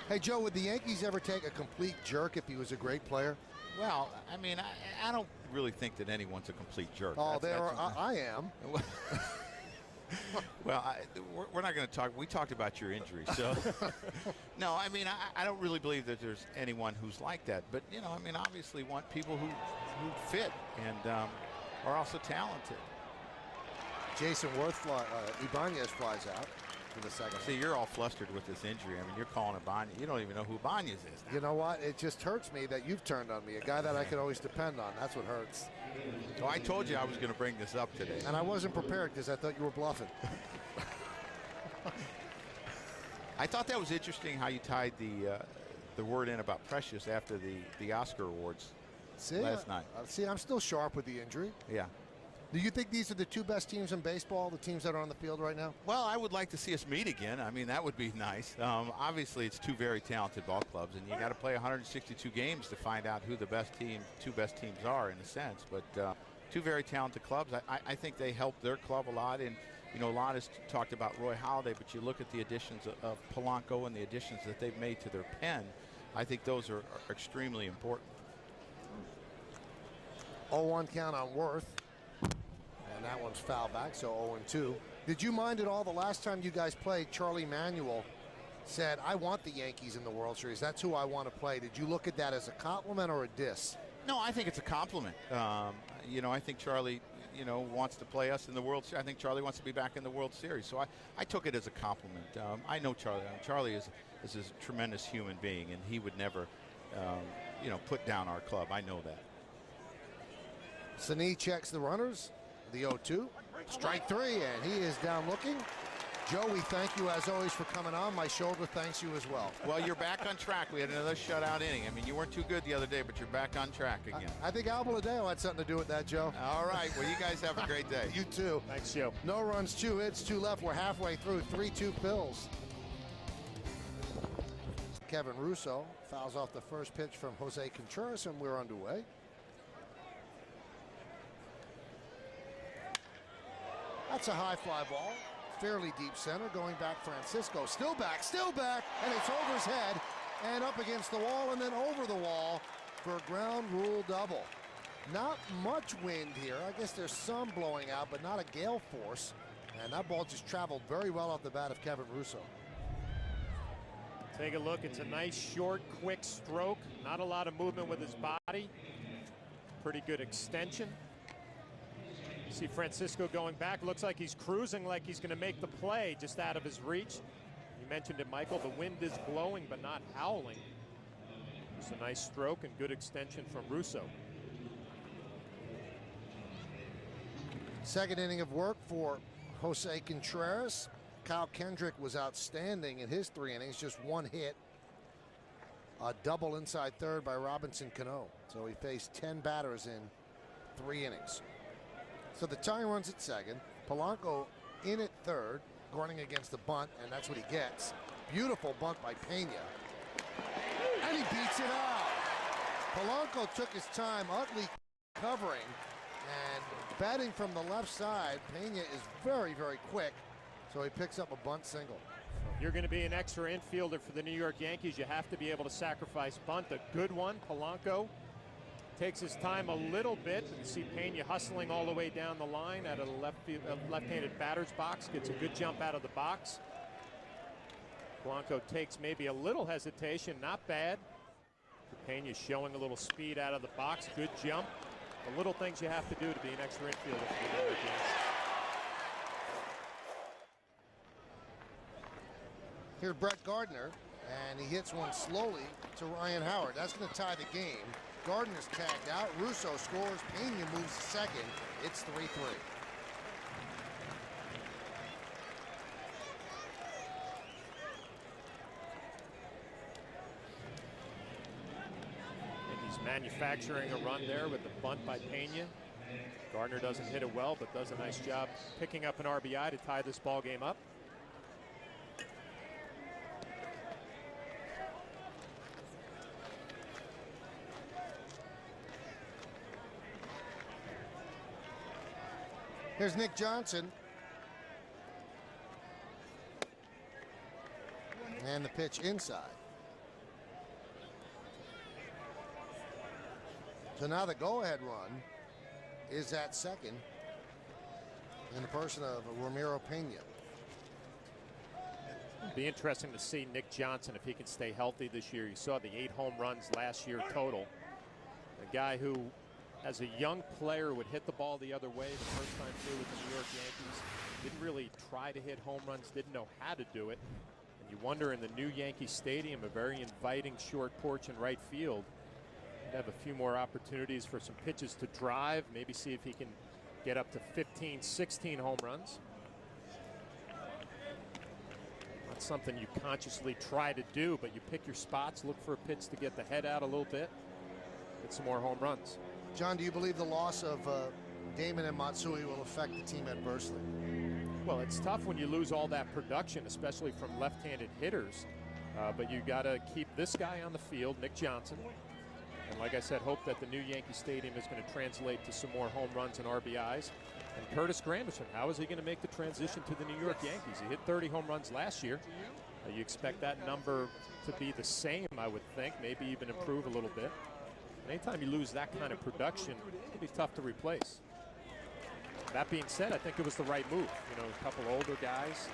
Hey, Joe, would the Yankees ever take a complete jerk if he was a great player? Well, I mean, I don't really think that anyone's a complete jerk. Oh, I am. Well, we're not going to talk. We talked about your injury, so no. I mean, I don't really believe that there's anyone who's like that. But I mean, obviously, want people who fit and are also talented. Jason Ibanez flies out for the second. See, you're all flustered with this injury. I mean, you're calling Ibanez. You don't even know who Ibanez is now. You know what? It just hurts me that you've turned on me, a guy that I could always depend on. That's what hurts. So I told you I was going to bring this up today. And I wasn't prepared because I thought you were bluffing. I thought that was interesting how you tied the word in about Precious after the Oscar Awards last night. See, I'm still sharp with the injury. Yeah. Do you think these are the two best teams in baseball, the teams that are on the field right now? Well, I would like to see us meet again. I mean, that would be nice. Obviously, it's two very talented ball clubs, and you got to play 162 games to find out who the two best teams are, in a sense. But two very talented clubs. I think they help their club a lot. And, a lot is talked about Roy Halladay, but you look at the additions of Polanco and the additions that they've made to their pen. I think those are extremely important. 0-1 count on Worth. And that one's foul back, so 0-2. Did you mind at all the last time you guys played, Charlie Manuel said, I want the Yankees in the World Series. That's who I want to play. Did you look at that as a compliment or a diss? No, I think it's a compliment. I think Charlie, wants to play us in the World Series. I think Charlie wants to be back in the World Series. So I took it as a compliment. I know Charlie. Charlie is a tremendous human being, and he would never, put down our club. I know that. Sani checks the runners. The 0-2, strike 3, and he is down looking. Joe, we thank you as always for coming on. My shoulder thanks you as well. Well, you're back on track. We had another shutout inning. I mean, you weren't too good the other day, but you're back on track again. I think Albaladeo had something to do with that, Joe. All right. Well, you guys have a great day. You too. Thanks, Joe. No runs, 2 hits, 2 left. We're halfway through. 3-2 Phils. Kevin Russo fouls off the first pitch from Jose Contreras, and we're underway. That's a high fly ball, fairly deep center, going back Francisco, still back, and it's over his head and up against the wall and then over the wall for a ground rule double. Not much wind here. I guess there's some blowing out, but not a gale force. And that ball just traveled very well off the bat of Kevin Russo. Take a look. It's a nice, short, quick stroke. Not a lot of movement with his body. Pretty good extension. See Francisco going back. Looks like he's cruising, like he's going to make the play, just out of his reach. You mentioned it, Michael. The wind is blowing, but not howling. Just a nice stroke and good extension from Russo. Second inning of work for Jose Contreras. Kyle Kendrick was outstanding in his 3 innings, just 1 hit. A double inside third by Robinson Cano. So he faced 10 batters in 3 innings. So the tying runs at second. Polanco in at third, running against the bunt, and that's what he gets. Beautiful bunt by Pena. And he beats it out. Polanco took his time, Utley covering, and batting from the left side. Pena is very, very quick, so he picks up a bunt single. If you're going to be an extra infielder for the New York Yankees, you have to be able to sacrifice bunt. A good one, Polanco. Takes his time a little bit. You see Pena hustling all the way down the line out of the left-handed batter's box. Gets a good jump out of the box. Blanco takes maybe a little hesitation, not bad. Pena showing a little speed out of the box, good jump. The little things you have to do to be an extra infielder for the New York Yankees. Here's Brett Gardner, and he hits one slowly to Ryan Howard. That's going to tie the game. Gardner's tagged out. Russo scores. Pena moves to second. It's 3-3. Manufacturing a run there with the bunt by Pena. Gardner doesn't hit it well, but does a nice job picking up an RBI to tie this ball game up. Here's Nick Johnson. And the pitch inside. So now the go-ahead run is at second in the person of Ramiro Pena. It'll be interesting to see Nick Johnson if he can stay healthy this year. You saw the 8 home runs last year total. A guy who, as a young player, would hit the ball the other way the first time through with the New York Yankees. Didn't really try to hit home runs, didn't know how to do it. And you wonder in the new Yankee Stadium, a very inviting short porch in right field, have a few more opportunities for some pitches to drive, maybe see if he can get up to 15, 16 home runs. Not something you consciously try to do, but you pick your spots, look for a pitch to get the head out a little bit, get some more home runs. John, do you believe the loss of Damon and Matsui will affect the team adversely? Well, it's tough when you lose all that production, especially from left-handed hitters, but you got to keep this guy on the field, Nick Johnson. And like I said, hope that the new Yankee Stadium is going to translate to some more home runs and RBIs. And Curtis Granderson, how is he going to make the transition to the New York Yankees? He hit 30 home runs last year. You expect that number to be the same, I would think, maybe even improve a little bit. Anytime you lose that kind of production, it'll be tough to replace. That being said, I think it was the right move. You know, a couple older guys.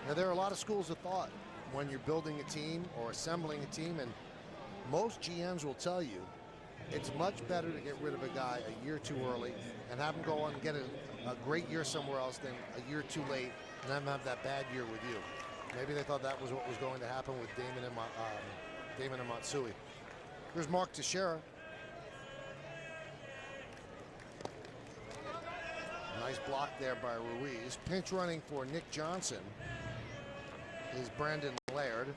Now, there are a lot of schools of thought when you're building a team or assembling a team, and most GMs will tell you it's much better to get rid of a guy a year too early and have him go on and get a great year somewhere else than a year too late and have him have that bad year with you. Maybe they thought that was what was going to happen with Damon and Matsui. Here's Mark Teixeira. Nice block there by Ruiz. Pinch running for Nick Johnson is Brandon Laird.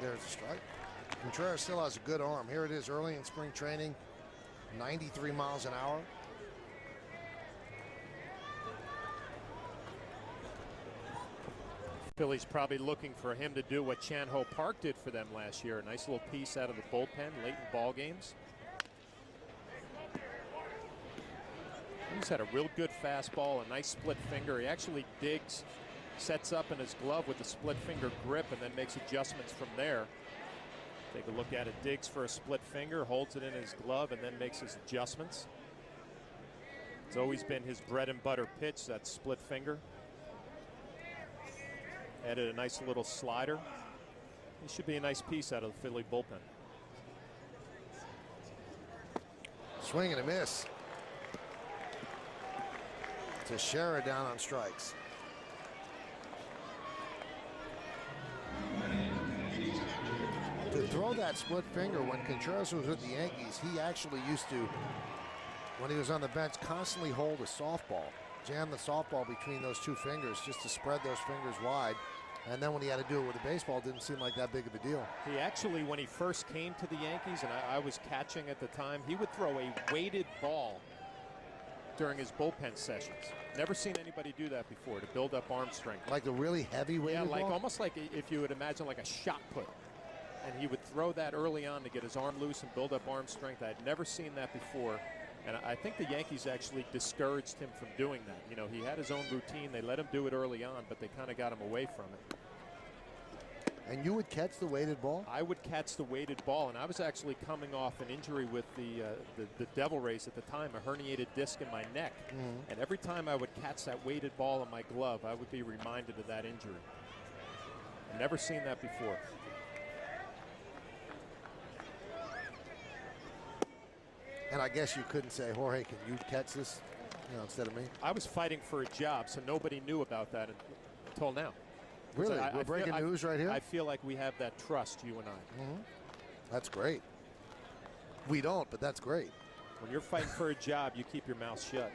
There's a strike. Contreras still has a good arm. Here it is early in spring training, 93 miles an hour. Phillies probably looking for him to do what Chan Ho Park did for them last year. A nice little piece out of the bullpen late in ball games. He's had a real good fastball, a nice split finger. He actually digs, sets up in his glove with a split finger grip, and then makes adjustments from there. Take a look at it. Digs for a split finger, holds it in his glove, and then makes his adjustments. It's always been his bread and butter pitch, that split finger. Added a nice little slider. He should be a nice piece out of the Philly bullpen. Swing and a miss. Teixeira down on strikes. To throw that split finger when Contreras was with the Yankees, he actually used to, when he was on the bench, constantly hold a softball. Jam the softball between those two fingers just to spread those fingers wide. And then when he had to do it with a baseball, it didn't seem like that big of a deal. He actually, when he first came to the Yankees, and I was catching at the time, he would throw a weighted ball during his bullpen sessions. Never seen anybody do that before, to build up arm strength. Like a really heavy weighted ball? Yeah, like ball? almost like if you would imagine like a shot put. and he would throw that early on to get his arm loose and build up arm strength. I had never seen that before. And I think the Yankees actually discouraged him from doing that. You know, he had his own routine. They let him do it early on, but they kind of got him away from it. And you would catch the weighted ball? I would catch the weighted ball, and I was actually coming off an injury with the Devil Rays at the time, a herniated disc in my neck. And every time I would catch that weighted ball in my glove, I would be reminded of that injury. I've never seen that before. And I guess you couldn't say, Jorge, can you catch this, instead of me? I was fighting for a job, so nobody knew about that until now. Really? We're breaking news right here? I feel like we have that trust, you and I. That's great. We don't, but that's great. When you're fighting for a job, you keep your mouth shut.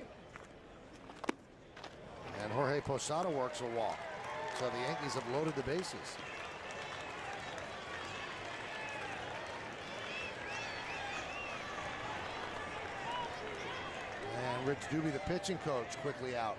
And Jorge Posada works a walk. So the Yankees have loaded the bases. And Rich Doobie, the pitching coach, quickly out.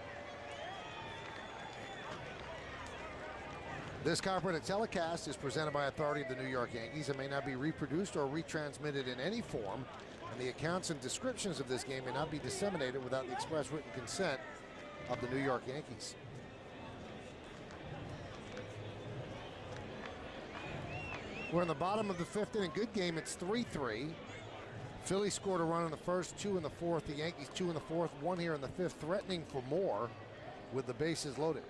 This comprehensive telecast is presented by authority of the New York Yankees and may not be reproduced or retransmitted in any form, and the accounts and descriptions of this game may not be disseminated without the express written consent of the New York Yankees. We're in the bottom of the fifth inning. Good game. It's 3-3. Phillies scored a run in the first, 2 in the fourth. The Yankees 2 in the fourth, 1 here in the fifth, threatening for more with the bases loaded.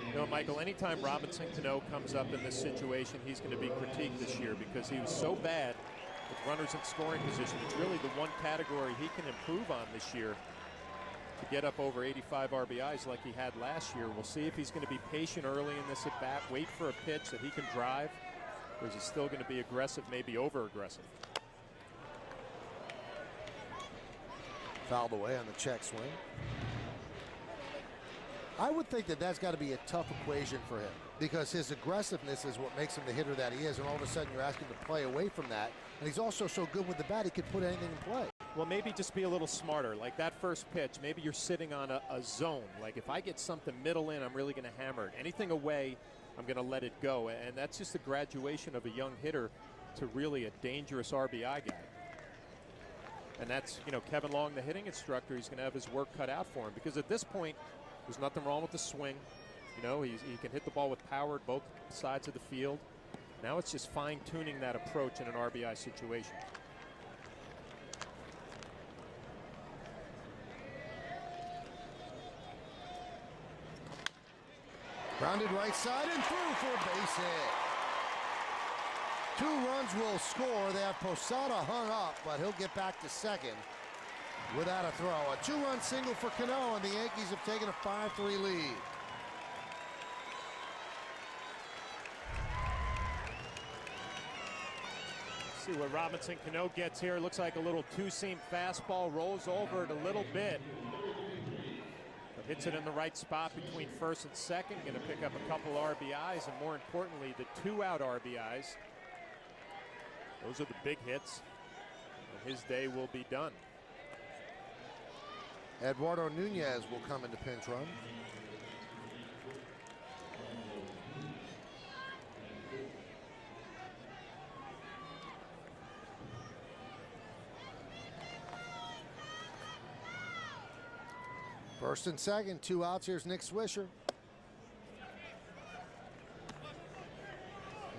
You know, Michael, anytime Robinson Cano comes up in this situation, he's going to be critiqued this year because he was so bad with runners in scoring position. It's really the one category he can improve on this year to get up over 85 RBIs like he had last year. We'll see if he's going to be patient early in this at-bat, wait for a pitch that he can drive, or is he still going to be aggressive, maybe over-aggressive? Fouled away on the check swing. I would think that that's got to be a tough equation for him because his aggressiveness is what makes him the hitter that he is, and all of a sudden you're asking him to play away from that, and he's also so good with the bat he could put anything in play. Well, maybe just be a little smarter. Like that first pitch, maybe you're sitting on a zone. Like if I get something middle in, I'm really going to hammer it. Anything away, I'm going to let it go, and that's just a graduation of a young hitter to really a dangerous RBI guy. And that's, you know, Kevin Long, the hitting instructor, he's going to have his work cut out for him because at this point, there's nothing wrong with the swing. You know, he can hit the ball with power at both sides of the field. Now it's just fine-tuning that approach in an RBI situation. Grounded right side and through for a base hit. 2 runs will score. They have Posada hung up, but he'll get back to second without a throw. A 2-run single for Cano, and the Yankees have taken a 5-3 lead. See what Robinson Cano gets here. Looks like a little two-seam fastball, rolls over it a little bit, but hits it in the right spot between first and second. Going to pick up a couple RBIs, and more importantly, the 2-out RBIs. Those are the big hits, and his day will be done. Eduardo Nunez will come into pinch run. First and second, 2 outs. Here's Nick Swisher.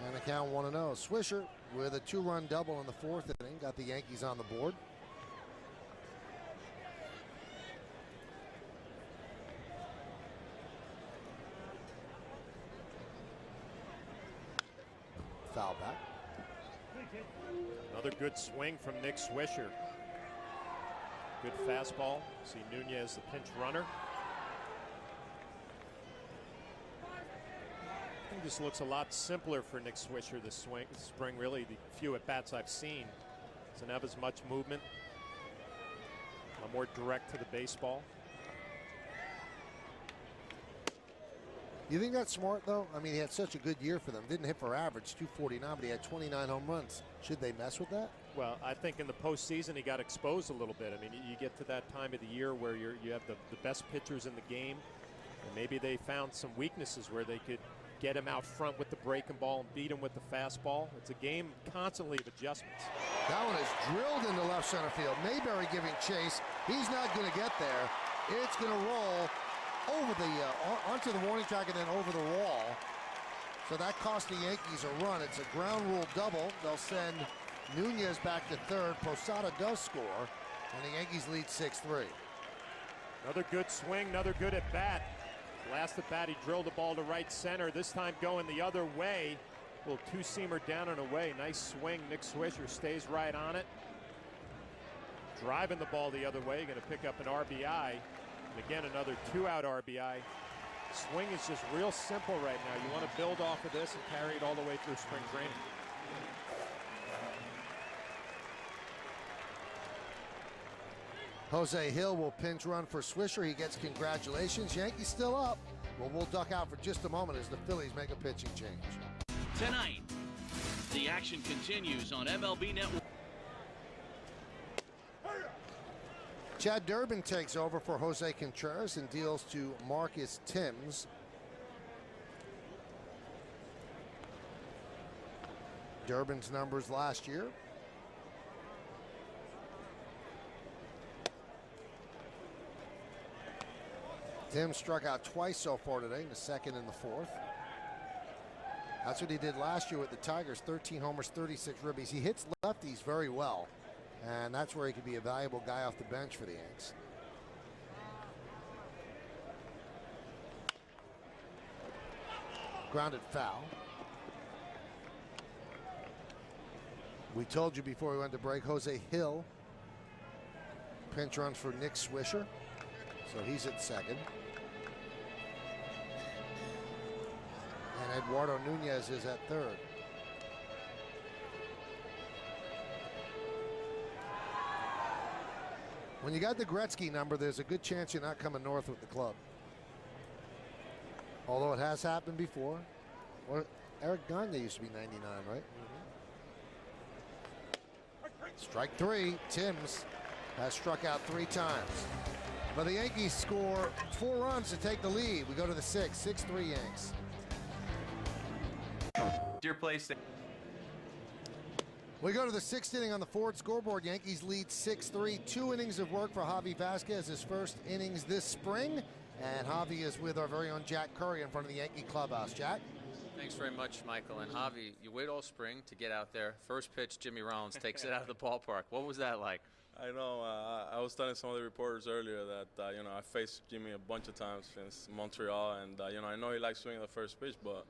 And the count 1-0. Swisher with a 2-run double in the 4th inning. Got the Yankees on the board. Foul back. Another good swing from Nick Swisher. Good fastball. See Nunez, the pinch runner. I think this looks a lot simpler for Nick Swisher this spring. Really, the few at-bats I've seen. Doesn't have as much movement. A lot more direct to the baseball. You think that's smart, though? I mean, he had such a good year for them. Didn't hit for average, 249, but he had 29 home runs. Should they mess with that? Well, I think in the postseason he got exposed a little bit. I mean, you get to that time of the year where you have the best pitchers in the game, and maybe they found some weaknesses where they could get him out front with the breaking ball and beat him with the fastball. It's a game constantly of adjustments. That one is drilled into left center field. Mayberry giving chase. He's not going to get there. It's going to roll over the onto the warning track and then over the wall. So that cost the Yankees a run. It's a ground rule double. They'll send Nunez back to third. Posada does score, and the Yankees lead 6-3. Another good swing, another good at bat. Last at bat, he drilled the ball to right center. This time going the other way. Little two-seamer down and away. Nice swing. Nick Swisher stays right on it. Driving the ball the other way. Going to pick up an RBI. And again, another two-out RBI. Swing is just real simple right now. You want to build off of this and carry it all the way through spring training. Jose Hill will pinch run for Swisher. He gets congratulations. Yankees still up. Well, we'll duck out for just a moment as the Phillies make a pitching change. Tonight, the action continues on MLB Network. Chad Durbin takes over for Jose Contreras and deals to Marcus Timms. Durbin's numbers last year. Tim struck out twice so far today, in the second and the fourth. That's what he did last year with the Tigers, 13 homers, 36 ribbies. He hits lefties very well, and that's where he could be a valuable guy off the bench for the Yanks. Grounded foul. We told you before we went to break, Jose Hill pinch runs for Nick Swisher, so he's at second. And Eduardo Nunez is at third. When you got the Gretzky number, there's a good chance you're not coming north with the club. Although it has happened before. Or Eric Gagne used to be 99, right? Strike three. Timms has struck out 3 times. But the Yankees score 4 runs to take the lead. We go to the 6th. 6-3 Yanks. Your place. We go to the 6th inning on the Ford scoreboard. Yankees lead 6-3. 2 innings of work for Javi Vasquez, his first innings this spring. And Javi is with our very own Jack Curry in front of the Yankee clubhouse. Jack? Thanks very much, Michael. And Javi, you wait all spring to get out there. First pitch, Jimmy Rollins takes it out of the ballpark. What was that like? I know. I was telling some of the reporters earlier that, you know, I faced Jimmy a bunch of times since Montreal. And, you know, I know he likes swinging the first pitch, but,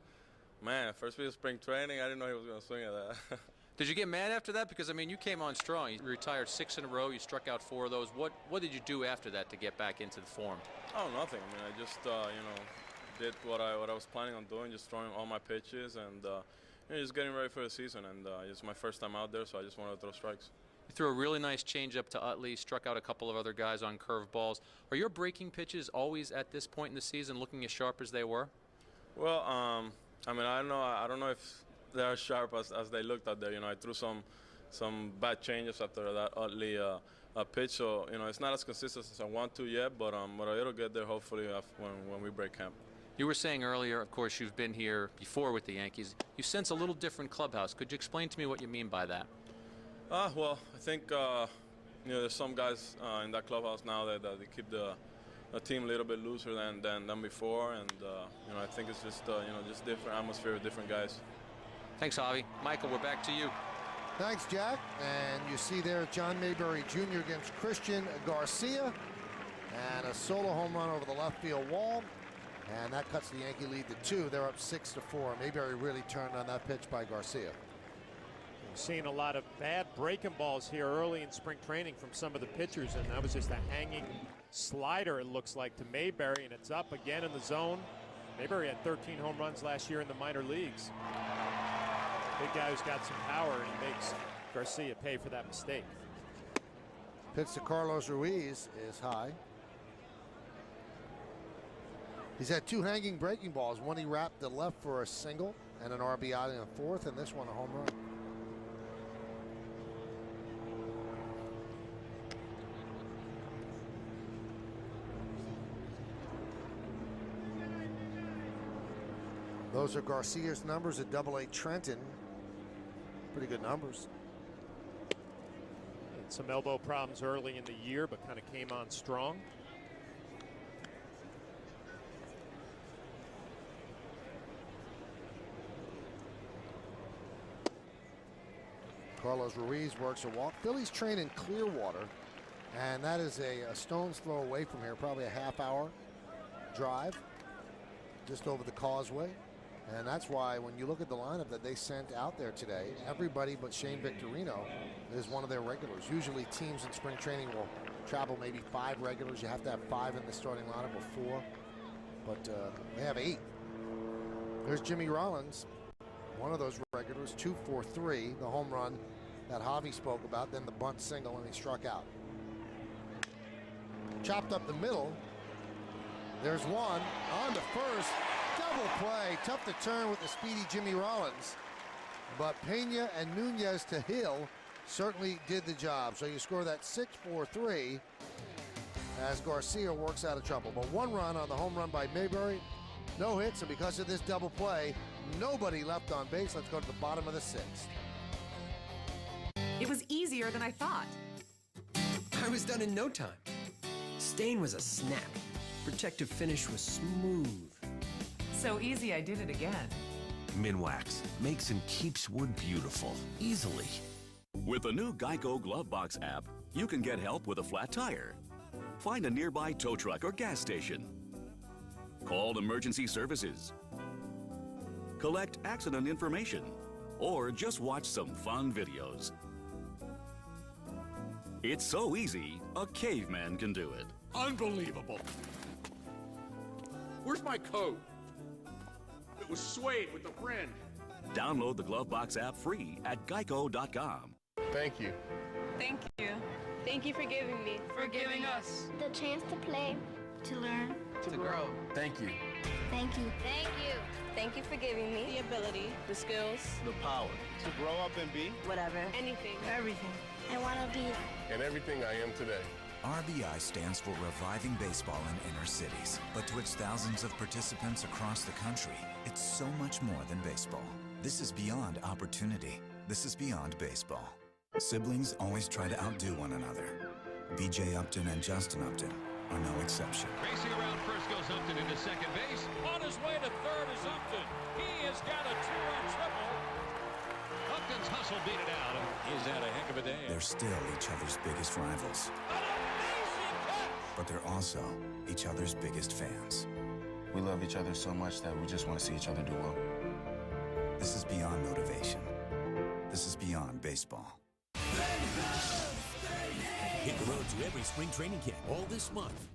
man, first pitch of spring training, I didn't know he was going to swing at that. Did you get mad after that? Because, I mean, you came on strong. You retired 6 in a row. You struck out 4 of those. What did you do after that to get back into the form? Oh, nothing. I mean, I just, you know, did what I was planning on doing, just throwing all my pitches and, you know, just getting ready for the season. And it's my first time out there, so I just wanted to throw strikes. You threw a really nice changeup to Utley, struck out a couple of other guys on curveballs. Are your breaking pitches always at this point in the season looking as sharp as they were? Well, I mean, I don't know if they're as sharp as they looked out there. You know, I threw some bad changes after that Utley pitch, so you know it's not as consistent as I want to yet, but it'll get there hopefully when we break camp. You were saying earlier, of course, you've been here before with the Yankees. You sense a little different clubhouse. Could you explain to me what you mean by that? Well, I think you know there's some guys in that clubhouse now that they keep the team a little bit looser than before, and you know I think it's just you know just different atmosphere with different guys. Thanks, Javi. Michael, we're back to you. Thanks, Jack. And you see there John Mayberry Jr. against Christian Garcia. And a solo home run over the left field wall. And that cuts the Yankee lead to 2. They're up 6-4. Mayberry really turned on that pitch by Garcia. We're seeing a lot of bad breaking balls here early in spring training from some of the pitchers. And that was just a hanging slider, it looks like, to Mayberry. And it's up again in the zone. Mayberry had 13 home runs last year in the minor leagues. Big guy who's got some power, and he makes Garcia pay for that mistake. Pitch to Carlos Ruiz is high. He's had 2 hanging breaking balls. One he wrapped the left for a single and an RBI in the 4th, and this one a home run. Those are Garcia's numbers at Double-A Trenton. Pretty good numbers. Had some elbow problems early in the year, but kind of came on strong. Carlos Ruiz works a walk. Phillies train in Clearwater, and that is a stone's throw away from here, probably a half-hour drive just over the causeway. And that's why when you look at the lineup that they sent out there today, everybody but Shane Victorino is one of their regulars. Usually teams in spring training will travel maybe 5 regulars. You have to have 5 in the starting lineup or 4, but they have 8. There's Jimmy Rollins, one of those regulars, 2 for 3, the home run that Javi spoke about, then the bunt single, and he struck out. Chopped up the middle. There's one on to first. Double play. Tough to turn with the speedy Jimmy Rollins. But Pena and Nunez to Hill certainly did the job. So you score that 6-4-3 as Garcia works out of trouble. But 1 run on the home run by Mayberry. No hits, and because of this double play, nobody left on base. Let's go to the bottom of the 6th. It was easier than I thought. I was done in no time. Stain was a snap. Protective finish was smooth. So easy I did it again. Minwax makes and keeps wood beautiful, easily. With the new Geico Glove Box app, you can get help with a flat tire. Find a nearby tow truck or gas station. Call emergency services. Collect accident information. Or just watch some fun videos. It's so easy, a caveman can do it. Unbelievable. Where's my coat? It was suede with the fringe. Download the Glovebox app free at geico.com. Thank you. Thank you. Thank you for giving me. For giving us. The chance to play, to learn, To grow. Thank you. Thank you. Thank you. Thank you for giving me the ability, the skills, The power to grow up and be whatever, anything, everything. I want to be. and everything I am today. RBI stands for Reviving Baseball in Inner Cities. But to its thousands of participants across the country, it's so much more than baseball. This is beyond opportunity. This is beyond baseball. Siblings always try to outdo one another. BJ Upton and Justin Upton are no exception. Racing around first goes Upton into second base. On his way to third is Upton. He has got a 2-run triple. Upton's hustle beat it out. He's had a heck of a day. They're still each other's biggest rivals. But they're also each other's biggest fans. We love each other so much that we just want to see each other do well. This is beyond motivation. This is beyond baseball. Hit the road to every spring training camp all this month.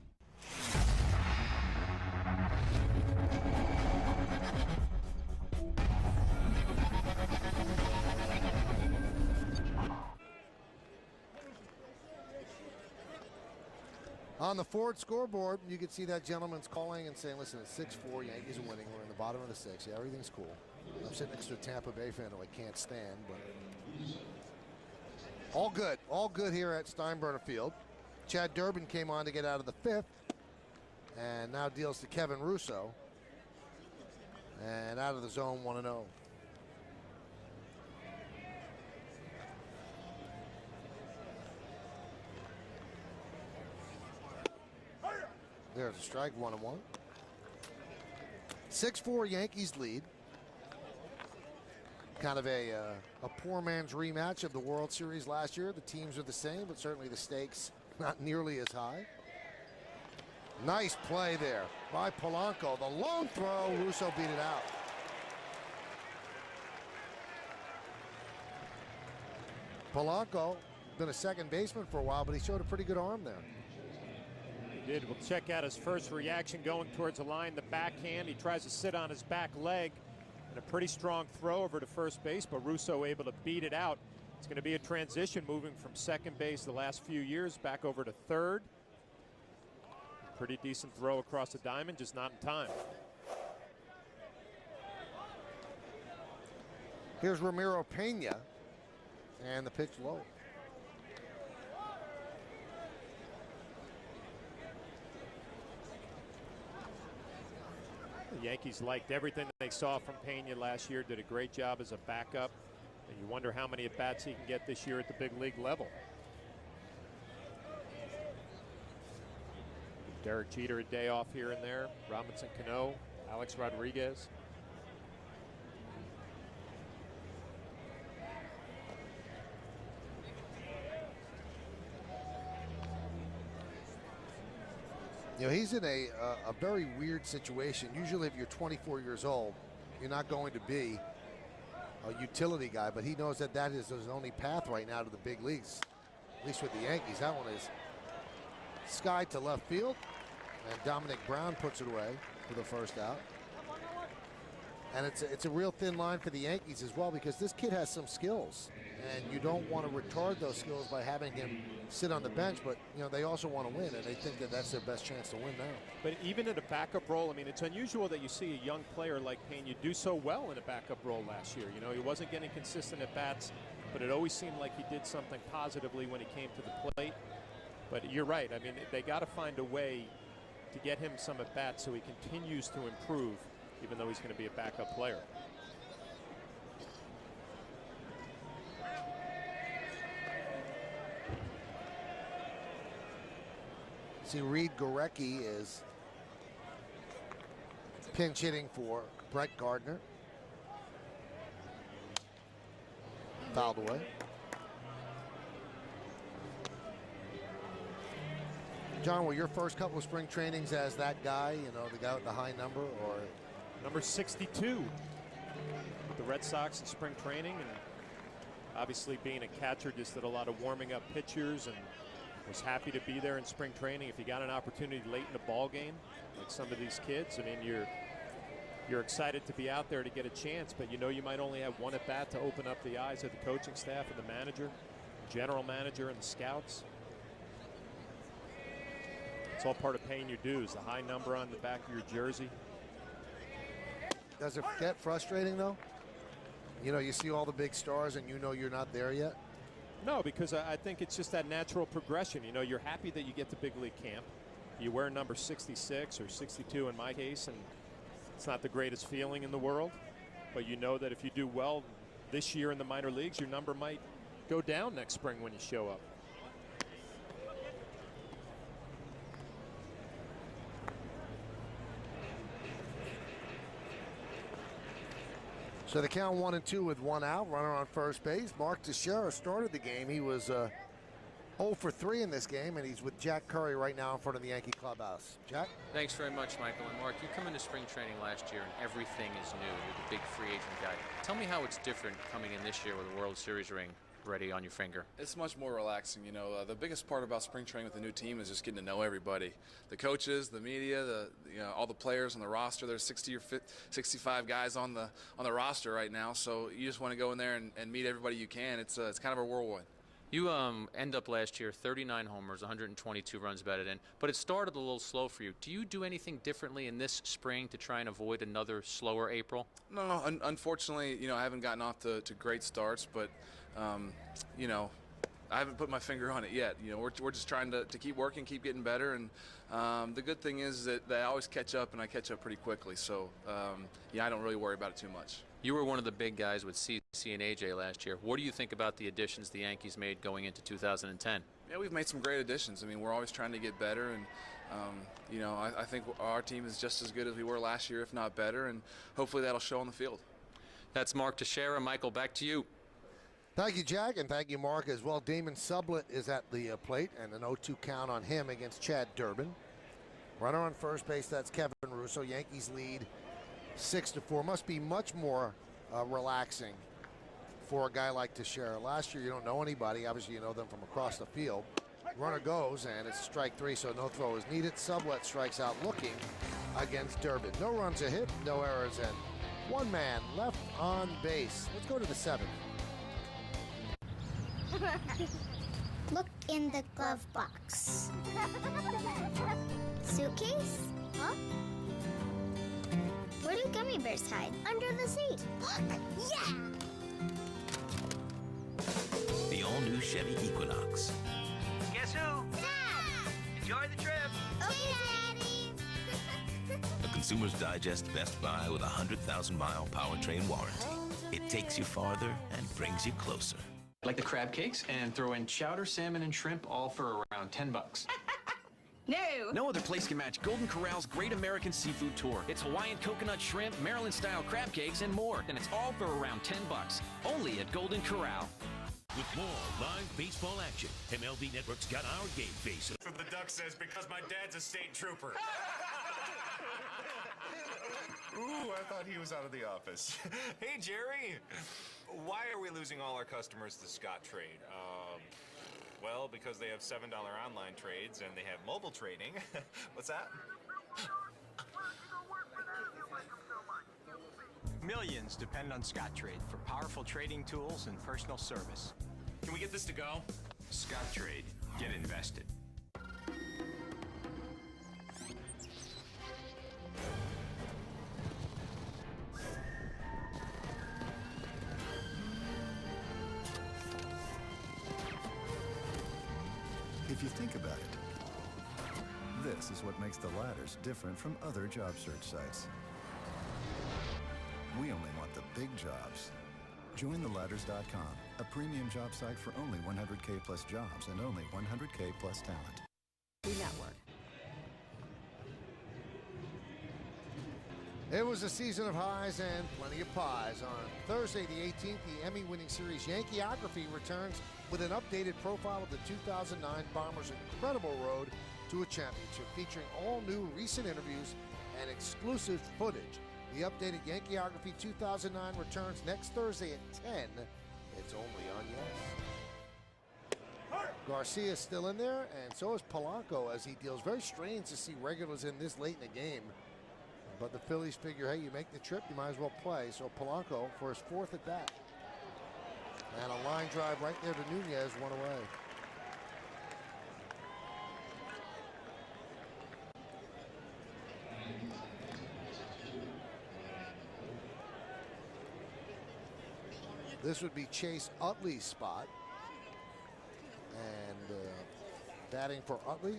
On the Ford scoreboard, you can see that gentleman's calling and saying, listen, it's 6-4, Yankees are winning. We're in the bottom of the 6th. Yeah, everything's cool. I'm sitting next to a Tampa Bay fan who I can't stand, but all good. All good here at Steinbrenner Field. Chad Durbin came on to get out of the 5th and now deals to Kevin Russo. And out of the zone, 1-0. There's a strike, 1-1. 6-4 Yankees lead. Kind of a poor man's rematch of the World Series last year. The teams are the same, but certainly the stakes not nearly as high. Nice play there by Polanco. The lone throw, Russo beat it out. Polanco, been a second baseman for a while, but he showed a pretty good arm there. He did. We'll check out his first reaction going towards the line, the backhand. He tries to sit on his back leg. And a pretty strong throw over to first base, but Russo able to beat it out. It's going to be a transition moving from second base the last few years back over to third. Pretty decent throw across the diamond, just not in time. Here's Ramiro Pena, and the pitch low. The Yankees liked everything they saw from Pena last year, did a great job as a backup. And you wonder how many at-bats he can get this year at the big league level. Derek Jeter a day off here and there. Robinson Cano, Alex Rodriguez. You know, he's in a very weird situation. Usually if you're 24 years old, you're not going to be a utility guy, but he knows that that is his only path right now to the big leagues, at least with the Yankees. That one is sky to left field, and Dominic Brown puts it away for the first out. And it's a real thin line for the Yankees as well, because this kid has some skills, and you don't want to retard those skills by having him sit on the bench, but you know, they also want to win, and they think that that's their best chance to win now. But even in a backup role, I mean, it's unusual that you see a young player like Pena do so well in a backup role last year. You know, he wasn't getting consistent at bats, but it always seemed like he did something positively when he came to the plate. But you're right. I mean, they got to find a way to get him some at bats so he continues to improve, even though he's going to be a backup player. See, Reed Gorecki is pinch hitting for Brett Gardner. Fouled away. John, were your first couple of spring trainings as that guy, you know, the guy with the high number, or? Number 62 with the Red Sox in spring training, and obviously being a catcher, just did a lot of warming up pitchers and was happy to be there in spring training. If you got an opportunity late in the ball game, like some of these kids, I mean, you're excited to be out there to get a chance, but you know you might only have one at bat to open up the eyes of the coaching staff and the manager, general manager, and the scouts. It's all part of paying your dues. The high number on the back of your jersey. Does it get frustrating though? You know, you see all the big stars and you know you're not there yet? No, because I think it's just that natural progression. You know, you're happy that you get to big league camp. You wear number 66 or 62 in my case, and it's not the greatest feeling in the world. But you know that if you do well this year in the minor leagues, your number might go down next spring when you show up. So the count 1-2 with one out, runner on first base. Mark Teixeira started the game. He was 0 for 3 in this game, and he's with Jack Curry right now in front of the Yankee clubhouse. Jack? Thanks very much, Michael. And Mark, you come into spring training last year and everything is new. You're the big free agent guy. Tell me how it's different coming in this year with a World Series ring ready on your finger. It's much more relaxing. You know, the biggest part about spring training with a new team is just getting to know everybody. The coaches, the media, all the players on the roster. There's 60 or 65 guys on the roster right now. So you just want to go in there and meet everybody you can. It's kind of a whirlwind. You end up last year 39 homers, 122 runs batted in, but it started a little slow for you. Do you do anything differently in this spring to try and avoid another slower April? No, unfortunately, you know, I haven't gotten off to great starts, but you know, I haven't put my finger on it yet. You know, we're just trying to keep working, keep getting better, and the good thing is that I always catch up, and I catch up pretty quickly. So yeah, I don't really worry about it too much. You were one of the big guys with CC and AJ last year. What do you think about the additions the Yankees made going into 2010? Yeah, we've made some great additions. I mean, we're always trying to get better, and you know, I think our team is just as good as we were last year, if not better, and hopefully that'll show on the field. That's Mark Teixeira. Michael, back to you. Thank you, Jack, and thank you, Mark, as well. Damon Sublett is at the plate, and an 0-2 count on him against Chad Durbin. Runner on first base, that's Kevin Russo. Yankees lead 6-4. Must be much more relaxing for a guy like Teixeira. Last year, you don't know anybody. Obviously, you know them from across the field. Runner goes, and it's strike 3, so no throw is needed. Sublett strikes out looking against Durbin. No runs a hit, no errors, and one man left on base. Let's go to the 7th. Look in the glove box. Suitcase? Huh? Where do gummy bears hide? Under the seat. Look! Yeah! The all-new Chevy Equinox. Guess who? Dad! Enjoy the trip. Okay, Daddy. A Consumers Digest Best Buy with a 100,000-mile powertrain warranty. It takes you farther and brings you closer. I'd like the crab cakes and throw in chowder, salmon, and shrimp, all for around 10 bucks. No! No other place can match Golden Corral's Great American Seafood Tour. It's Hawaiian coconut shrimp, Maryland-style crab cakes, and more. And it's all for around 10 bucks. Only at Golden Corral. With more live baseball action, MLB Network's got our game face. So the duck says, because my dad's a state trooper. Ooh, I thought he was out of the office. Hey, Jerry. Why are we losing all our customers to Scottrade? Well, because they have $7 online trades and they have mobile trading. What's that? Millions depend on Scottrade for powerful trading tools and personal service. Can we get this to go? Scottrade. Get invested. If you think about it, this is what makes the Ladders different from other job search sites. We only want the big jobs. Join theladders.com, a premium job site for only 100K plus jobs and only 100K plus talent. Network. It was a season of highs and plenty of pies. On Thursday, the 18th, the Emmy-winning series Yankeeography returns with an updated profile of the 2009 Bombers' incredible road to a championship, featuring all new recent interviews and exclusive footage. The updated Yankeeography 2009 returns next Thursday at 10. It's only on Yes. Garcia's still in there, and so is Polanco as he deals. Very strange to see regulars in this late in the game. But the Phillies figure, hey, you make the trip, you might as well play. So Polanco for his 4th at bat. And a line drive right there to Nunez, one away. This would be Chase Utley's spot. And batting for Utley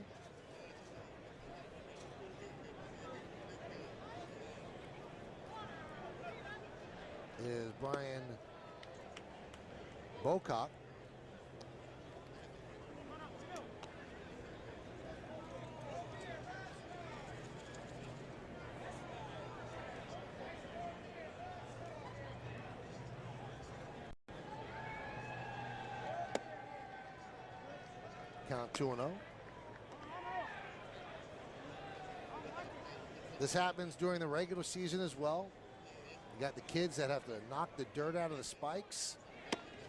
is Brian Bocock. Count 2-0. This happens during the regular season as well. You got the kids that have to knock the dirt out of the spikes,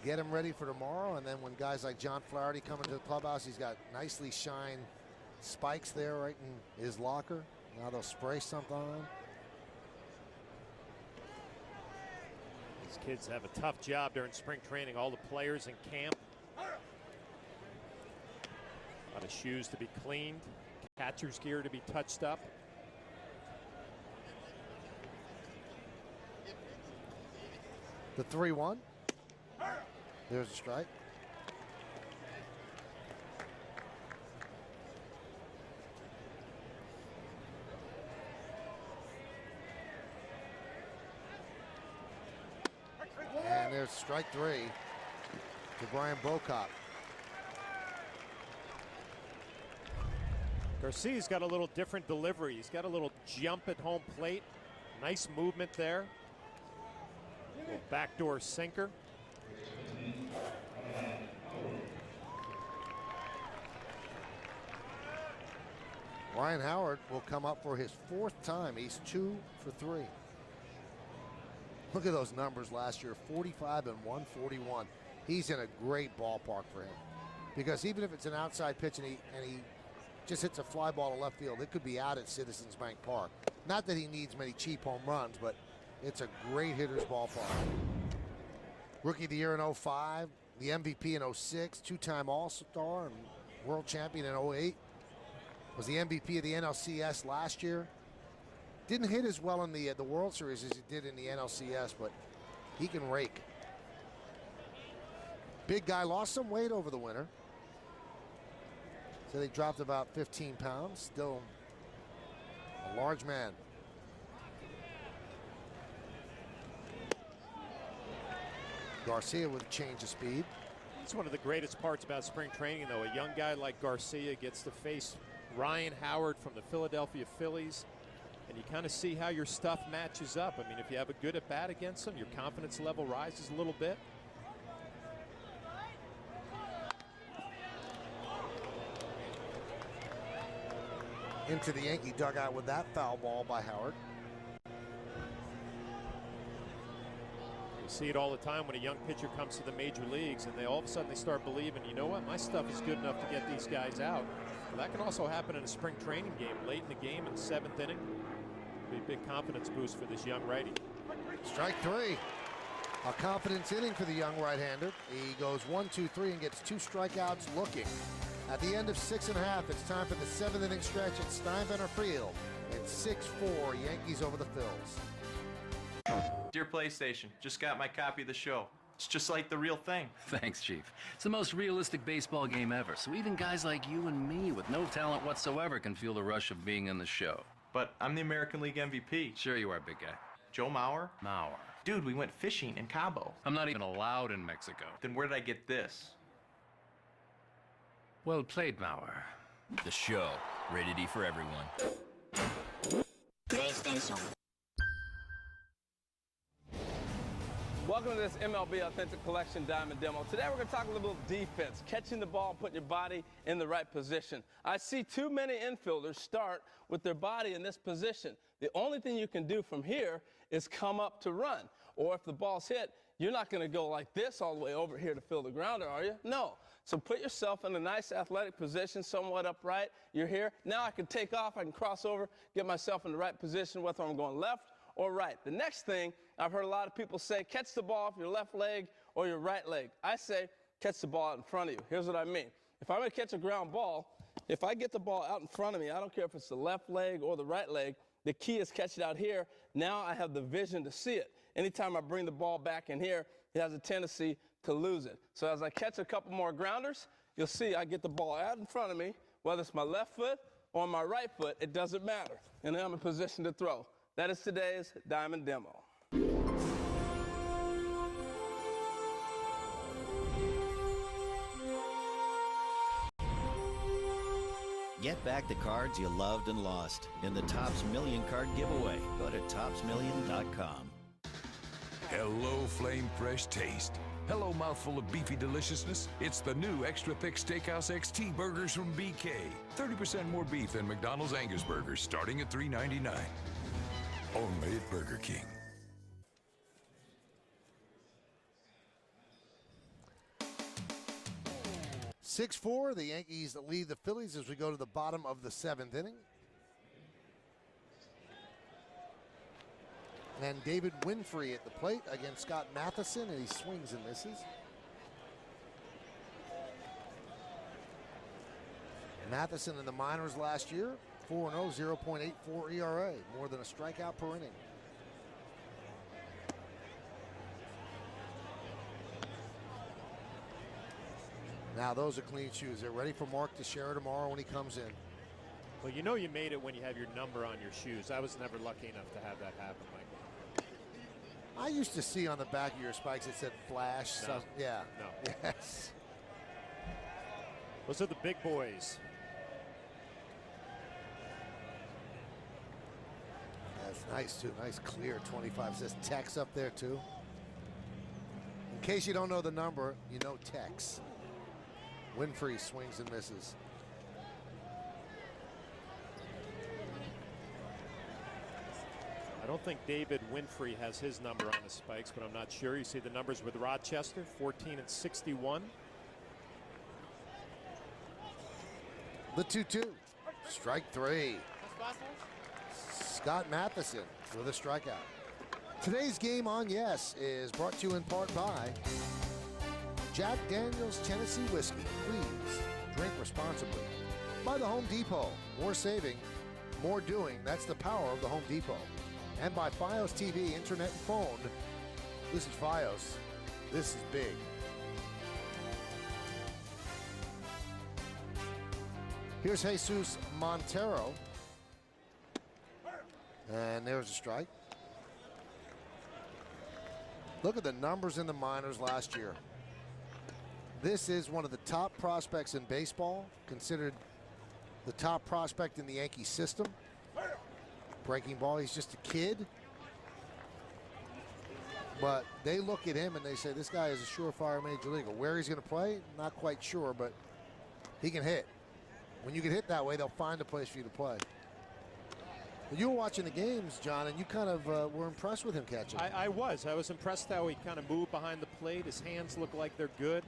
get them ready for tomorrow, and then when guys like John Flaherty come into the clubhouse, he's got nicely shined spikes there right in his locker. Now they'll spray something on him. These kids have a tough job during spring training. All the players in camp. A lot of shoes to be cleaned, catcher's gear to be touched up. The 3-1. There's a strike. And there's strike 3 to Brian Bocock. Garcia's got a little different delivery. He's got a little jump at home plate. Nice movement there. Little backdoor sinker. Ryan Howard will come up for his 4th time. He's 2 for 3. Look at those numbers last year, 45 and 141. He's in a great ballpark for him. Because even if it's an outside pitch and he just hits a fly ball to left field, it could be out at Citizens Bank Park. Not that he needs many cheap home runs, but it's a great hitter's ballpark. Rookie of the Year in 05, the MVP in 06, 2-time All-Star and World Champion in 08. Was the MVP of the NLCS last year. Didn't hit as well in the World Series as he did in the NLCS, but he can rake. Big guy, lost some weight over the winter. So they dropped about 15 pounds. Still a large man. Garcia with a change of speed. It's one of the greatest parts about spring training, though. A young guy like Garcia gets to face Ryan Howard from the Philadelphia Phillies, and you kind of see how your stuff matches up. I mean, if you have a good at-bat against them, your confidence level rises a little bit. Into the Yankee dugout with that foul ball by Howard. You see it all the time when a young pitcher comes to the major leagues and all of a sudden they start believing, you know what, my stuff is good enough to get these guys out. Well, that can also happen in a spring training game, late in the game in the 7th inning. Be a big confidence boost for this young righty. Strike 3. A confidence inning for the young right-hander. He goes 1, 2, 3 and gets 2 strikeouts looking. At the end of 6 1/2, it's time for the 7th inning stretch at Steinbrenner Field. It's 6-4 Yankees over the Phils. Dear PlayStation, just got my copy of the show. It's just like the real thing. Thanks, Chief. It's the most realistic baseball game ever, so even guys like you and me with no talent whatsoever can feel the rush of being in the show. But I'm the American League MVP. Sure you are, big guy. Joe Mauer? Mauer. Dude, we went fishing in Cabo. I'm not even allowed in Mexico. Then where did I get this? Well played, Mauer. The show. Rated E for everyone. PlayStation. Welcome to this MLB Authentic Collection Diamond Demo. Today we're going to talk a little defense, catching the ball, putting your body in the right position. I see too many infielders start with their body in this position. The only thing you can do from here is come up to run. Or if the ball's hit, you're not going to go like this all the way over here to fill the grounder, are you? No. So put yourself in a nice athletic position, somewhat upright. You're here. Now I can take off, I can cross over, get myself in the right position, whether I'm going left or right. The next thing, I've heard a lot of people say, catch the ball with your left leg or your right leg. I say, catch the ball out in front of you. Here's what I mean. If I'm going to catch a ground ball, if I get the ball out in front of me, I don't care if it's the left leg or the right leg, the key is catch it out here. Now I have the vision to see it. Anytime I bring the ball back in here, it has a tendency to lose it. So as I catch a couple more grounders, you'll see I get the ball out in front of me, whether it's my left foot or my right foot, it doesn't matter. And then I'm in position to throw. That is today's Diamond Demo. Get back the cards you loved and lost in the Topps Million Card Giveaway. Go to ToppsMillion.com. Hello, flame fresh taste. Hello, mouthful of beefy deliciousness. It's the new Extra Thick Steakhouse XT burgers from BK. 30% more beef than McDonald's Angus burgers, starting at $3.99. Only at Burger King. (6-4), the Yankees lead the Phillies as we go to the bottom of the 7th inning. And David Winfrey at the plate against Scott Matheson, and he swings and misses. Matheson in the minors last year, 4-0, 0.84 ERA, more than a strikeout per inning. Now those are clean shoes. They're ready for Mark Teixeira tomorrow when he comes in. Well, you know you made it when you have your number on your shoes. I was never lucky enough to have that happen, Michael. I used to see on the back of your spikes it said Flash. No. So, yeah. No. Yes. Those are the big boys. That's nice, too. Nice, clear 25. Says Tex up there, too. In case you don't know the number, you know Tex. Winfrey swings and misses. I don't think David Winfrey has his number on the spikes, but I'm not sure. You see the numbers with Rochester, 14 and 61. The 2-2. Strike 3. Scott Matheson with a strikeout. Today's game on Yes is brought to you in part by Jack Daniel's Tennessee Whiskey. Please drink responsibly. By the Home Depot. More saving, more doing. That's the power of the Home Depot. And by Fios TV, internet and phone. This is Fios. This is big. Here's Jesus Montero. And there's a strike. Look at the numbers in the minors last year. This is one of the top prospects in baseball, considered the top prospect in the Yankee system. Breaking ball, he's just a kid. But they look at him and they say, this guy is a surefire major leaguer. Where he's going to play, not quite sure, but he can hit. When you can hit that way, they'll find a place for you to play. But you were watching the games, John, and you kind of were impressed with him catching. I was impressed how he kind of moved behind the plate. His hands look like they're good.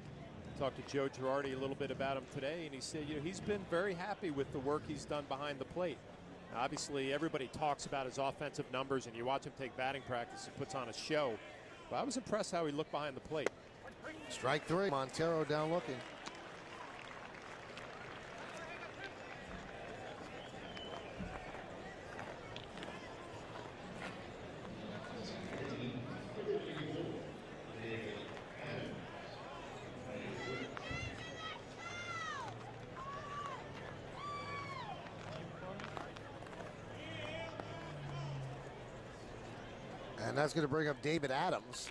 Talked to Joe Girardi a little bit about him today, and he said, he's been very happy with the work he's done behind the plate. Now, obviously, everybody talks about his offensive numbers, and you watch him take batting practice, he puts on a show. But I was impressed how he looked behind the plate. Strike three. Montero down looking. And that's going to bring up David Adams.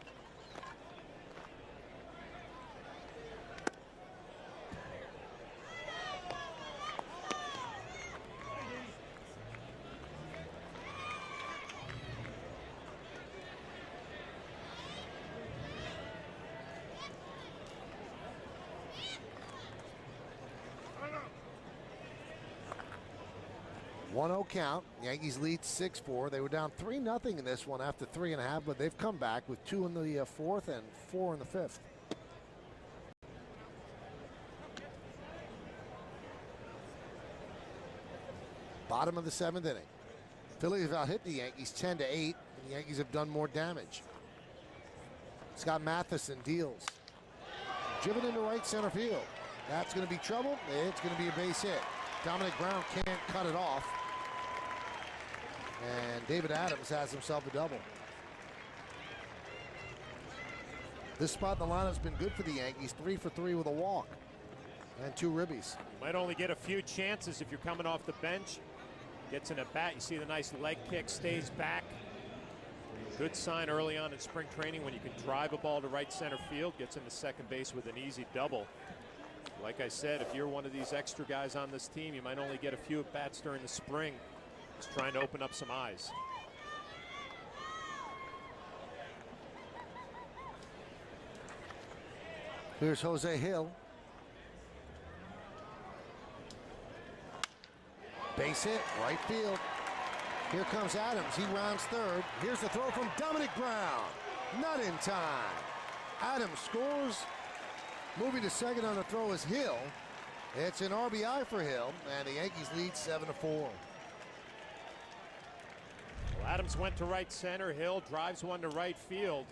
Count. Yankees lead 6-4. They were down 3-0 in this one after 3.5, but they've come back with 2 in the fourth and 4 in the fifth. Bottom of the 7th inning. Phillies have out hit the Yankees 10-8, and the Yankees have done more damage. Scott Matheson deals. Driven into right center field. That's going to be trouble. It's going to be a base hit. Dominic Brown can't cut it off. And David Adams has himself a double. This spot in the lineup's been good for the Yankees. 3 for 3 with a walk and 2 ribbies. You might only get a few chances if you're coming off the bench. Gets in a bat. You see the nice leg kick, stays back. Good sign early on in spring training when you can drive a ball to right center field. Gets into second base with an easy double. Like I said, if you're one of these extra guys on this team, you might only get a few at-bats during the spring. Just trying to open up some eyes. Here's Jose Hill. Base hit, right field. Here comes Adams. He rounds third. Here's the throw from Dominic Brown. Not in time. Adams scores. Moving to second on the throw is Hill. It's an RBI for Hill, and the Yankees lead 7-4. Adams went to right center. Hill drives one to right field.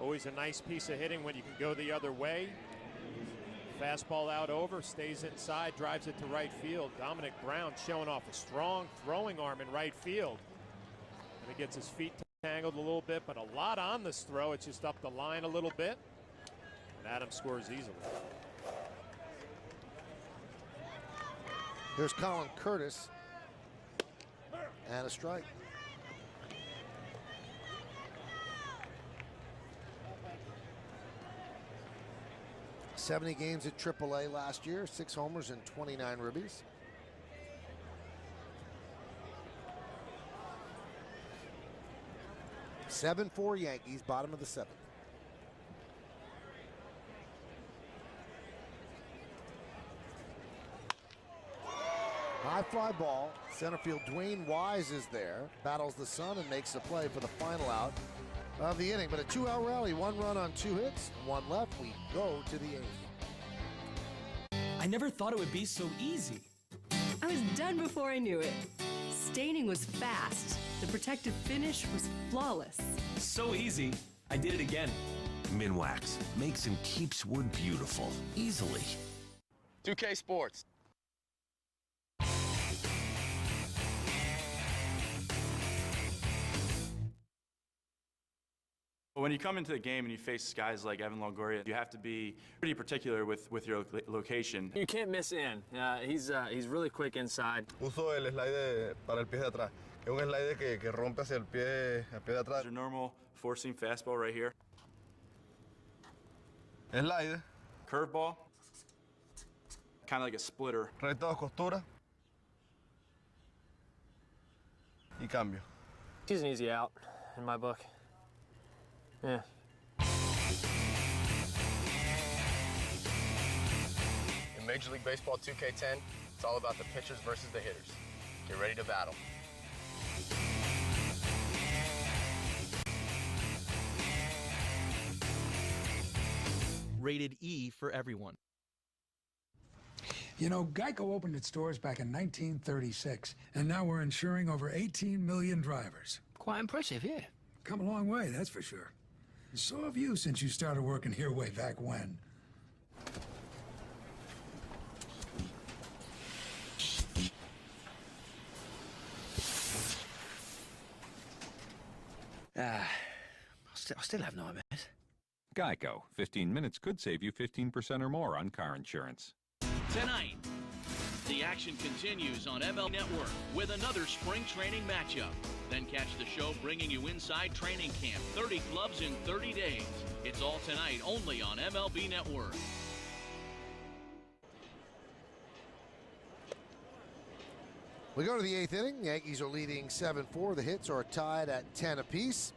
Always a nice piece of hitting when you can go the other way. Fastball out over, stays inside, drives it to right field. Dominic Brown showing off a strong throwing arm in right field. And he gets his feet tangled a little bit, but a lot on this throw. It's just up the line a little bit. And Adams scores easily. Here's Colin Curtis. And a strike. 70 games at AAA last year, 6 homers and 29 ribbies. Seven 4 Yankees, bottom of the 7th. High fly ball, center field. Dwayne Wise is there, battles the sun and makes the play for the final out of the inning. But a 2-out rally, 1 run on 2 hits, 1 left. We go to the 8th. I never thought it would be so easy. I was done before I knew it. Staining was fast. The protective finish was flawless. So easy, I did it again. Minwax makes and keeps wood beautiful, easily. 2K Sports. When you come into the game and you face guys like Evan Longoria, you have to be pretty particular with your location. You can't miss in. He's really quick inside. Uso el slide para el pie de atrás. Es un slider que rompe hacia el pie de atrás. Your normal four-seam fastball right here. Slider. Curveball. Kind of like a splitter. Recta dos costuras. Y cambio. He's an easy out in my book. Yeah. In Major League Baseball 2K10, it's all about the pitchers versus the hitters. Get ready to battle. Rated E for everyone. You know, Geico opened its doors back in 1936, and now we're insuring over 18 million drivers. Quite impressive, yeah. Come a long way, that's for sure. So have you since you started working here way back when. I still have nightmares. Geico. 15 minutes could save you 15% or more on car insurance. Tonight, the action continues on ML Network with another spring training matchup. Then catch the show bringing you inside training camp, 30 clubs in 30 days. It's all tonight only on MLB Network. We go to the 8th inning. The Yankees are leading 7-4. The hits are tied at 10 apiece.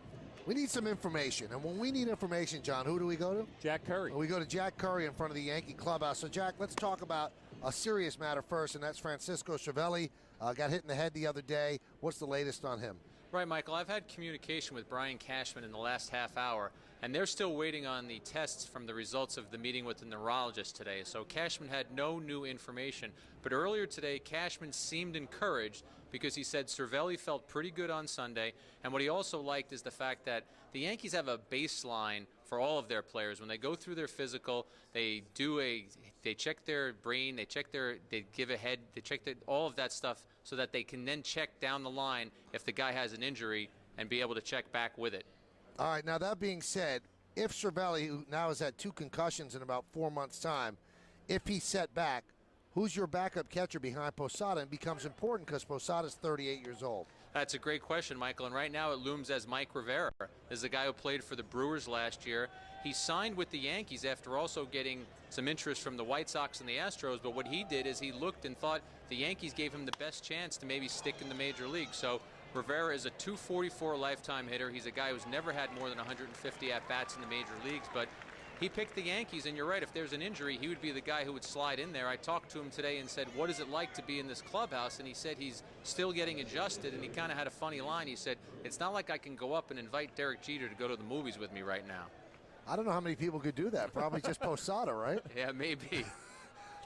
We need some information. And when we need information, John, who do we go to? Jack Curry. We go to Jack Curry in front of the Yankee clubhouse. So, Jack, let's talk about a serious matter first, and that's Francisco Cervelli. Got hit in the head the other day. What's the latest on him? Right, Michael. I've had communication with Brian Cashman in the last half hour, and they're still waiting on the tests from the results of the meeting with the neurologist today. So Cashman had no new information. But earlier today, Cashman seemed encouraged because he said Cervelli felt pretty good on Sunday. And what he also liked is the fact that the Yankees have a baseline for all of their players. When they go through their physical, they check their brain, they give a head, they check all of that stuff so that they can then check down the line if the guy has an injury and be able to check back with it. All right, now that being said, if Cervelli, who now has had 2 concussions in about 4 months' time, if he's set back, who's your backup catcher behind Posada? And becomes important because Posada's 38 years old. That's a great question, Michael, and right now it looms as Mike Rivera. This is the guy who played for the Brewers last year. He signed with the Yankees after also getting some interest from the White Sox and the Astros, but what he did is he looked and thought the Yankees gave him the best chance to maybe stick in the major league. So Rivera is a .244 lifetime hitter. He's a guy who's never had more than 150 at-bats in the major leagues, but he picked the Yankees, and you're right, if there's an injury, he would be the guy who would slide in there. I talked to him today and said, what is it like to be in this clubhouse? And he said he's still getting adjusted, and he kind of had a funny line. He said, it's not like I can go up and invite Derek Jeter to go to the movies with me right now. I don't know how many people could do that. Probably just Posada, right? Yeah, maybe.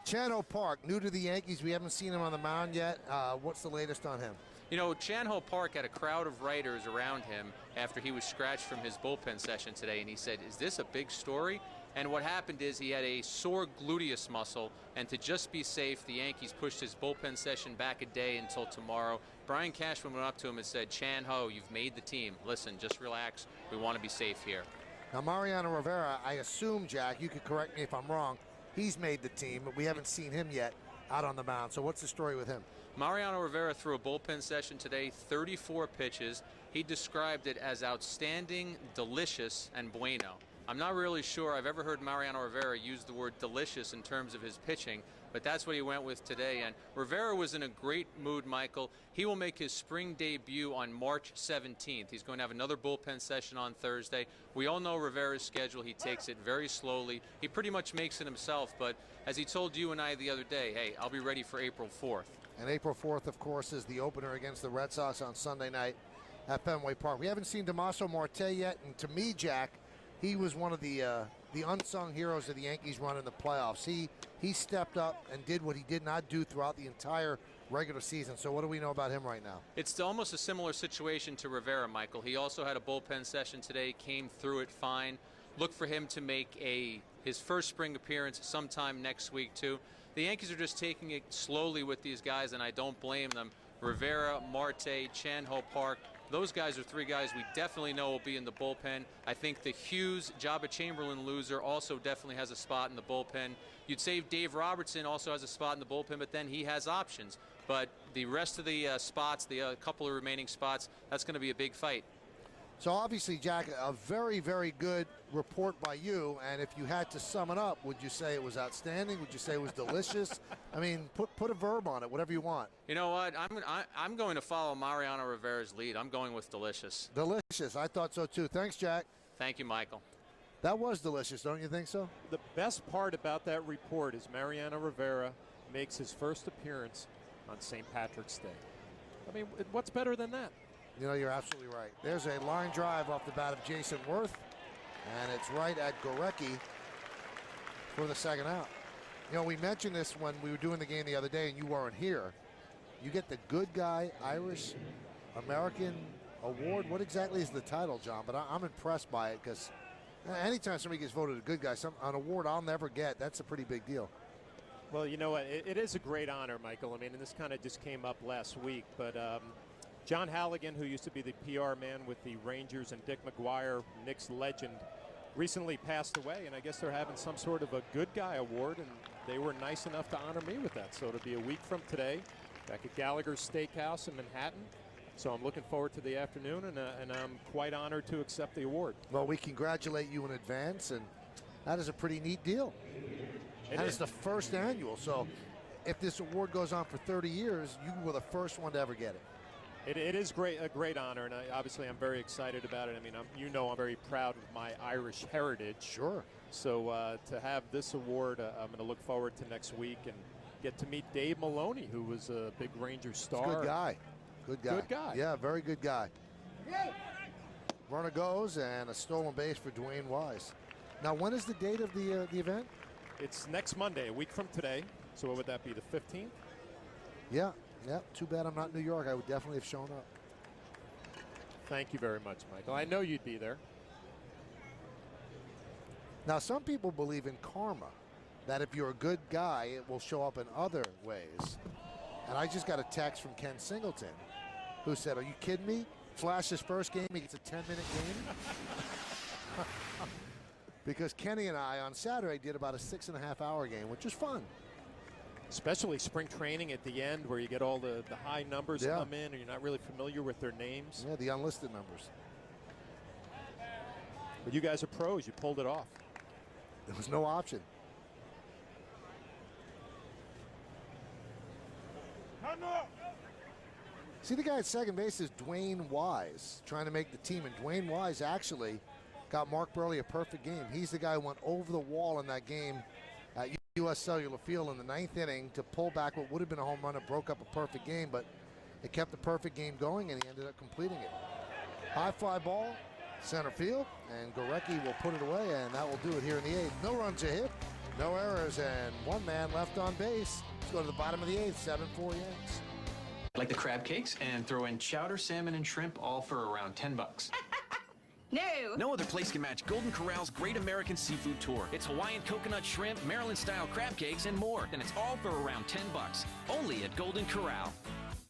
Chan-Ho Park, new to the Yankees. We haven't seen him on the mound yet. What's the latest on him? You know, Chan-Ho Park had a crowd of writers around him after he was scratched from his bullpen session today, and he said, is this a big story? And what happened is he had a sore gluteus muscle, and to just be safe, the Yankees pushed his bullpen session back a day until tomorrow. Brian Cashman went up to him and said, Chan-Ho, you've made the team. Listen, just relax. We want to be safe here. Now, Mariano Rivera, I assume, Jack, you could correct me if I'm wrong, he's made the team, but we haven't seen him yet out on the mound. So what's the story with him? Mariano Rivera threw a bullpen session today, 34 pitches. He described it as outstanding, delicious, and bueno. I'm not really sure I've ever heard Mariano Rivera use the word delicious in terms of his pitching, but that's what he went with today. And Rivera was in a great mood, Michael. He will make his spring debut on March 17th. He's going to have another bullpen session on Thursday. We all know Rivera's schedule. He takes it very slowly. He pretty much makes it himself, but as he told you and I the other day, hey, I'll be ready for April 4th. And April 4th, of course, is the opener against the Red Sox on Sunday night at Fenway Park. We haven't seen Damaso Marte yet, and to me, Jack, he was one of the unsung heroes of the Yankees run in the playoffs. He stepped up and did what he did not do throughout the entire regular season. So what do we know about him right now? It's almost a similar situation to Rivera, Michael. He also had a bullpen session today, came through it fine. Look for him to make his first spring appearance sometime next week, too. The Yankees are just taking it slowly with these guys, and I don't blame them. Rivera, Marte, Chan-Ho Park, those guys are 3 guys we definitely know will be in the bullpen. I think the Hughes, Jabba Chamberlain loser also definitely has a spot in the bullpen. You'd say Dave Robertson also has a spot in the bullpen, but then he has options. But the rest of the spots, the couple of remaining spots, that's going to be a big fight. So obviously, Jack, a very, very good report by you. And if you had to sum it up, would you say it was outstanding? Would you say it was delicious? I mean, put a verb on it, whatever you want. You know what? I'm going to follow Mariano Rivera's lead. I'm going with delicious. Delicious. I thought so, too. Thanks, Jack. Thank you, Michael. That was delicious, don't you think so? The best part about that report is Mariano Rivera makes his first appearance on St. Patrick's Day. I mean, what's better than that? You know, you're absolutely right. There's a line drive off the bat of Jason Worth, and it's right at Gorecki for the second out. You know, we mentioned this when we were doing the game the other day, and you weren't here. You get the Good Guy Irish American Award. What exactly is the title, John? But I'm impressed by it because anytime somebody gets voted a good guy, an award I'll never get, that's a pretty big deal. Well, you know what? It is a great honor, Michael. I mean, and this kind of just came up last week, but John Halligan, who used to be the PR man with the Rangers, and Dick McGuire, Knicks legend, recently passed away, and I guess they're having some sort of a Good Guy Award, and they were nice enough to honor me with that. So it'll be a week from today, back at Gallagher's Steakhouse in Manhattan. So I'm looking forward to the afternoon, and I'm quite honored to accept the award. Well, we congratulate you in advance, and that is a pretty neat deal. That is the first annual, so if this award goes on for 30 years, you were the first one to ever get it. It is a great honor, and obviously I'm very excited about it. I mean, I'm very proud of my Irish heritage. Sure. So to have this award, I'm going to look forward to next week and get to meet Dave Maloney, who was a big Rangers star. Good guy. Good guy. Good guy. Yeah, very good guy. Runner goes, and a stolen base for Dwayne Wise. Now, when is the date of the event? It's next Monday, a week from today. So what would that be, the 15th? Yeah. Yeah, too bad I'm not in New York. I would definitely have shown up. Thank you very much, Michael. I know you'd be there. Now, some people believe in karma, that if you're a good guy, it will show up in other ways. And I just got a text from Ken Singleton, who said, "Are you kidding me? Flash's first game, he gets a 10-minute game?" Because Kenny and I on Saturday did about a 6.5-hour game, which is fun. Especially spring training at the end, where you get all the high numbers come in and you're not really familiar with their names. Yeah, the unlisted numbers. But you guys are pros. You pulled it off. There was no option. See, the guy at second base is Dwayne Wise, trying to make the team. And Dwayne Wise actually got Mark Burley a perfect game. He's the guy who went over the wall in that game at U.S. Cellular Field in the 9th inning to pull back what would have been a home run and broke up a perfect game, but it kept the perfect game going, and he ended up completing it. High fly ball, center field, and Gorecki will put it away, and that will do it here in the 8th. No runs a hit, no errors, and one man left on base. Let's go to the bottom of the 8th, 7-4 Yanks. I'd like the crab cakes and throw in chowder, salmon, and shrimp, all for around $10. No! No other place can match Golden Corral's Great American Seafood Tour. It's Hawaiian coconut shrimp, Maryland-style crab cakes, and more. And it's all for around $10. Only at Golden Corral.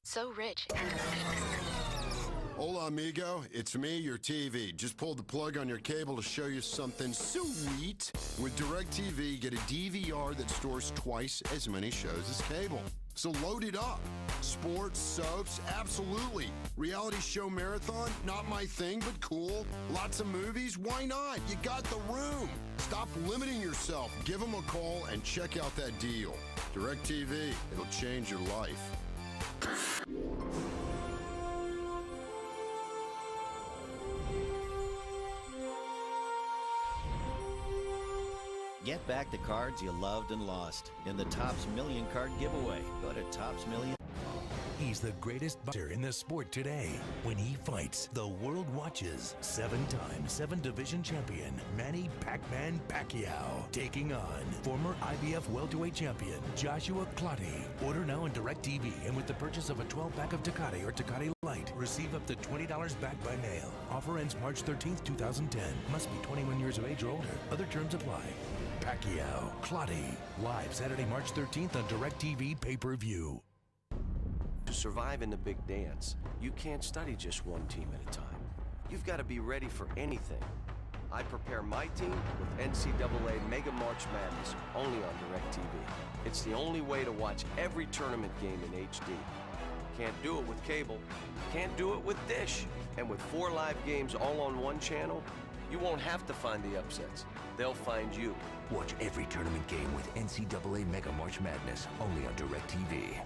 So rich and delicious. Hola, amigo. It's me, your TV. Just pulled the plug on your cable to show you something sweet. With DirecTV, get a DVR that stores twice as many shows as cable. So load it up. Sports, soaps, absolutely. Reality show marathon, not my thing, but cool. Lots of movies, why not? You got the room. Stop limiting yourself. Give them a call and check out that deal. DirecTV, it'll change your life. Get back the cards you loved and lost in the Topps Million Card Giveaway. Go to Topps Million. He's the greatest boxer in the sport today. When he fights, the world watches. 7-time 7-division champion Manny Pac-Man Pacquiao taking on former IBF welterweight champion Joshua Clottey. Order now on DirecTV, and with the purchase of a 12-pack of Tecate or Tecate Light, receive up to $20 back by mail. Offer ends March 13th, 2010. Must be 21 years of age or older. Other terms apply. Pacquiao, Clottey. Live Saturday, March 13th on DirecTV pay-per-view. To survive in the big dance, you can't study just one team at a time. You've got to be ready for anything. I prepare my team with NCAA Mega March Madness, only on DirecTV. It's the only way to watch every tournament game in HD. Can't do it with cable, can't do it with Dish. And with 4 live games all on one channel, you won't have to find the upsets. They'll find you. Watch every tournament game with NCAA Mega March Madness, only on DirecTV.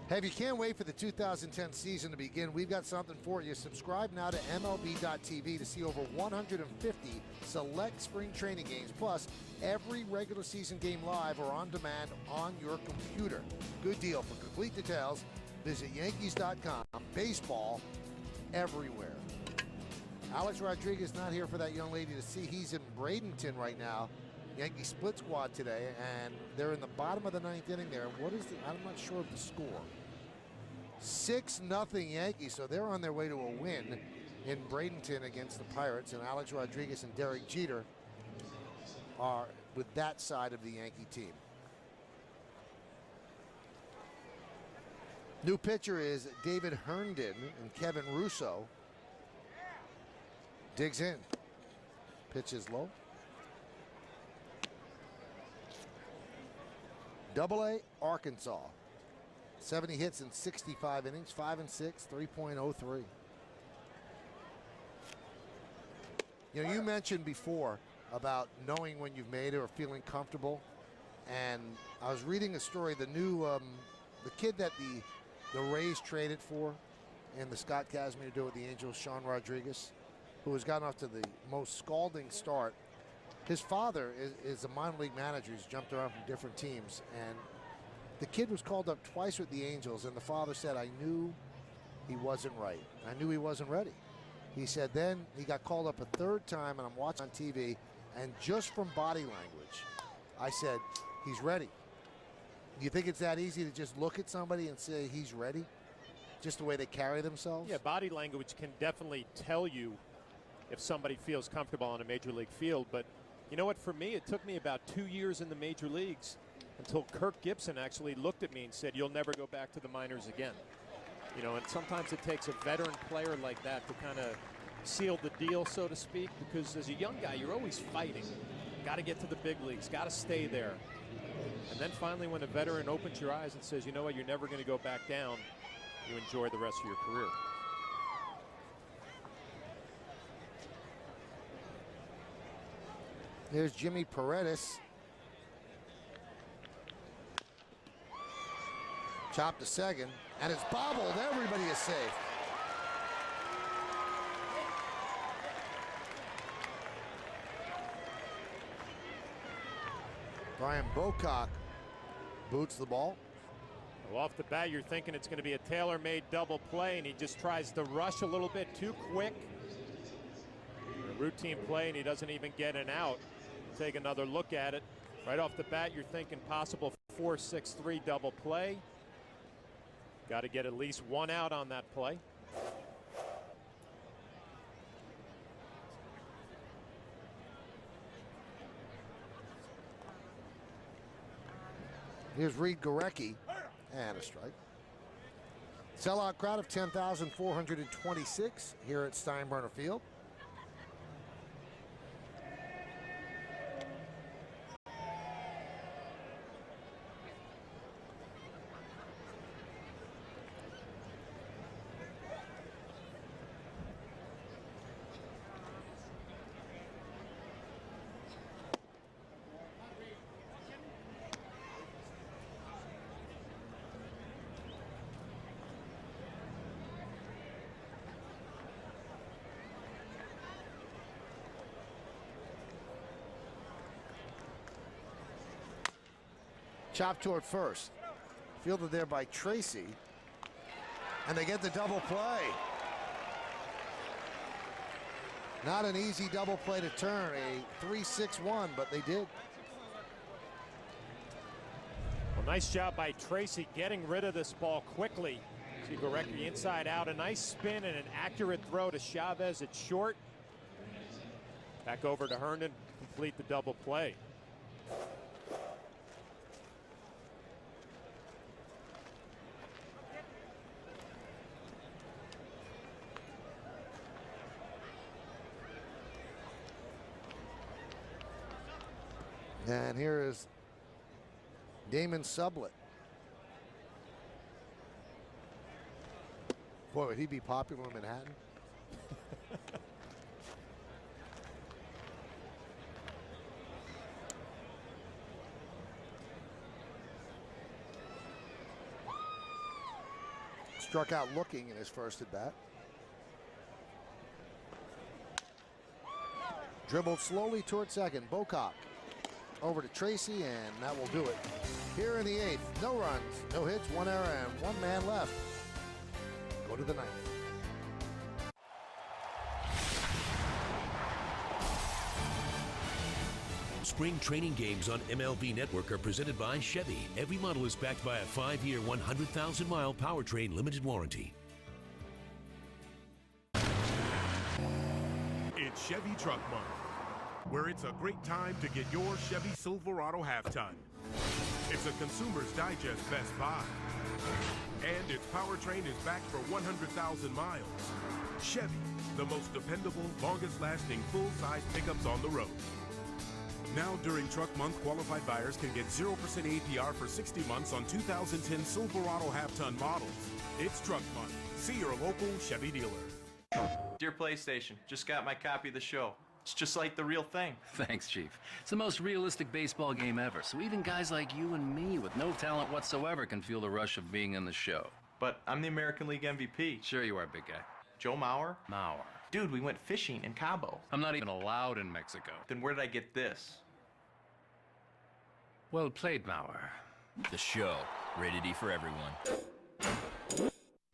Hey, if you can't wait for the 2010 season to begin, we've got something for you. Subscribe now to MLB.tv to see over 150 select spring training games, plus every regular season game live or on demand on your computer. Good deal. For complete details, visit Yankees.com. Baseball everywhere. Alex Rodriguez not here for that young lady to see. He's in Bradenton right now. Yankee split squad today, and they're in the bottom of the 9th inning there. What is the, I'm not sure of the score. 6-0 Yankees, so they're on their way to a win in Bradenton against the Pirates, and Alex Rodriguez and Derek Jeter are with that side of the Yankee team. New pitcher is David Herndon, and Kevin Russo digs in. Pitch is low. Double-A Arkansas. 70 hits in 65 innings, 5-6, 3.03. You know, you mentioned before about knowing when you've made it or feeling comfortable. And I was reading a story, the kid that the Rays traded for and the Scott Kazmir deal with the Angels, Sean Rodriguez, who has gotten off to the most scalding start. His father is a minor league manager. He's jumped around from different teams. And the kid was called up twice with the Angels, and the father said, I knew he wasn't right. I knew he wasn't ready. He said then he got called up a 3rd time, and I'm watching on TV, and just from body language, I said, he's ready. Do you think it's that easy to just look at somebody and say he's ready? Just the way they carry themselves? Yeah, body language can definitely tell you if somebody feels comfortable on a major league field, but you know what, for me, it took me about 2 years in the major leagues until Kirk Gibson actually looked at me and said, you'll never go back to the minors again. You know, and sometimes it takes a veteran player like that to kind of seal the deal, so to speak, because as a young guy, you're always fighting. Got to get to the big leagues, got to stay there. And then finally, when a veteran opens your eyes and says, you know what, you're never going to go back down, you enjoy the rest of your career. Here's Jimmy Paredes. Chopped to second, and it's bobbled. Everybody is safe. Brian Bocock boots the ball. Well, off the bat, you're thinking it's going to be a tailor-made double play, and he just tries to rush a little bit too quick. A routine play, and he doesn't even get an out. Take another look at it. Right off the bat, you're thinking possible 4-6-3 double play. Got to get at least 1 out on that play. Here's Reed Gurecki, and a strike. Sellout crowd of 10,426 here at Steinbrenner Field. Chopped toward first. Fielded there by Tracy. And they get the double play. Not an easy double play to turn, a 3-6-1, but they did. Well, nice job by Tracy getting rid of this ball quickly. See Gurecki inside out, a nice spin and an accurate throw to Chavez at short. Back over to Herndon, complete the double play. And here is Damon Sublett. Boy, would he be popular in Manhattan? Struck out looking in his first at bat. Dribbled slowly toward second. Bocock over to Tracy, and that will do it. Here in the 8th, no runs, no hits, 1 error, and 1 man left. Go to the 9th. Spring training games on MLB Network are presented by Chevy. Every model is backed by a 5-year, 100,000-mile powertrain limited warranty. It's Chevy Truck Month, where it's a great time to get your Chevy Silverado half-ton. It's a Consumer's Digest Best Buy. And its powertrain is backed for 100,000 miles. Chevy, the most dependable, longest-lasting, full-size pickups on the road. Now during Truck Month, qualified buyers can get 0% APR for 60 months on 2010 Silverado half-ton models. It's Truck Month. See your local Chevy dealer. Dear PlayStation, just got my copy of the show. It's just like the real thing. Thanks, Chief. It's the most realistic baseball game ever, so even guys like you and me with no talent whatsoever can feel the rush of being in the show. But I'm the American League MVP. Sure you are, big guy. Joe Mauer? Mauer. Dude, we went fishing in Cabo. I'm not even allowed in Mexico. Then where did I get this? Well played, Mauer. The show. Rated E for everyone.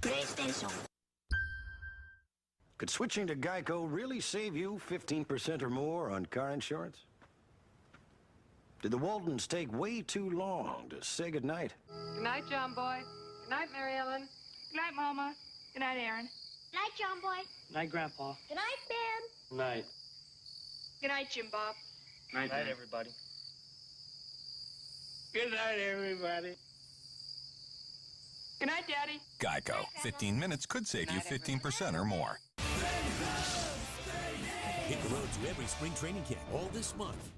PlayStation. Could switching to Geico really save you 15% or more on car insurance? Did the Waldens take way too long to say goodnight? Good night, John Boy. Good night, Mary Ellen. Good night, Mama. Good night, Aaron. Good night, John Boy. Good night, Grandpa. Good night, Ben. Good night. Good night, Jim Bob. Good night, everybody. Good night, everybody. Good night, Daddy. Geico. 15 minutes could save you 15% or more. Hit the road to every spring training camp all this month.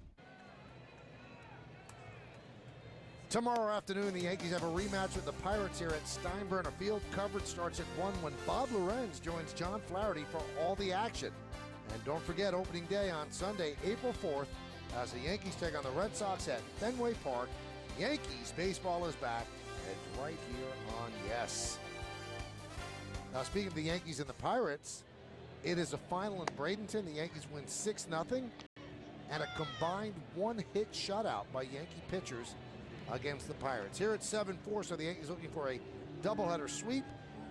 Tomorrow afternoon, the Yankees have a rematch with the Pirates here at Steinbrenner Field. Coverage starts at 1 when Bob Lorenz joins John Flaherty for all the action. And don't forget, opening day on Sunday, April 4th, as the Yankees take on the Red Sox at Fenway Park. Yankees baseball is back. It's right here on Yes. Now, speaking of the Yankees and the Pirates, it is a final in Bradenton. The Yankees win 6-0, and a combined one-hit shutout by Yankee pitchers against the Pirates. Here at 7-4, so the Yankees looking for a doubleheader sweep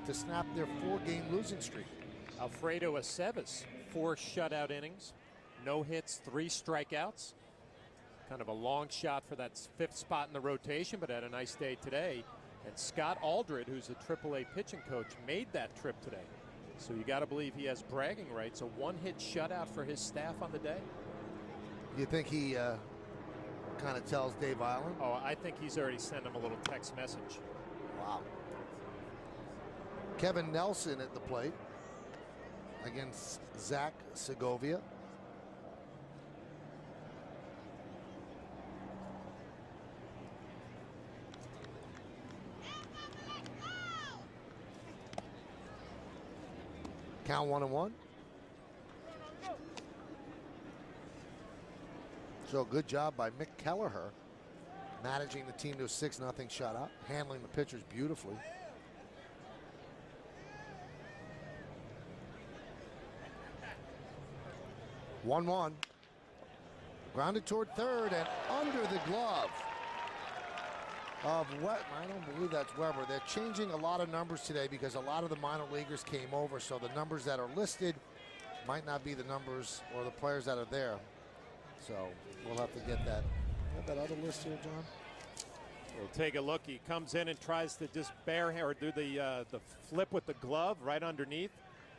to snap their 4-game losing streak. Alfredo Aceves, 4 shutout innings, no hits, 3 strikeouts. Kind of a long shot for that 5th spot in the rotation, but had a nice day today. And Scott Aldred, who's a AAA pitching coach, made that trip today. So you got to believe he has bragging rights. A one-hit shutout for his staff on the day. You think he kind of tells Dave Island? Oh, I think he's already sent him a little text message. Wow. Kevin Nelson at the plate against Zach Segovia. Count 1-1. So good job by Mick Kelleher managing the team to a 6-0 shutout, handling the pitchers beautifully. One. Grounded toward third and under the glove of I don't believe that's Weber. They're changing a lot of numbers today because a lot of the minor leaguers came over, so the numbers that are listed might not be the numbers or the players that are there. So we'll have to get that. You have that other list here, John? We'll take a look. He comes in and tries to just do the flip with the glove right underneath.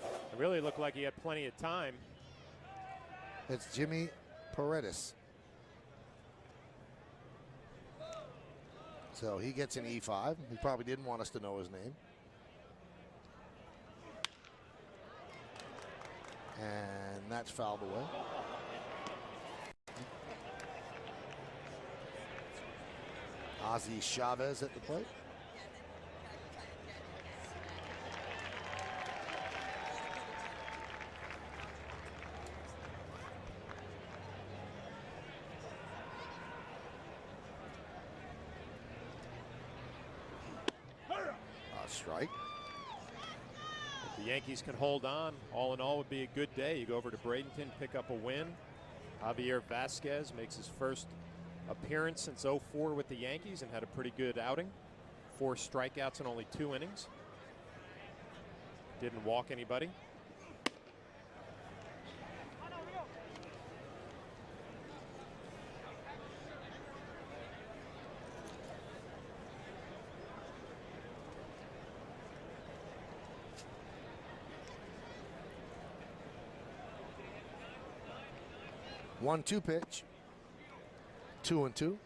It really looked like he had plenty of time. It's Jimmy Paredes. So he gets an E5. He probably didn't want us to know his name. And that's fouled away. Ozzie Chavez at the plate. Strike. If the Yankees can hold on, all in all, would be a good day. You go over to Bradenton, pick up a win. Javier Vasquez makes his first appearance since '04 with the Yankees and had a pretty good outing. 4 strikeouts in only 2 innings. Didn't walk anybody. One-two pitch. 2-2.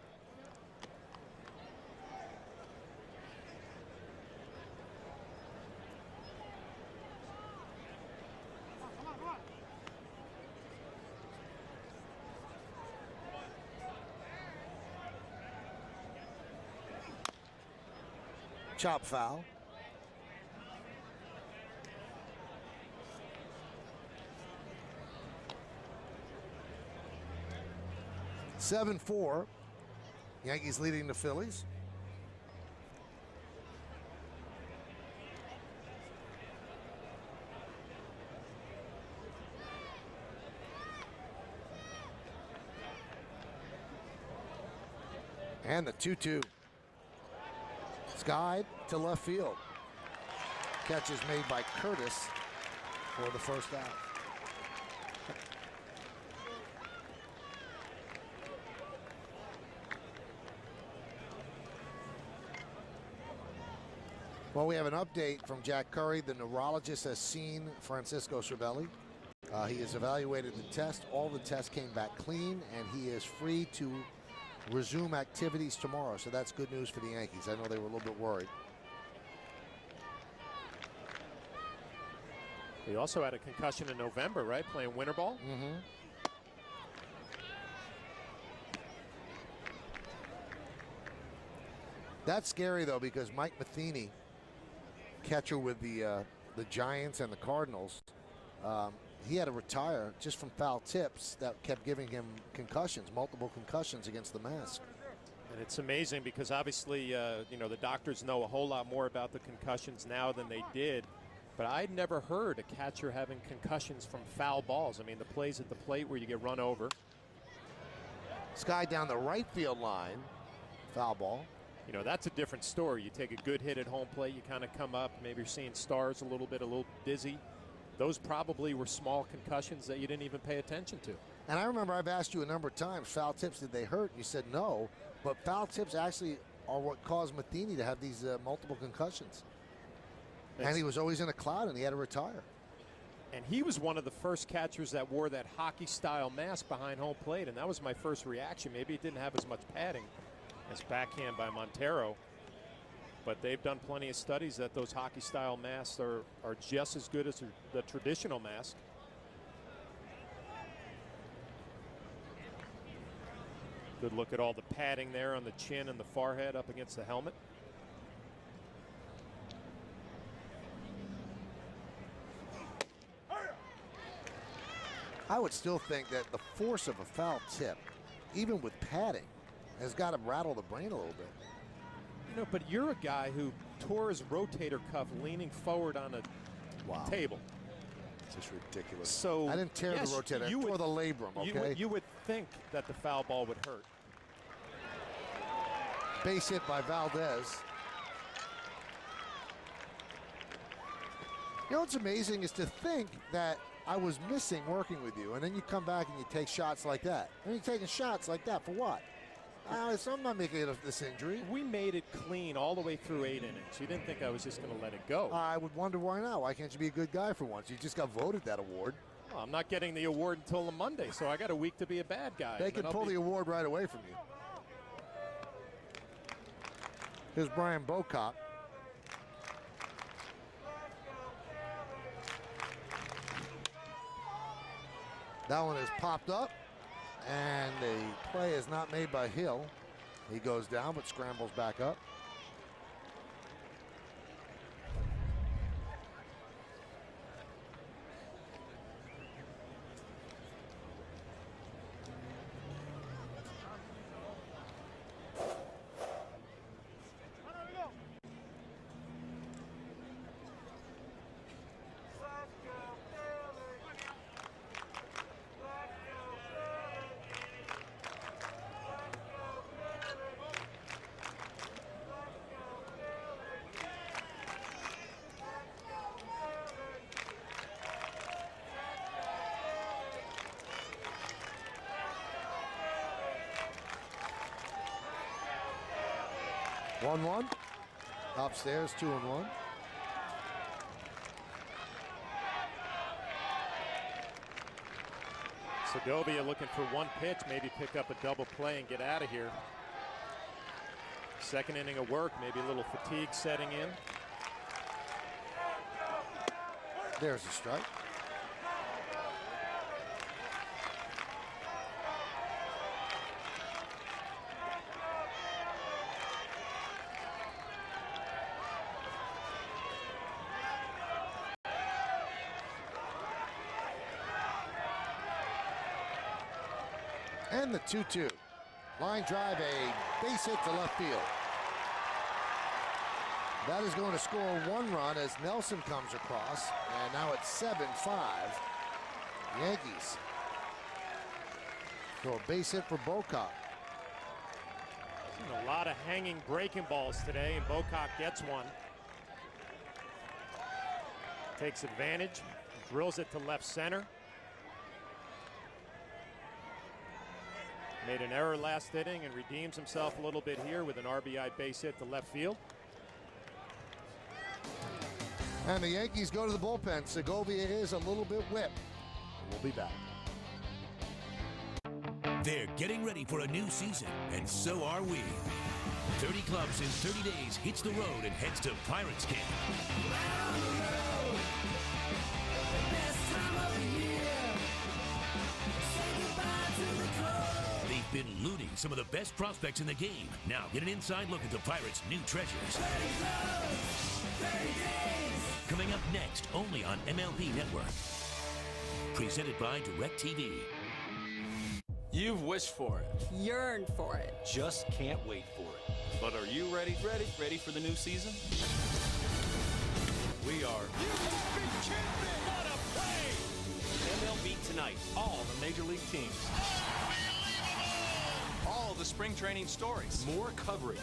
Chop foul. (7-4). Yankees leading the Phillies. And the 2-2. Skied to left field. Catch is made by Curtis for the first out. Well, we have an update from Jack Curry. The neurologist has seen Francisco Cervelli. He has evaluated the test. All the tests came back clean, and he is free to resume activities tomorrow. So that's good news for the Yankees. I know they were a little bit worried. He also had a concussion in November, right? Playing winter ball. Mm-hmm. That's scary, though, because Mike Matheny, catcher with the Giants and the Cardinals, he had to retire just from foul tips that kept giving him concussions, multiple concussions against the mask. And it's amazing because obviously, you know, the doctors know a whole lot more about the concussions now than they did. But I'd never heard a catcher having concussions from foul balls. I mean, the plays at the plate where you get run over. Sky down the right field line, foul ball. You know, that's a different story. You take a good hit at home plate, you kind of come up, maybe you're seeing stars a little bit, a little dizzy. Those probably were small concussions that you didn't even pay attention to. And I remember I've asked you a number of times, foul tips, did they hurt? You said no, but foul tips actually are what caused Matheny to have these multiple concussions. And he was always in a cloud, and he had to retire. And he was one of the first catchers that wore that hockey-style mask behind home plate, and that was my first reaction. Maybe it didn't have as much padding as backhand by Montero, but they've done plenty of studies that those hockey-style masks are just as good as the traditional mask. Good look at all the padding there on the chin and the forehead up against the helmet. I would still think that the force of a foul tip, even with padding, has got to rattle the brain a little bit. You know, but you're a guy who tore his rotator cuff leaning forward on a table. Just ridiculous. So I didn't tear the rotator. I tore the labrum, okay? You would think that the foul ball would hurt. Base hit by Valdez. You know what's amazing is to think that I was missing working with you, and then you come back and you take shots like that. And you're taking shots like that for what? So I'm not making it of this injury. We made it clean all the way through 8 innings. You didn't think I was just going to let it go. I would wonder why not. Why can't you be a good guy for once? You just got voted that award. Well, I'm not getting the award until Monday, so I got a week to be a bad guy. They can pull the award right away from you. Here's Brian Bocock. That one is popped up, and the play is not made by Hill. He goes down but scrambles back up. One. Upstairs, 2-1. Segovia looking for one pitch, maybe pick up a double play and get out of here. Second inning of work, maybe a little fatigue setting in. There's a strike. And the 2-2. Line drive, a base hit to left field. That is going to score one run as Nelson comes across. And now it's 7-5. Yankees. So a base hit for Bocock. Seen a lot of hanging breaking balls today, and Bocock gets one. Takes advantage, drills it to left center. Made an error last inning and redeems himself a little bit here with an RBI base hit to left field. And the Yankees go to the bullpen. Segovia is a little bit whipped. We'll be back. They're getting ready for a new season, and so are we. 30 clubs in 30 days hits the road and heads to Pirates Camp. They've been looting some of the best prospects in the game. Now get an inside look at the Pirates' new treasures. Coming up next, only on MLB Network. Presented by DirecTV. You've wished for it. Yearned for it. Just can't wait for it. But are you ready? Ready for the new season? We are. You must be kidding me! What a play! MLB Tonight. All the major league teams. All the spring training stories. More coverage.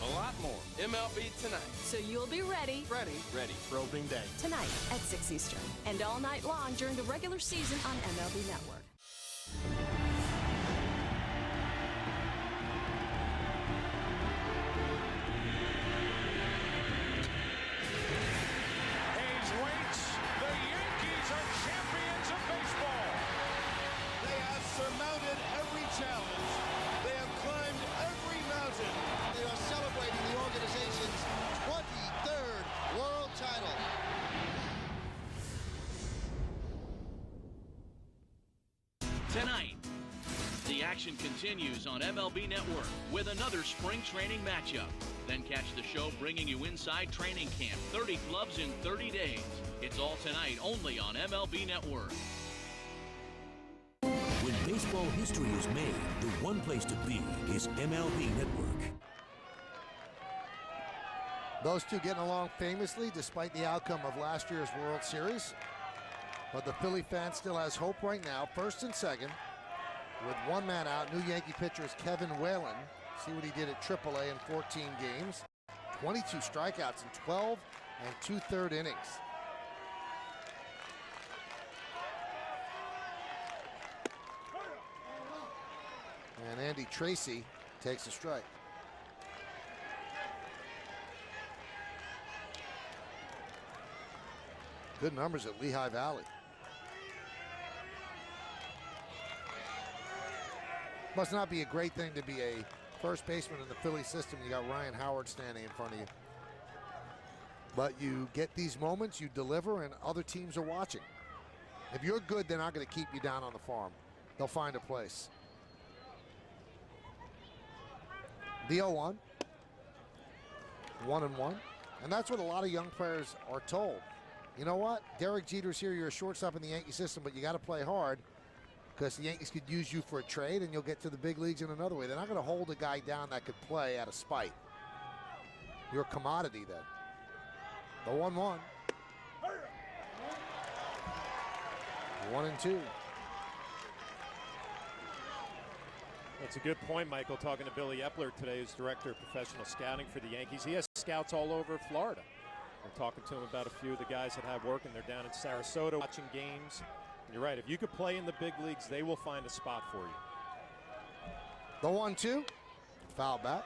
A lot more. MLB Tonight. So you'll be ready. Ready for opening day. Tonight at 6 Eastern. And all night long during the regular season on MLB Network. Hayes waits. The Yankees are champions of baseball. They have surmounted every challenge. They have climbed every mountain. They are celebrating the organization's 23rd world title. Tonight, the action continues on MLB Network with another spring training matchup. Then catch the show bringing you inside training camp, 30 clubs in 30 days. It's all tonight only on MLB Network. When baseball history is made, the one place to be is MLB Network. Those two getting along famously despite the outcome of last year's World Series. But the Philly fan still has hope right now, first and second. With one man out, new Yankee pitcher is Kevin Whalen. See what he did at AAA in 14 games. 22 strikeouts in 12 and 2/3 innings. And Andy Tracy takes a strike. Good numbers at Lehigh Valley. Must not be a great thing to be a first baseman in the Philly system. You got Ryan Howard standing in front of you. But you get these moments, you deliver, and other teams are watching. If you're good, they're not going to keep you down on the farm. They'll find a place. The 0-1. 1-1. And that's what a lot of young players are told. You know what? Derek Jeter's here. You're a shortstop in the Yankee system, but you got to play hard because the Yankees could use you for a trade and you'll get to the big leagues in another way. They're not going to hold a guy down that could play out of spite. You're a commodity then. The 1-1. 1-2. That's a good point, Michael, talking to Billy Epler today, who's director of professional scouting for the Yankees. He has scouts all over Florida. We're talking to him about a few of the guys that have work, and they're down in Sarasota watching games. And you're right, if you could play in the big leagues, they will find a spot for you. The 1-2. Foul back.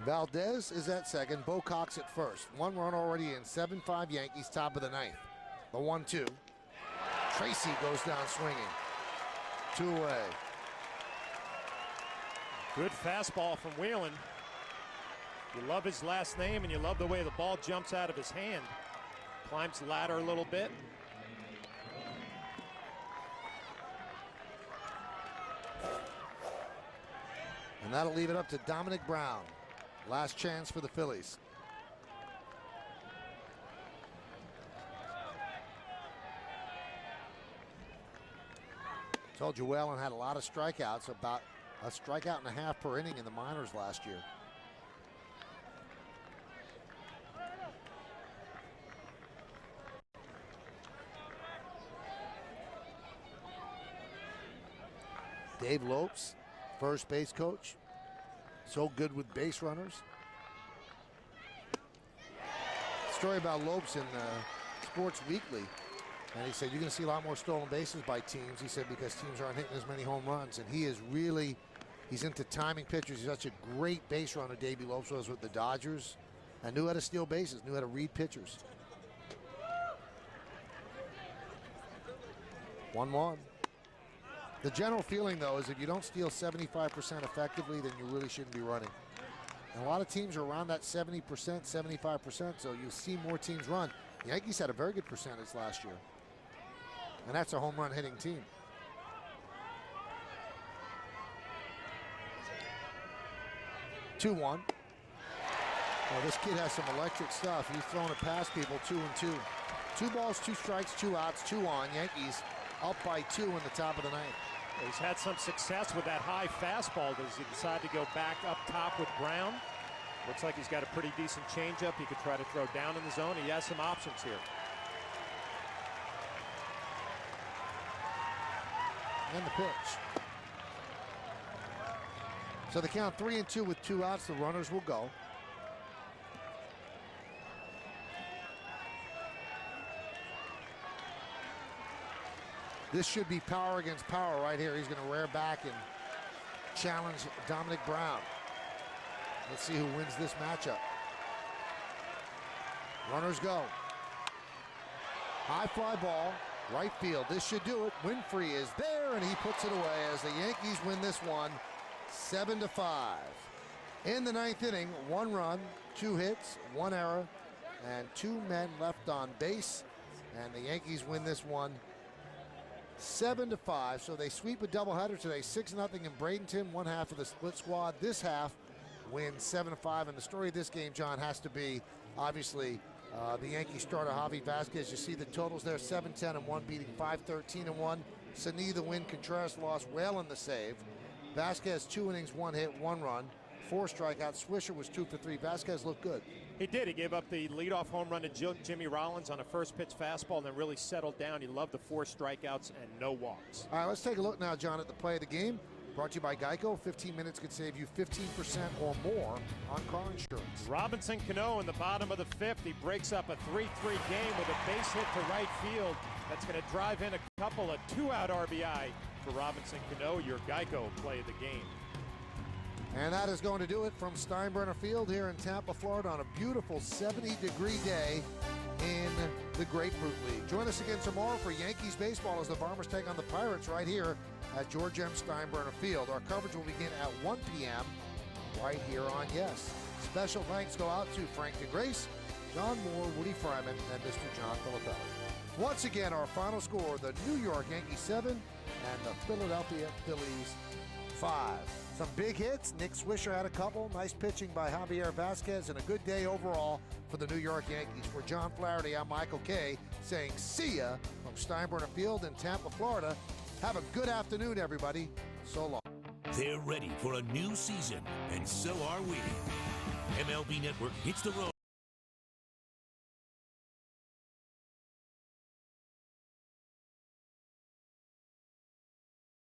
Valdez is at second. Bo Cox at first. 1 run already in. 7-5 Yankees, top of the ninth. The 1-2. Tracy goes down swinging. 2 away. Good fastball from Whelan. You love his last name, and you love the way the ball jumps out of his hand. Climbs the ladder a little bit. And that'll leave it up to Dominic Brown. Last chance for the Phillies. Told you Whalen had a lot of strikeouts, about a strikeout and a half per inning in the minors last year. Dave Lopes, first base coach. So good with base runners. Story about Lopes in Sports Weekly. And he said, you're going to see a lot more stolen bases by teams. He said, because teams aren't hitting as many home runs. And he is really, he's into timing pitchers. He's such a great base runner, Davey Lopes was with the Dodgers. And knew how to steal bases, knew how to read pitchers. 1-1. The general feeling, though, is if you don't steal 75% effectively, then you really shouldn't be running. And a lot of teams are around that 70%, 75%, so you'll see more teams run. The Yankees had a very good percentage last year. And that's a home run hitting team. Two 1. Well, this kid has some electric stuff. He's throwing it past people. 2-2. 2 balls, 2 strikes, 2 outs, 2 on. Yankees up by 2 in the top of the ninth. He's had some success with that high fastball. Does he decide to go back up top with Brown? Looks like he's got a pretty decent changeup. He could try to throw down in the zone. He has some options here. And the pitch. So the count 3-2 with 2 outs. The runners will go. This should be power against power right here. He's going to rear back and challenge Dominic Brown. Let's see who wins this matchup. Runners go. High fly ball, right field. This should do it. Winfrey is there, and he puts it away as the Yankees win this one 7-5. In the ninth inning, 1 run, 2 hits, 1 error, and 2 men left on base. And the Yankees win this one 7-5. So they sweep a doubleheader today, 6-0 in Bradenton, one half of the split squad. This half wins 7-5. And the story of this game, John, has to be obviously the Yankee starter Javi Vasquez. You see the totals there: 7-10-1, beating 5-13-1. Sani the win, Contreras lost, Whalen the save. Vasquez 2 innings, 1 hit, 1 run, 4 strikeouts. Swisher was 2 for 3. Vasquez looked good. He did. He gave up the leadoff home run to Jimmy Rollins on a first pitch fastball and then really settled down. He loved the 4 strikeouts and no walks. All right, let's take a look now, John, at the play of the game. Brought to you by Geico. 15 minutes could save you 15% or more on car insurance. Robinson Cano in the bottom of the 5th. He breaks up a 3-3 game with a base hit to right field. That's going to drive in a couple of 2-out RBI for Robinson Cano, your Geico play of the game. And that is going to do it from Steinbrenner Field here in Tampa, Florida on a beautiful 70-degree day in the Grapefruit League. Join us again tomorrow for Yankees baseball as the Bombers take on the Pirates right here at George M. Steinbrenner Field. Our coverage will begin at 1 p.m. right here on Yes. Special thanks go out to Frank DeGrace, John Moore, Woody Fryman, and Mr. John Filippelli. Once again, our final score, the New York Yankees 7 and the Philadelphia Phillies 5. Some big hits. Nick Swisher had a couple. Nice pitching by Javier Vasquez, and a good day overall for the New York Yankees. For John Flaherty, I'm Michael Kay saying see ya from Steinbrenner Field in Tampa, Florida. Have a good afternoon, everybody. So long. They're ready for a new season, and so are we. MLB Network hits the road.